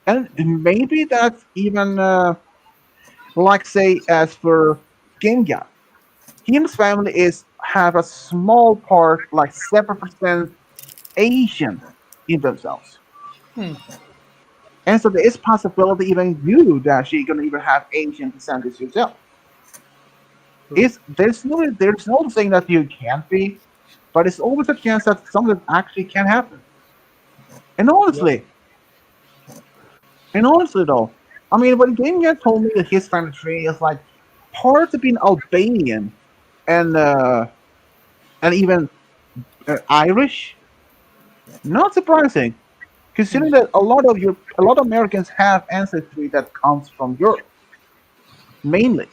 And maybe that's even, like, say, as for Genga. Him's family is have a small part, like 7% Asian in themselves. Hmm. And so there is possibility even you that she gonna even have Asian descendants yourself. True. Is there's no saying that you can't be, but it's always a chance that something actually can happen. And Yep. honestly, though, I mean when Gaming told me that his family tree is like part of being Albanian and even Irish, not surprising, considering that a lot of Americans have ancestry that comes from Europe mainly.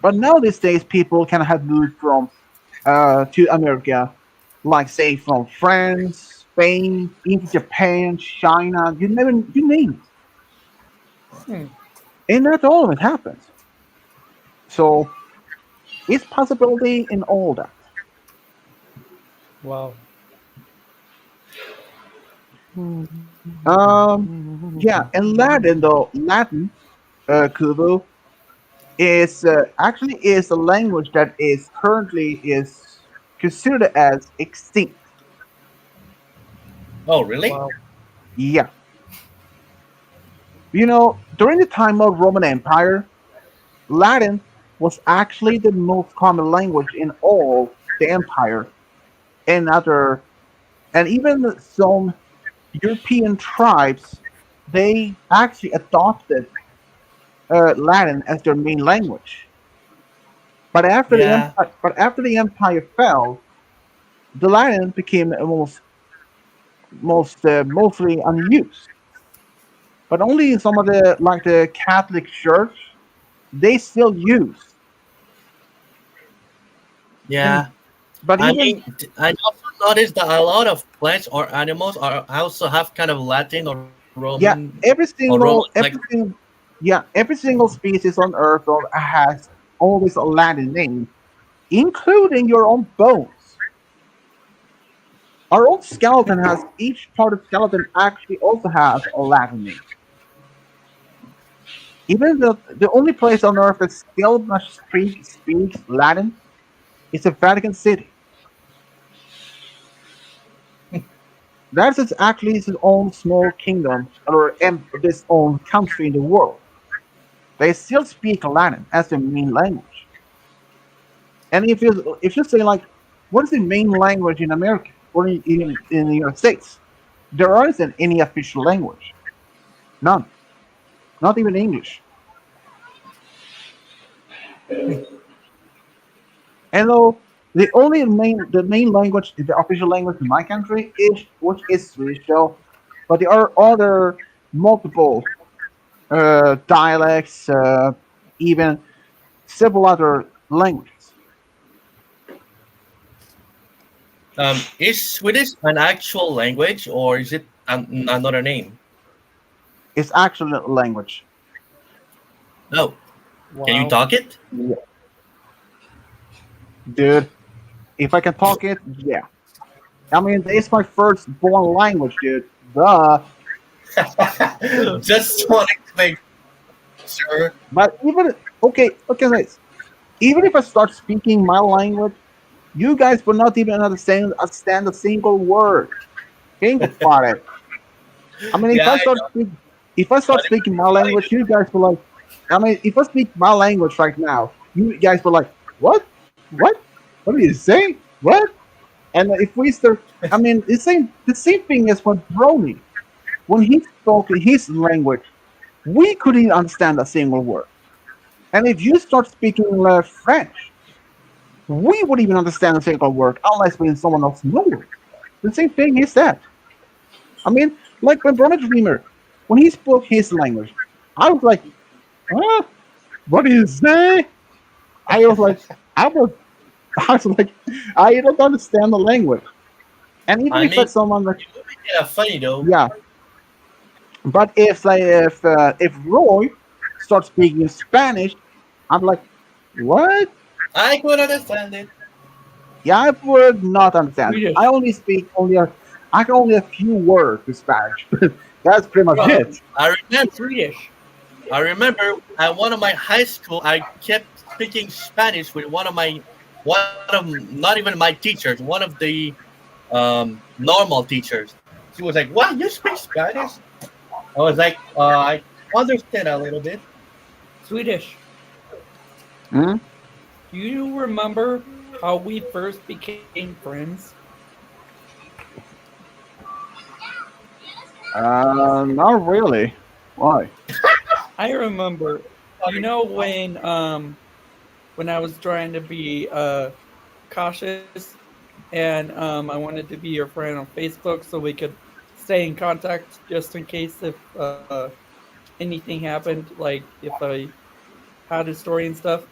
But now these days, people can have moved from to America, like say from France, Spain, into Japan, China, you name it, Hmm. and not all of it happens. So it's possibility in all that. Wow. Um, yeah, and Latin, Kubu, is actually is a language that is currently is considered as extinct. oh really? Wow. Yeah, you know, during the time of Roman Empire, Latin was actually the most common language in all the empire, and even some European tribes, they actually adopted Latin as their main language. Yeah. But after the empire fell, the Latin became mostly unused. But only in some of the Catholic Church they still use. And Yeah. but I even mean, I also noticed that a lot of plants or animals are also have kind of Latin or yeah, Roman like. every single species on Earth has always a Latin name, including your own bones. Our old skeleton has each part of skeleton actually also has a Latin name. Even the only place on Earth that still much speaks Latin is the Vatican City. That's actually its own small kingdom or this own country in the world. They still speak Latin as their main language. And if you say like, what is the main language in America or in the United States? There isn't any official language. None. Not even English. And though the main language, the official language in my country is which is Swedish, though, but there are other multiple dialects, even several other languages. Is Swedish an actual language or is it another name? It's actually a language. No. Can you Wow. talk it? Yeah. Dude, if I can talk it, yeah. I mean, it's my first born language, dude. Duh. Just wanting to make sure. But even okay, guys. Even if I start speaking my language, you guys will not even understand a single word. Think about it. I mean, Yeah, if I start speaking my language, you guys will like. I mean, if I speak my language right now, you guys will like, what, what, what do you say, what? And if we start, I mean, the same thing as when Brony, when he spoke his language, we couldn't understand a single word. And if you start speaking French, we wouldn't even understand a single word unless we someone else knows it. The same thing is that. I mean, like when Brony Dreamer, when he spoke his language, I was like, huh? What do you say? I was like, I was, I was like, I don't understand the language. And even I if mean, it's someone like, yeah, funny though. yeah, but if Roy starts speaking Spanish, I'm like, what? I could understand it. Yeah, I would not understand. Swedish. I can only a few words in Spanish. That's pretty much Well, it. I remember. Swedish. I remember at one of my high school, I kept speaking Spanish with one of not even my teachers, one of the normal teachers. She was like, "What? You speak Spanish?" I was like, "I understand a little bit." Swedish. Hmm? Do you remember how we first became friends? Not really. Why? I remember. You know when I was trying to be cautious and I wanted to be your friend on Facebook so we could stay in contact just in case if anything happened, like if I had a story and stuff.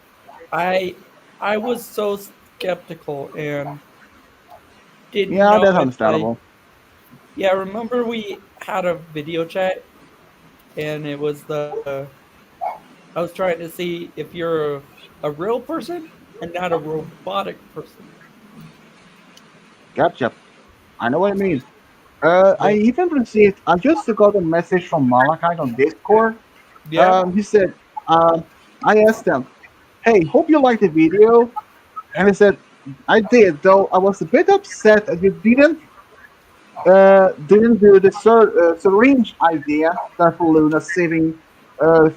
I I was so skeptical and didn't Yeah, know that's if I. understandable. Yeah, remember we had a video chat and it was I was trying to see if you're a real person and not a robotic person. Gotcha. I know what I mean. I Yeah. even received. I just got a message from Malachi on Discord. Yeah. He said, I asked him, "Hey, hope you liked the video," and he said, "I did, though I was a bit upset that you didn't do the syringe idea that for Luna saving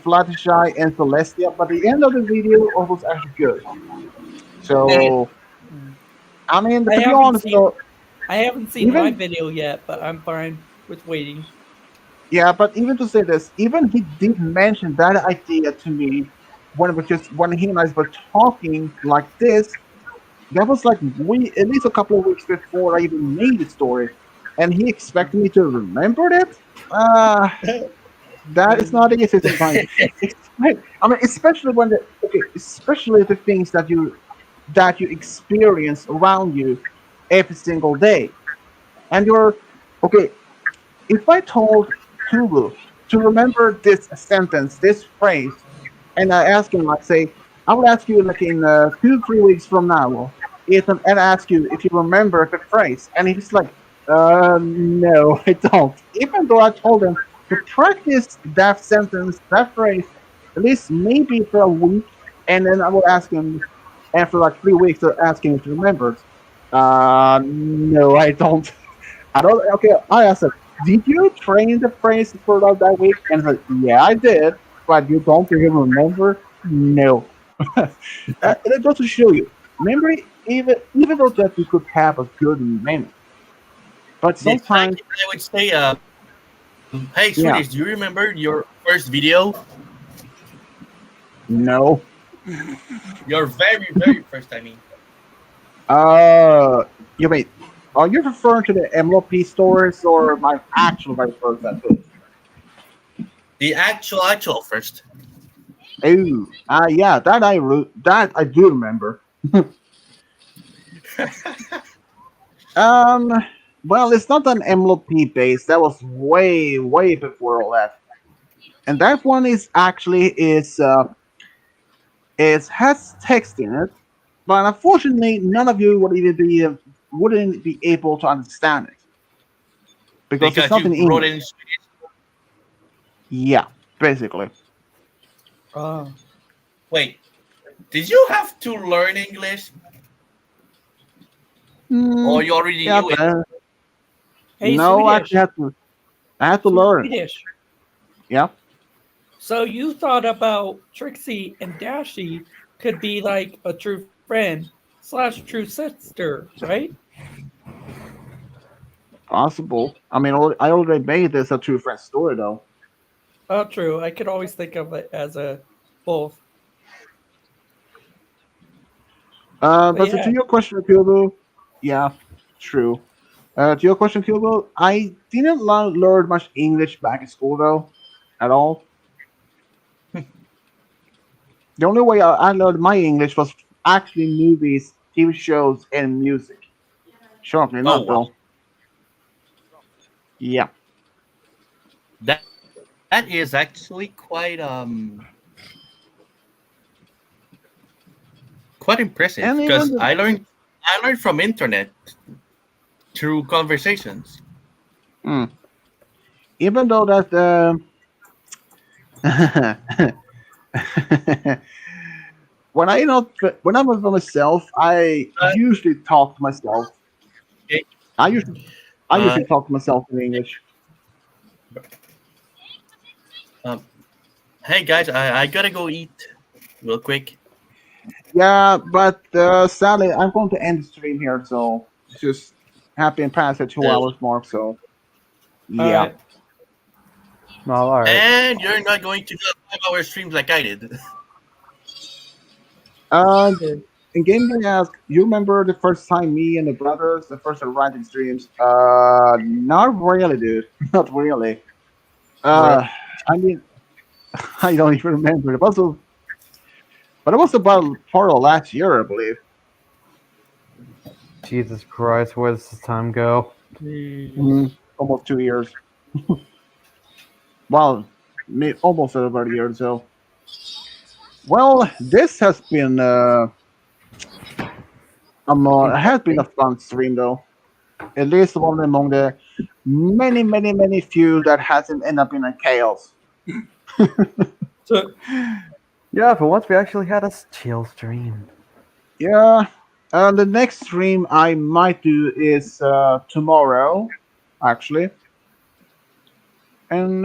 Fluttershy and Celestia, but the end of the video was actually good." So, I mean, to I be haven't honest, seen though, I haven't seen my even video yet, but I'm fine with waiting. yeah, but even to say this, even he did mention that idea to me when he and I were talking like this. That was like we at least a couple of weeks before I even made the story, and he expected me to remember that. Uh, that is not easy sometimes. I mean, especially when especially the things that you experience around you every single day, and you're okay. If I told Tulu to remember this sentence, this phrase, and I ask him, like, say, I will ask you like in 2, 3 weeks from now, Ethan, and ask you if you remember the phrase, and he's like, No, I don't. Even though I told them to practice that sentence, that phrase, at least maybe for a week, and then I will ask him after like 3 weeks to ask him to remember. No, I don't. I don't. Okay, I asked him, did you train the phrase for that week? And he said, yeah, I did, but you don't even remember? No. It goes to show you, memory, even though that you could have a good memory, but In fact, sometimes, I would say, hey, yeah, Swedish, do you remember your first video? no. Your very, very first, I mean. You mean, are you referring to the MLP stores or my actual very first episode? The actual first. Oh, yeah, that I do remember. Um, well, it's not an MLP base. That was way, way before all that. And that one is actually it has text in it, but unfortunately, none of you wouldn't be able to understand it because it's Because not you in wrote English. it in Swedish. Yeah, basically. Ah, Wait, did you have to learn English? Or Mm, you already yeah, knew it? but hey, no, I Swedish. actually I had to learn. Swedish. Yeah. So you thought about Trixie and Dashy could be like a true friend slash true sister, right? Possible. I mean, I already made this a true friend story, though. Oh, true. I could always think of it as a both. But But yeah, to your question, Kubo, yeah, true. To your question, Kubo, I didn't learn much English back in school, though, at all. The only way I learned my English was actually movies, TV shows, and music. Shockingly Oh, not, wow. though. Yeah. That, that is actually quite impressive And because even I learned from internet through conversations. mm, even though that when I not when I'm by myself, I Uh, usually talk to myself. okay, I usually I uh, usually talk to myself in English. um, hey guys, I gotta go eat real quick. Yeah, but sadly, I'm going to end the stream here. So it's just happy and past the two Uh, hours mark. So all yeah. right. Well, all right. and you're not going to do a 5 hour streams like I did. Uh, in game they ask, you remember the first time me and the brothers, the first time writing streams? Not really, dude. Not really. Right. Uh, I mean, I don't even remember. But it was about part of last year, I believe. Jesus Christ, where does this time go? Almost 2 years. Well, almost about a year or so. Well, this has been has been a fun stream though. At least one among the many, many, many few that hasn't ended up in a chaos. So Yeah, for once we actually had a chill stream. Yeah. The next stream I might do is tomorrow, actually. And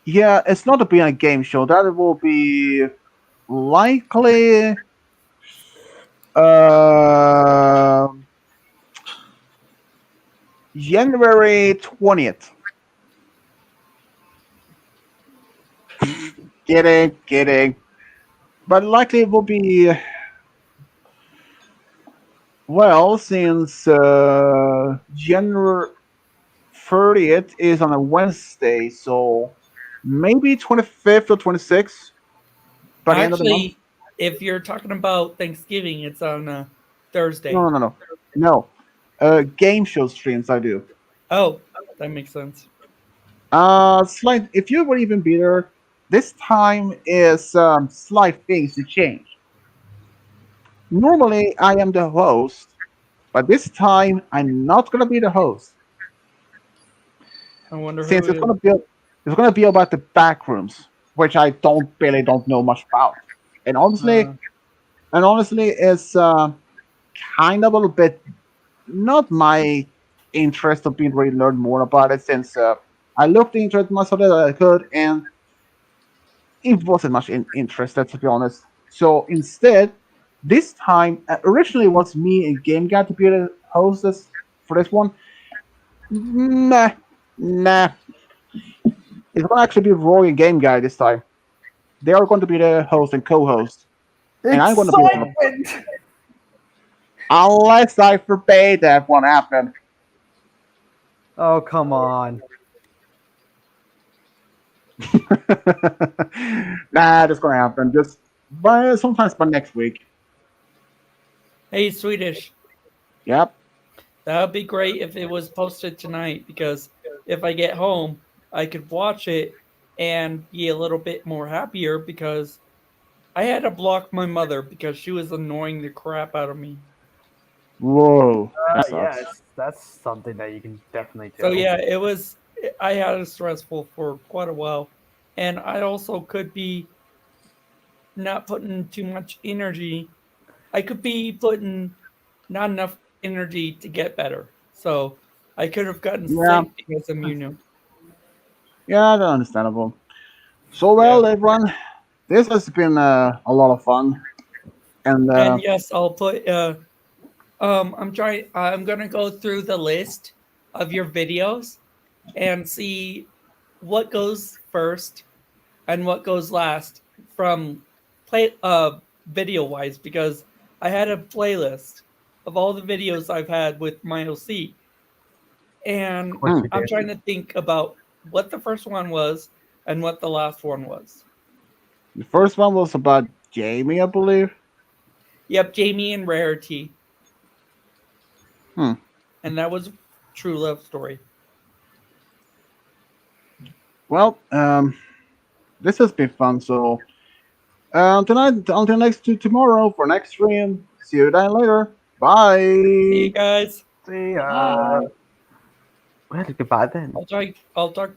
yeah, it's not to be a game show. That will be likely uh, January 20th. Kidding, kidding. But likely it will be, well, since January 30th is on a Wednesday, so maybe 25th or 26th by the end of the month. actually, if you're talking about Thanksgiving, it's on Thursday. No, no, no, no. Game show streams I do. Oh, that makes sense. Slight. If you would even be there, this time is slight things to change. Normally, I am the host, But this time, I'm not gonna be the host, I wonder who since it is. it's gonna be about the back rooms, which I don't know much about. And honestly, it's kind of a little bit not my interest of being really learn more about it, since I looked into it much of it I could, and it wasn't much interested, to be honest. So instead, this time, originally it was me and Game Guy to be the hosts for this one. Nah, nah. It's gonna actually be Roy and Game Guy this time. They are going to be the host and co-host, and I'm going to be Excitement! unless I forbade that one happen. Oh, come on. Nah, that's gonna happen. Just sometimes by next week. Hey, Swedish. Yep. That would be great if it was posted tonight, because if I get home, I could watch it and be a little bit more happier, because I had to block my mother because she was annoying the crap out of me. Whoa. That sucks. Yes, that's something that you can definitely do. So yeah, it was. I had it stressful for quite a while, and I also could be not putting too much energy. I could be putting not enough energy to get better. So I could have gotten Yeah. sick because of Muno. Yeah, that's understandable. So well, everyone, this has been a lot of fun, and And yes, I'll put. I'm trying. I'm gonna go through the list of your videos and see what goes first and what goes last from video wise, because I had a playlist of all the videos I've had with my OC, and Of course you I'm did. trying to think about what the first one was and what the last one was. the first one was about Jamie, I believe. Yep, Jamie and Rarity. Hmm. And that was True Love Story. Well, this has been fun. So until next to tomorrow for next stream. See you then later. Bye. See you guys. See ya. Well, goodbye then. I'll talk